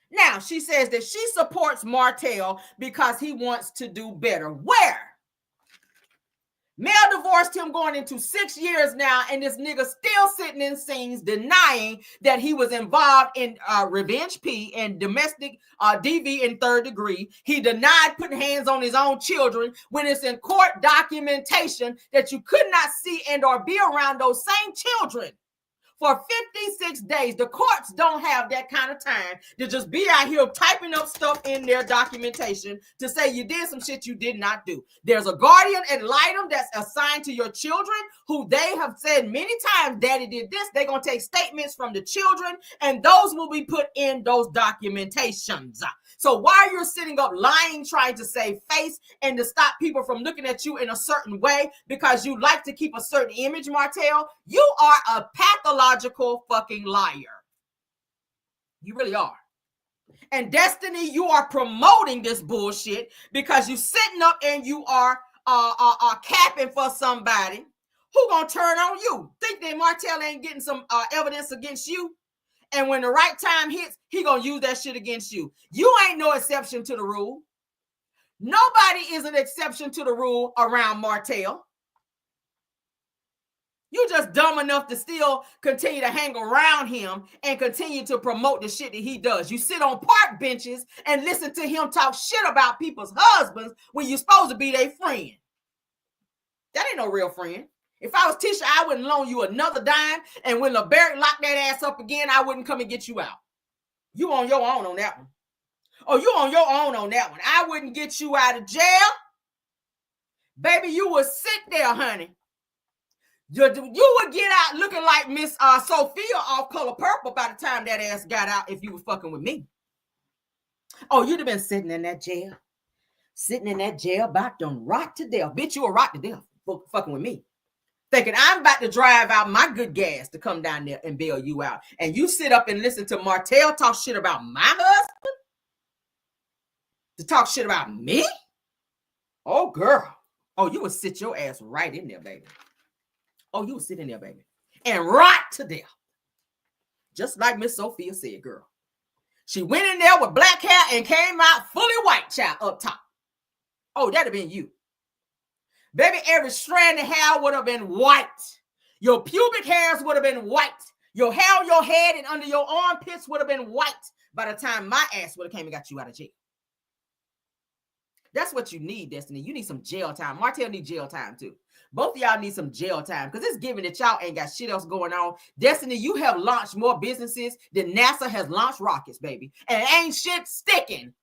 Now, she says that she supports Martell because he wants to do better. Where? Mel divorced him going into 6 years now, and this nigga still sitting in scenes denying that he was involved in revenge P and domestic DV in 3rd degree. He denied putting hands on his own children when it's in court documentation that you could not see and or be around those same children for 56 days. The courts don't have that kind of time to just be out here typing up stuff in their documentation to say you did some shit you did not do. There's a guardian ad litem that's assigned to your children who they have said many times, daddy did this. They're going to take statements from the children and those will be put in those documentations. So while you're sitting up lying, trying to save face and to stop people from looking at you in a certain way because you like to keep a certain image, Martell, you are a pathological fucking liar. You really are. And Destiny, you are promoting this bullshit because you sitting up and you are capping for somebody who gonna turn on you. Think that Martell ain't getting some evidence against you? And when the right time hits, he gonna use that shit against you. You ain't no exception to the rule. Nobody is an exception to the rule around Martell. You just dumb enough to still continue to hang around him and continue to promote the shit that he does. You sit on park benches and listen to him talk shit about people's husbands when you're supposed to be their friend. That ain't no real friend. If I was Tisha, I wouldn't loan you another dime. And when LeBerrick locked that ass up again, I wouldn't come and get you out. You on your own on that one. Oh, you on your own on that one. I wouldn't get you out of jail. Baby, you would sit there, honey. You would get out looking like Miss Sophia off Color Purple by the time that ass got out if you were fucking with me. Oh, you'd have been sitting in that jail. Sitting in that jail about to rot to death. Bitch, you will rot to death fucking with me. Thinking I'm about to drive out my good gas to come down there and bail you out. And you sit up and listen to Martell talk shit about my husband? To talk shit about me? Oh, girl. Oh, you would sit your ass right in there, baby. Oh, you would sit in there, baby. And rot to death. Just like Miss Sophia said, girl. She went in there with black hair and came out fully white, child, up top. Oh, that'd have been you. Baby, every strand of hair would have been white. Your pubic hairs would have been white. Your hair on your head and under your armpits would have been white by the time my ass would have came and got you out of jail. That's what you need, Destiny. You need some jail time. Martell need jail time too. Both of y'all need some jail time because it's given that y'all ain't got shit else going on. Destiny, you have launched more businesses than NASA has launched rockets, baby. And ain't shit sticking.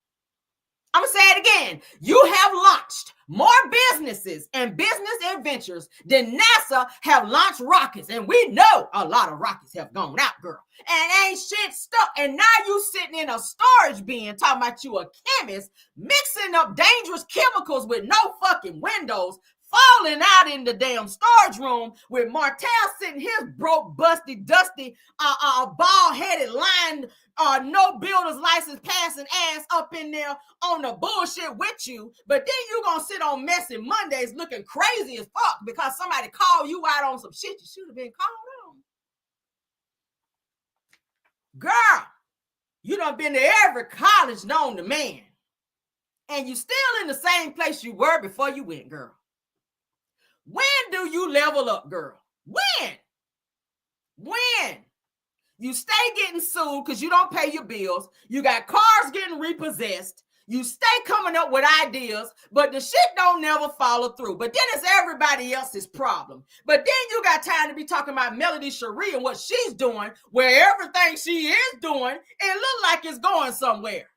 I'm going to say it again. You have launched more businesses and business adventures than NASA have launched rockets. And we know a lot of rockets have gone out, girl. And ain't shit stuck. And now you sitting in a storage bin talking about you a chemist mixing up dangerous chemicals with no fucking windows, falling out in the damn storage room with Martell sitting his broke, busty, dusty, bald-headed, lying, no builder's license passing ass up in there on the bullshit with you. But then you gonna sit on Messy Mondays looking crazy as fuck because somebody called you out on some shit you should have been called on. Girl, you done been to every college known to man. And you still in the same place you were before you went, girl. When do you level up, girl? When? You stay getting sued because you don't pay your bills. You got cars getting repossessed. You stay coming up with ideas, but the shit don't never follow through. But then it's everybody else's problem. But then you got time to be talking about Melody Cherie and what she's doing, where everything she is doing, it look like it's going somewhere.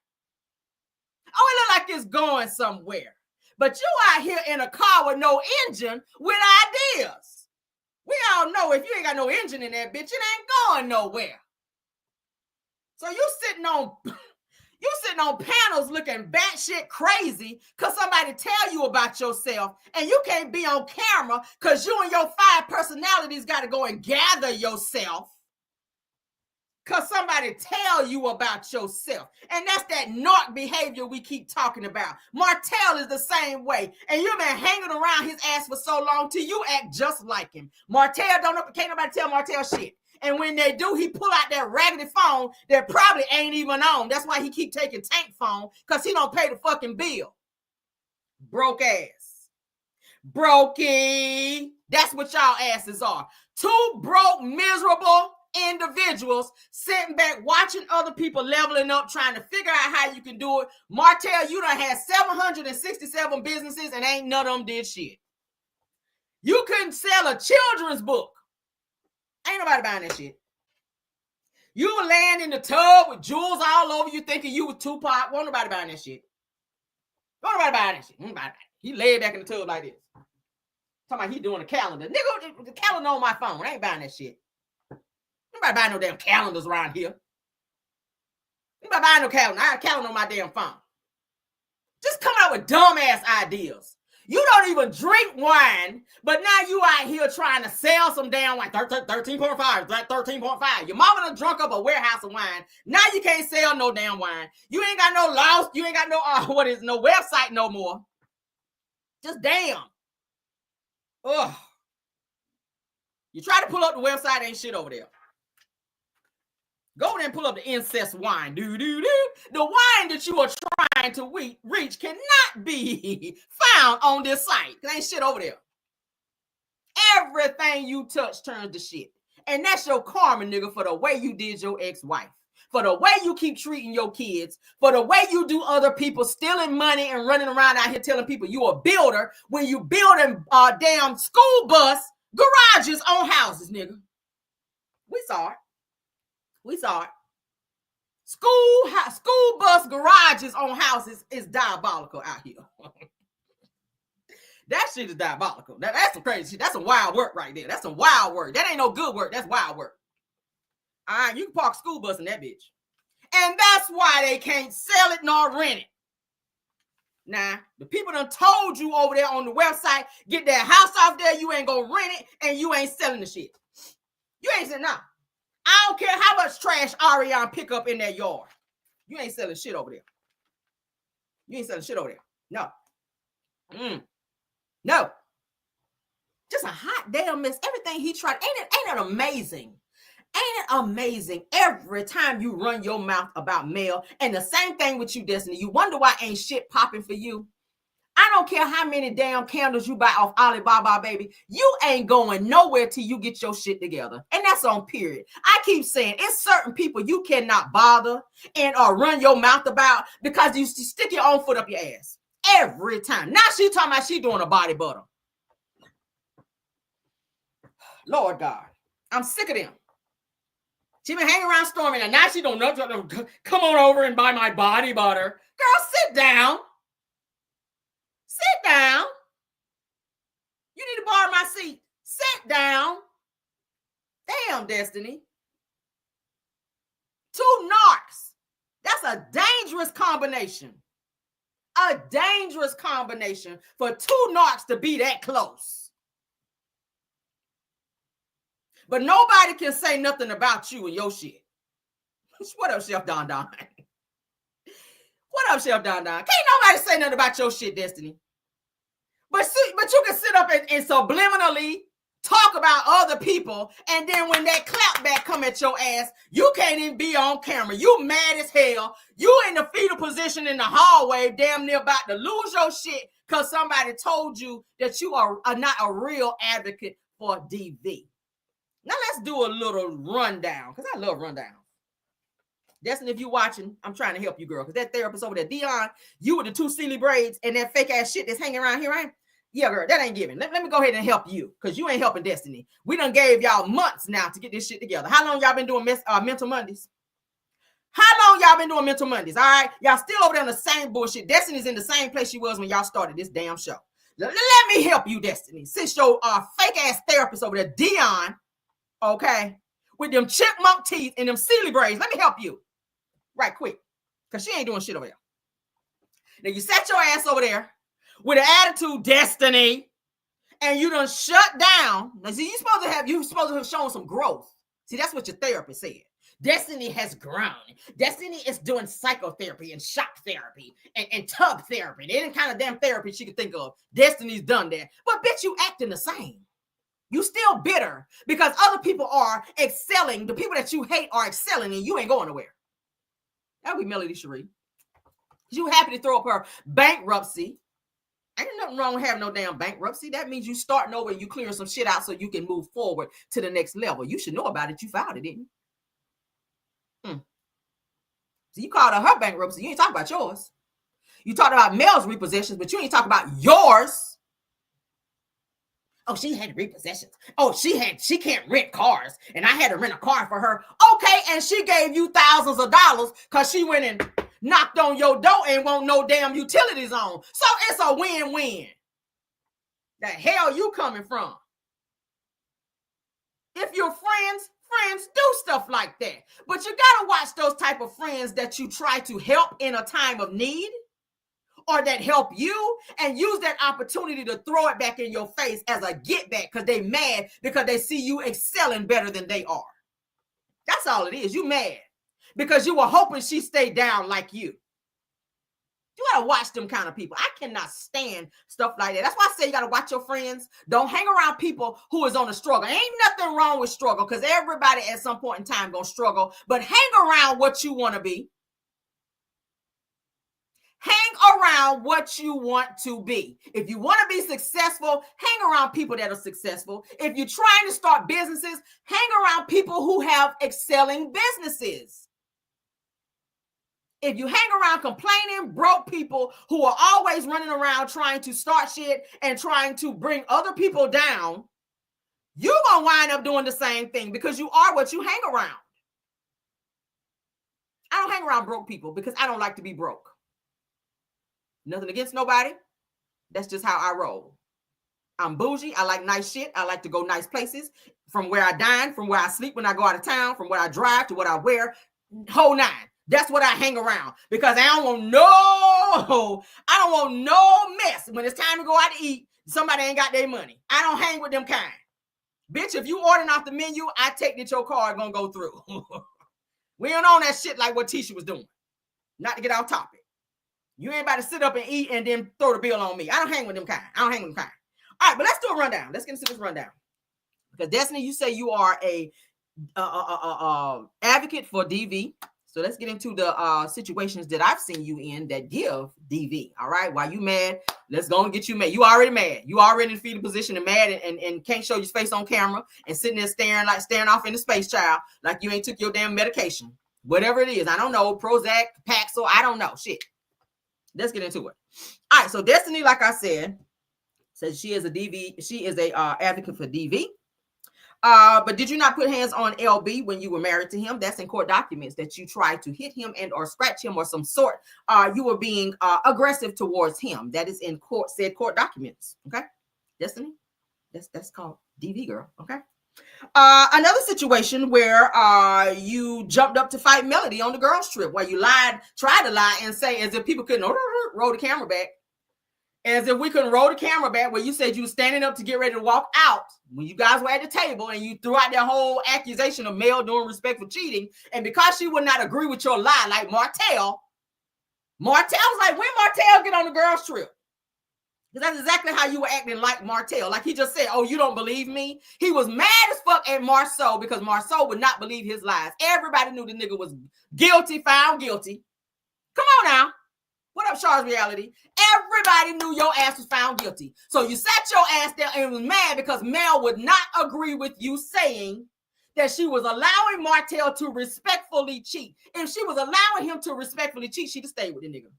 Oh, it look like it's going somewhere. But you out here in a car with no engine with ideas. We all know if you ain't got no engine in that bitch, it ain't going nowhere. So you sitting on panels looking batshit crazy because somebody tell you about yourself, and you can't be on camera because you and your 5 personalities got to go and gather yourself because somebody tell you about yourself. And that's that narc behavior we keep talking about. Martell is the same way. And you've been hanging around his ass for so long till you act just like him. Martell can't nobody tell Martell shit. And when they do, he pull out that raggedy phone that probably ain't even on. That's why he keep taking Tank phone, because he don't pay the fucking bill. Broke ass. Brokey. That's what y'all asses are. 2 broke, miserable individuals sitting back watching other people leveling up, trying to figure out how you can do it. Martell, you done had 767 businesses and ain't none of them did shit. You couldn't sell a children's book. Ain't nobody buying that shit. You were laying in the tub with jewels all over you thinking you was Tupac. Won't nobody buying that shit. Won't nobody buying that shit. He laid back in the tub like this. Talking about he doing a calendar. Nigga, the calendar on my phone. I ain't buying that shit. Nobody buying no damn calendars around here. Nobody buying no calendar. I got a calendar on my damn phone. Just come out with dumbass ideas. You don't even drink wine, but now you out here trying to sell some damn wine. 13.5, 13.5. Your mama done drunk up a warehouse of wine. Now you can't sell no damn wine. You ain't got no laws. You ain't got no, no website no more. Just damn. Ugh. You try to pull up the website, ain't shit over there. Go there and pull up the incest wine. The wine that you are trying to reach cannot be found on this site. There ain't shit over there. Everything you touch turns to shit. And that's your karma, nigga, for the way you did your ex-wife. For the way you keep treating your kids. For the way you do other people stealing money and running around out here telling people you a builder when you building damn school bus garages on houses, nigga. We saw it. We saw it. School bus garages on houses is diabolical out here. That shit is diabolical. That's some crazy shit. That's some wild work right there. That's some wild work. That ain't no good work. That's wild work. All right, you can park a school bus in that bitch. And that's why they can't sell it nor rent it. Now, the people done told you over there on the website, get that house off there, you ain't gonna rent it, and you ain't selling the shit. You ain't saying nah. I don't care how much trash Ariane pick up in that yard. You ain't selling shit over there. You ain't selling shit over there. No. No. Just a hot damn mess. Everything he tried. Ain't it amazing? Ain't it amazing every time you run your mouth about mail? And the same thing with you, Destiny. You wonder why ain't shit popping for you. I don't care how many damn candles you buy off Alibaba, baby. You ain't going nowhere till you get your shit together. And that's on period. I keep saying it's certain people you cannot bother and run your mouth about because you stick your own foot up your ass. Every time. Now she talking about she doing a body butter. Lord God. I'm sick of them. She been hanging around Stormy and now she don't know. Come on over and buy my body butter. Girl, sit down. Sit down. You need to borrow my seat. Sit down. Damn, Destiny. 2 narcs. That's a dangerous combination. A dangerous combination for 2 narcs to be that close. But nobody can say nothing about you and your shit. What up, Chef Don Don? What up, Chef Don Don? Can't nobody say nothing about your shit, Destiny. But you can sit up and subliminally talk about other people, and then when that clap back come at your ass, you can't even be on camera. You mad as hell. You in the fetal position in the hallway, damn near about to lose your shit because somebody told you that you are not a real advocate for DV. Now let's do a little rundown, because I love rundown. Destiny, if you watching, I'm trying to help you, girl, because that therapist over there, Dion, you with the 2 silly braids and that fake ass shit that's hanging around here, right? Yeah, girl, that ain't giving. Let me go ahead and help you, because you ain't helping Destiny. We done gave y'all months now to get this shit together. How long y'all been doing Mental Mondays? How long y'all been doing Mental Mondays, all right? Y'all still over there in the same bullshit. Destiny's in the same place she was when y'all started this damn show. Let me help you, Destiny. Since your fake-ass therapist over there, Dion, okay, with them chipmunk teeth and them silly braids, let me help you. Right quick, because she ain't doing shit over there. Now, you sat your ass over there with an attitude, Destiny, and you done shut down. Now, see, you supposed to have shown some growth. See, that's what your therapist said. Destiny has grown. Destiny is doing psychotherapy and shock therapy and tub therapy. Any kind of damn therapy she could think of. Destiny's done that. But bitch, you acting the same. You still bitter because other people are excelling. The people that you hate are excelling and you ain't going nowhere. That'll be Melody Cherie. You happy to throw up her bankruptcy. Ain't nothing wrong with having no damn bankruptcy. That means you starting over and you clearing some shit out so you can move forward to the next level. You should know about it. You filed it, didn't you? So you called her bankruptcy. You ain't talking about yours. You talked about Mel's repossessions, but you ain't talking about yours. Oh, she had repossessions. Oh, she can't rent cars, and I had to rent a car for her. Okay, and she gave you thousands of dollars because she went and knocked on your door and won't no damn utilities on. So it's a win-win. The hell you coming from? If you're friends do stuff like that. But you gotta watch those type of friends that you try to help in a time of need, or that help you, and use that opportunity to throw it back in your face as a get back because they mad because they see you excelling better than they are. That's all it is. You mad because you were hoping she stayed down like you. You gotta watch them kind of people. I cannot stand stuff like that. That's why I say you gotta watch your friends. Don't hang around people who is on a struggle. Ain't nothing wrong with struggle, because everybody at some point in time gonna struggle, but hang around what you want to be. Hang around what you want to be. If you want to be successful, hang around people that are successful. If you're trying to start businesses, hang around people who have excelling businesses. If you hang around complaining, broke people who are always running around trying to start shit and trying to bring other people down, you're going to wind up doing the same thing because you are what you hang around. I don't hang around broke people because I don't like to be broke. Nothing against nobody. That's just how I roll. I'm bougie. I like nice shit. I like to go nice places. From where I dine, from where I sleep when I go out of town, from where I drive to what I wear, whole nine. That's what I hang around because I don't want no mess. When it's time to go out to eat, somebody ain't got their money. I don't hang with them kind. Bitch, if you ordering off the menu, I take that your card gonna go through. We don't own that shit like what Tisha was doing. Not to get off topic. You ain't about to sit up and eat and then throw the bill on me. I don't hang with them kind. All right, but let's do a rundown. Let's get into this rundown. Because Destiny, you say you are a advocate for DV. So let's get into the situations that I've seen you in that give DV. All right, why you mad? Let's go and get you mad. You already mad. You already in fetal position and mad and can't show your face on camera and sitting there staring off into space, child, like you ain't took your damn medication. Whatever it is, I don't know, Prozac, Paxil, I don't know, shit. Let's get into it. All right, so Destiny, like I said, says she is a DV. She is a advocate for DV. But did you not put hands on LB when you were married to him? That's in court documents that you tried to hit him and or scratch him or some sort. You were being aggressive towards him. That is in court documents. Okay, Destiny. That's called DV, girl. Okay. Another situation where you jumped up to fight Melody on the girls' trip, where you tried to lie and say as if people couldn't roll the camera back. As if we couldn't roll the camera back, where you said you were standing up to get ready to walk out when you guys were at the table, and you threw out that whole accusation of Mel doing respectful cheating. And because she would not agree with your lie, like Martell was like, when Martell get on the girls' trip? Because that's exactly how you were acting like Martell. Like he just said, oh, you don't believe me? He was mad as fuck at Marceau because Marceau would not believe his lies. Everybody knew the nigga was guilty, found guilty. Come on now. What up, Char's Reality? Everybody knew your ass was found guilty. So you sat your ass there and was mad because Mel would not agree with you saying that she was allowing Martell to respectfully cheat. If she was allowing him to respectfully cheat, she'd have stayed with the nigga.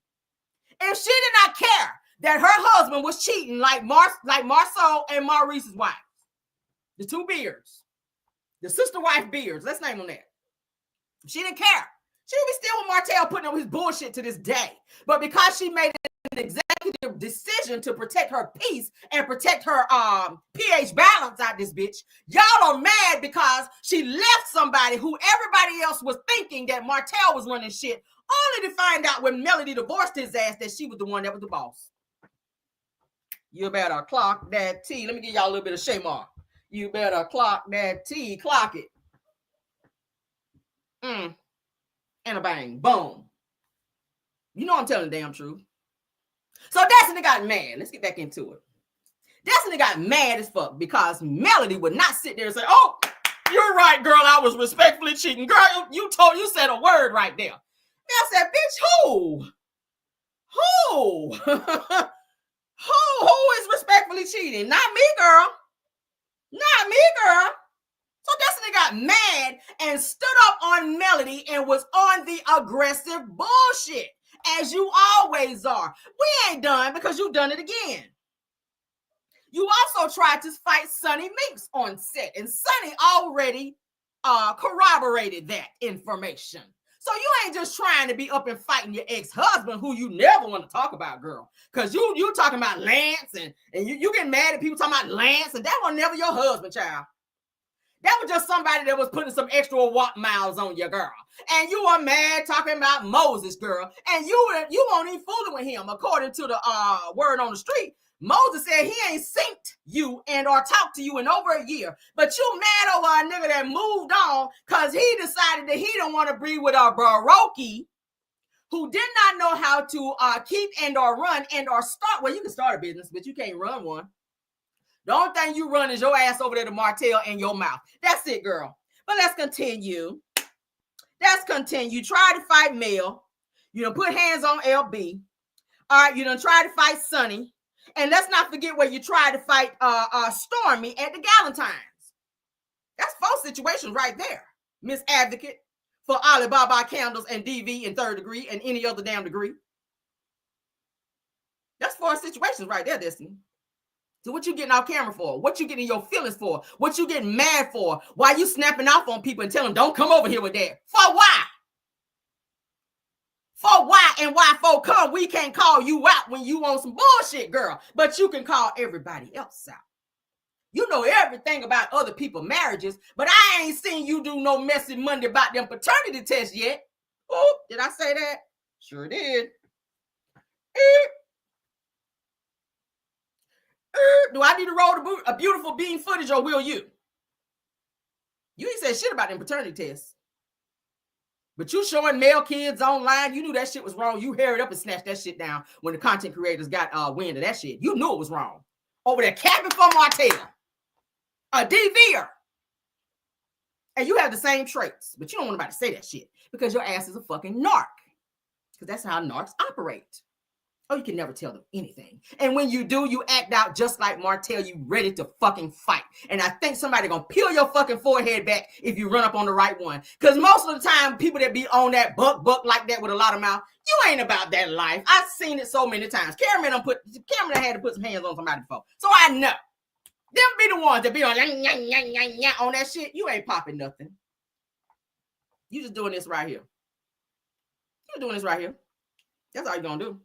If she did not care that her husband was cheating like Marceau and Maurice's wives, the two Beards, the sister wife Beards, let's name them that. She didn't care. She would be still with Martell putting up his bullshit to this day. But because she made an executive decision to protect her peace and protect her pH balance out this bitch, y'all are mad because she left somebody who everybody else was thinking that Martell was running shit, only to find out when Melody divorced his ass that she was the one that was the boss. You better clock that T. Let me give y'all a little bit of Shamar. You better clock that T. Clock it. And a bang. Boom. You know I'm telling the damn truth. So Destiny got mad. Let's get back into it. Destiny got mad as fuck because Melody would not sit there and say, oh, you're right, girl. I was respectfully cheating. Girl, you said a word right there. And I said, bitch, who? Who is respectfully cheating? Not me, girl. Not me, girl. So Destiny got mad and stood up on Melody and was on the aggressive bullshit, as you always are. We ain't done because you've done it again. You also tried to fight Sonny Meeks on set, and Sonny already corroborated that information. So you ain't just trying to be up and fighting your ex-husband who you never want to talk about, girl. Because you talking about Lance, and you get mad at people talking about Lance, and that was never your husband, child. That was just somebody that was putting some extra walk miles on your girl. And you were mad talking about Moses, girl. And you won't even fooling with him. According to the word on the street, Moses said he ain't synced you and or talked to you in over a year. But you mad over a nigga that moved on because he decided that he don't want to be with a Baroque who did not know how to keep and or run and or start. Well, you can start a business, but you can't run one. The only thing you run is your ass over there to Martell and your mouth. That's it, girl. But let's continue. Try to fight Mel. You done put hands on LB. All right, you done try to fight Sonny. And let's not forget where you tried to fight Stormy at the Galentine's. That's 4 situations right there. Miss Advocate for Alibaba Candles and DV in 3rd degree and any other damn degree. That's 4 situations right there, Destiny. So what you getting off camera for? What you getting your feelings for? What you getting mad for? Why you snapping off on people and telling them, don't come over here with that? For why? For why and why for come? We can't call you out when you on some bullshit, girl. But you can call everybody else out. You know everything about other people's marriages, but I ain't seen you do no messy Monday about them paternity tests yet. Oh, did I say that? Sure did. Do I need to roll a beautiful bean footage or will you? You ain't said shit about them paternity tests. But you showing male kids online, you knew that shit was wrong. You hurried up and snatched that shit down when the content creators got wind of that shit. You knew it was wrong. Over there capping for Martell. A DVer. And you have the same traits, but you don't want nobody to say that shit because your ass is a fucking narc. Because that's how narcs operate. Oh, you can never tell them anything. And when you do, you act out just like Martell, you ready to fucking fight. And I think somebody gonna peel your fucking forehead back if you run up on the right one. Because most of the time, people that be on that buck like that with a lot of mouth, you ain't about that life. I've seen it so many times. Cameron had to put some hands on somebody before. So I know. Them be the ones that be on that shit. You ain't popping nothing. You just doing this right here. You're doing this right here. That's all you're gonna do.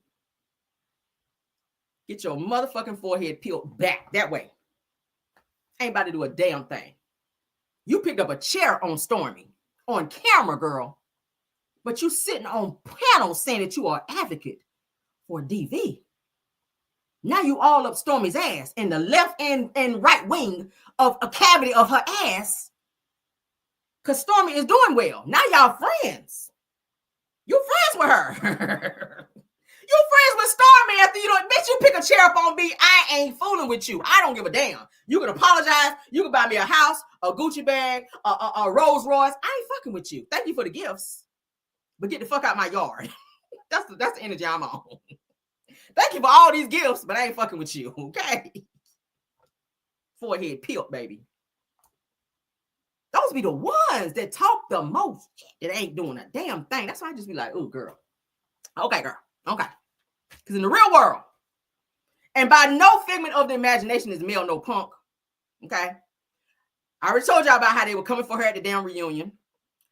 Get your motherfucking forehead peeled back that way. Ain't about to do a damn thing. You picked up a chair on Stormy, on camera, girl. But you sitting on panel saying that you are an advocate for DV. Now you all up Stormy's ass in the left and right wing of a cavity of her ass. Because Stormy is doing well. Now y'all friends. You friends with her. You friends with Stormy after you don't, bitch, you pick a chair up on me. I ain't fooling with you. I don't give a damn. You can apologize. You can buy me a house, a Gucci bag, a Rolls Royce. I ain't fucking with you. Thank you for the gifts. But get the fuck out my yard. That's the energy I'm on. Thank you for all these gifts, but I ain't fucking with you, okay? Forehead peeled, baby. Those be the ones that talk the most. That ain't doing a damn thing. That's why I just be like, oh, girl. Okay, girl. Okay. Because in the real world, and by no figment of the imagination is Mel no punk, okay? I already told y'all about how they were coming for her at the damn reunion.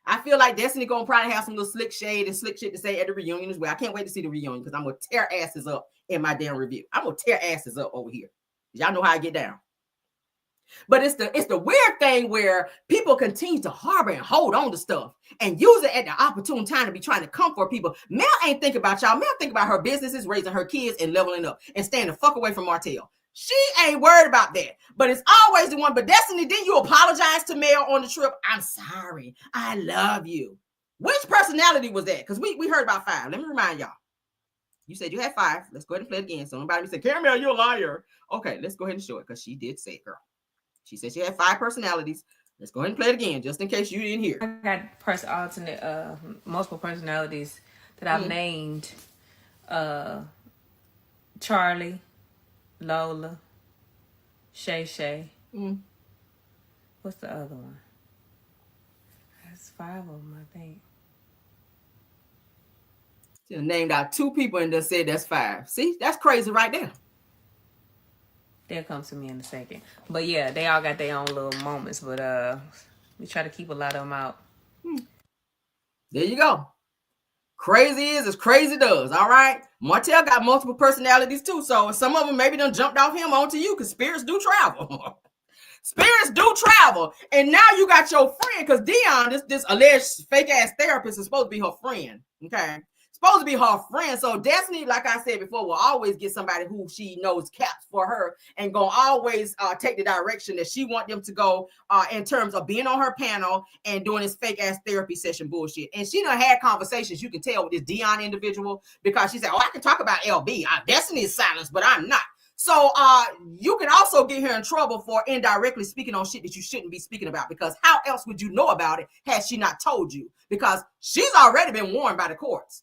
I feel like Destiny gonna probably have some little slick shade and slick shit to say at the reunion as well. I can't wait to see the reunion because I'm gonna tear asses up in my damn review. I'm gonna tear asses up over here. Y'all know how I get down. But it's the weird thing where people continue to harbor and hold on to stuff and use it at the opportune time to be trying to come for people. Mel ain't think about y'all. Mel think about her businesses, raising her kids, and leveling up and staying the fuck away from Martell. She ain't worried about that. But it's always the one. But Destiny, didn't you apologize to Mel on the trip? I'm sorry. I love you. Which personality was that? Because we heard about 5. Let me remind y'all. You said you had 5. Let's go ahead and play it again. So nobody say, Caramel, you're a liar. Okay, let's go ahead and show it because she did say it, girl. She said she had 5 personalities. Let's go ahead and play it again, just in case you didn't hear. I got multiple personalities that I've named. Charlie, Lola, Shay. What's the other one? That's 5 of them, I think. She named out 2 people and just said that's 5. See, that's crazy right there. They'll come to me in a second. But yeah, they all got their own little moments. But we try to keep a lot of them out. There you go. Crazy is as crazy does. All right. Martell got multiple personalities too. So some of them maybe done jumped off him onto you because spirits do travel. Spirits do travel. And now you got your friend because Dion, this alleged fake ass therapist, is supposed to be her friend. Okay. Supposed to be her friend. So Destiny, like I said before, will always get somebody who she knows caps for her and gonna always take the direction that she want them to go in terms of being on her panel and doing this fake ass therapy session bullshit. And she done had conversations, you can tell, with this Dion individual because she said, oh, I can talk about LB. Destiny is silenced, but I'm not. So you can also get her in trouble for indirectly speaking on shit that you shouldn't be speaking about, because how else would you know about it had she not told you? Because she's already been warned by the courts.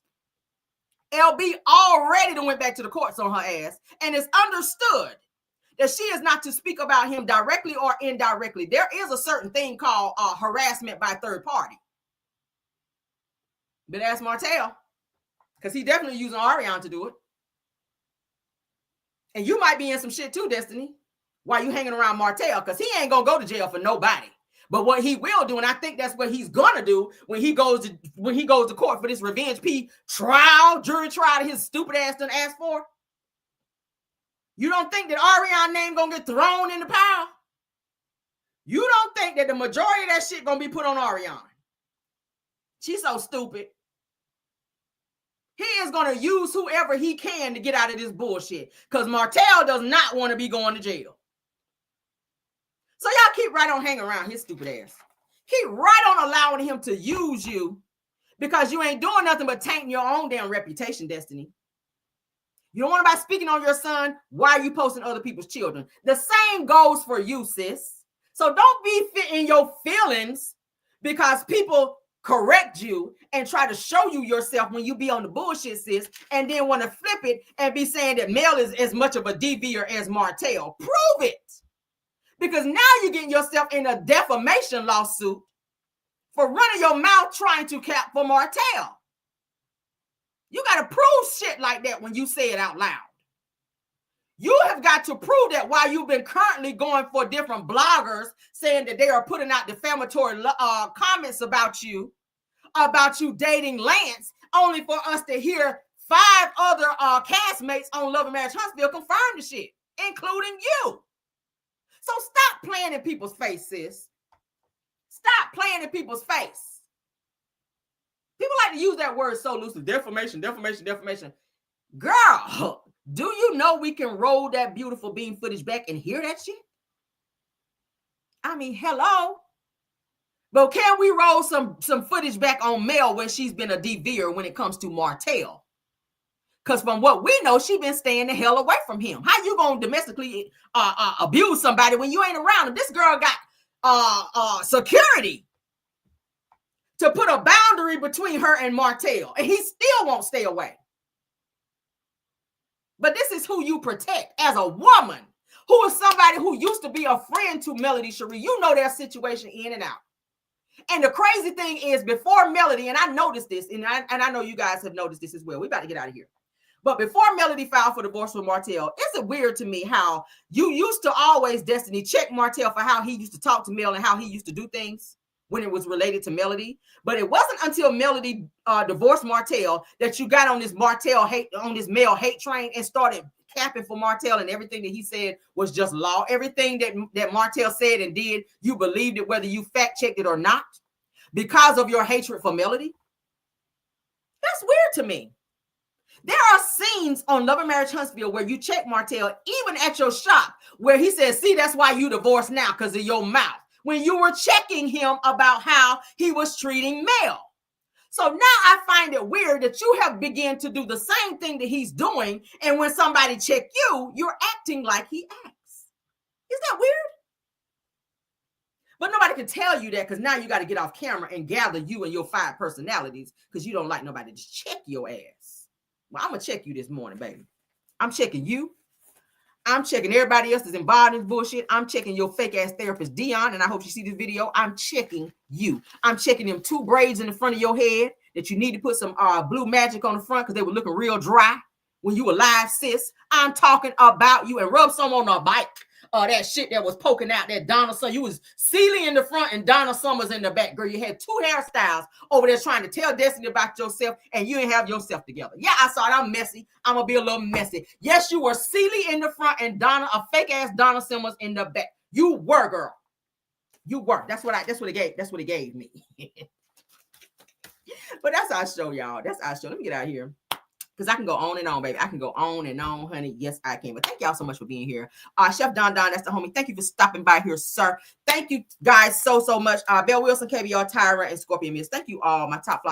LB already went back to the courts on her ass, and it's understood that she is not to speak about him directly or indirectly. There is a certain thing called harassment by third party. But ask Martell, because he definitely using Ariane to do it. And you might be in some shit too, Destiny, while you hanging around Martell, because he ain't gonna go to jail for nobody. But what he will do, and I think that's what he's gonna do when he goes to court for this revenge P trial, jury trial that his stupid ass done asked for. You don't think that Ariane name gonna get thrown in the pile? You don't think that the majority of that shit gonna be put on Ariane? She's so stupid. He is gonna use whoever he can to get out of this bullshit, because Martell does not want to be going to jail. So y'all keep right on hanging around his stupid ass. Keep right on allowing him to use you because you ain't doing nothing but tainting your own damn reputation, Destiny. You don't want anybody speaking on your son. Why are you posting other people's children? The same goes for you, sis. So don't be in your feelings because people correct you and try to show you yourself when you be on the bullshit, sis, and then want to flip it and be saying that Mel is as much of a DVer as Martell. Prove it. Because now you're getting yourself in a defamation lawsuit for running your mouth trying to cap for Martell. You got to prove shit like that when you say it out loud. You have got to prove that while you've been currently going for different bloggers saying that they are putting out defamatory comments about you dating Lance, only for us to hear 5 other castmates on Love and Marriage Huntsville confirm the shit, including you. So stop playing in people's face, sis. Stop playing in people's face. People like to use that word so loosely. Defamation. Girl, do you know we can roll that beautiful beam footage back and hear that shit? I mean, hello. But can we roll some footage back on Mel when she's been a DVer when it comes to Martell? Because from what we know, she's been staying the hell away from him. How you gonna domestically abuse somebody when you ain't around him? This girl got security to put a boundary between her and Martell, and he still won't stay away. But this is who you protect as a woman, who is somebody who used to be a friend to Melody Cherie. You know their situation in and out. And the crazy thing is, before Melody, and I noticed this, and I know you guys have noticed this as well. We about to get out of here. But before Melody filed for divorce with Martell, it's weird to me how you used to always, Destiny, check Martell for how he used to talk to Mel and how he used to do things when it was related to Melody. But it wasn't until Melody divorced Martell that you got on this male hate train and started capping for Martell, and everything that he said was just law. Everything that Martell said and did, you believed it, whether you fact checked it or not, because of your hatred for Melody. That's weird to me. There are scenes on Love and Marriage Huntsville where you check Martell, even at your shop, where he says, see, that's why you divorced now, because of your mouth, when you were checking him about how he was treating Mel. So now I find it weird that you have begun to do the same thing that he's doing, and when somebody check you, you're acting like he acts. Is that weird? But nobody can tell you that, because now you got to get off camera and gather you and your 5 personalities, because you don't like nobody to check your ass. Well, I'm going to check you this morning, baby. I'm checking you. I'm checking everybody else that's involved in this bullshit. I'm checking your fake-ass therapist, Dion, and I hope you see this video. I'm checking you. I'm checking them 2 braids in the front of your head that you need to put some blue magic on the front because they were looking real dry when you were live, sis. I'm talking about you, and rub some on the bike. That shit that was poking out, that Donna Summer. You was Celie in the front and Donna Summers in the back. Girl, you had 2 hairstyles over there trying to tell Destiny about yourself, and you didn't have yourself together. Yeah, I saw it. I'm messy. I'm going to be a little messy. Yes, you were Celie in the front and a fake-ass Donna Summers in the back. You were, girl. You were. That's what it gave me. But that's our show, y'all. That's our show. Let me get out of here, because I can go on and on, baby. I can go on and on, honey. Yes, I can. But thank y'all so much for being here. Chef Don, that's the homie. Thank you for stopping by here, sir. Thank you guys so much. Belle Wilson, KBR, Tyre, and Scorpion Miss. Thank you all, my top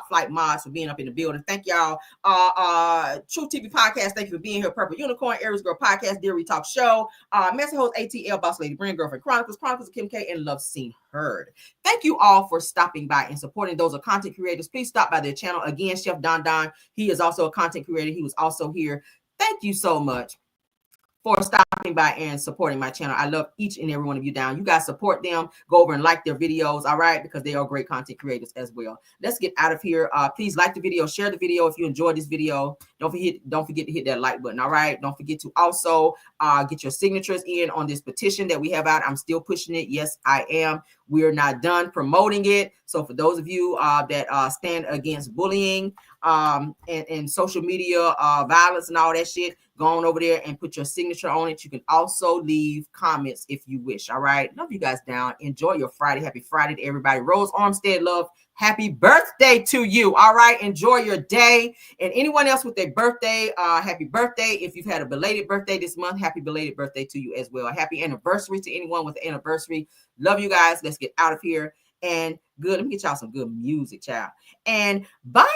flight mods, for being up in the building. Thank y'all. True TV Podcast, thank you for being here. Purple Unicorn, Aries Girl Podcast, Dear We Talk Show, Messy Host ATL, Boss Lady Brand, Girlfriend Chronicles of Kim K, and Love Seen Heard. Thank you all for stopping by and supporting. Those are content creators. Please stop by their channel. Again, Chef Don, he is also a content creator. He was also here. Thank you so much for stopping by and supporting my channel. I love each and every one of you down. You guys support them. Go over and like their videos, all right? Because they are great content creators as well. Let's get out of here. Please like the video, share the video if you enjoyed this video. Don't forget to hit that like button, all right? Don't forget to also get your signatures in on this petition that we have out. I'm still pushing it. Yes, I am. We're not done promoting it. So for those of you that stand against bullying and social media violence and all that shit, go on over there and put your signature on it. You can also leave comments if you wish. All right. Love you guys down. Enjoy your Friday. Happy Friday to everybody. Rose Armstead, love. Happy birthday to you. All right. Enjoy your day. And anyone else with their birthday, happy birthday. If you've had a belated birthday this month, happy belated birthday to you as well. Happy anniversary to anyone with an anniversary. Love you guys. Let's get out of here. And good. Let me get y'all some good music, child. And bye.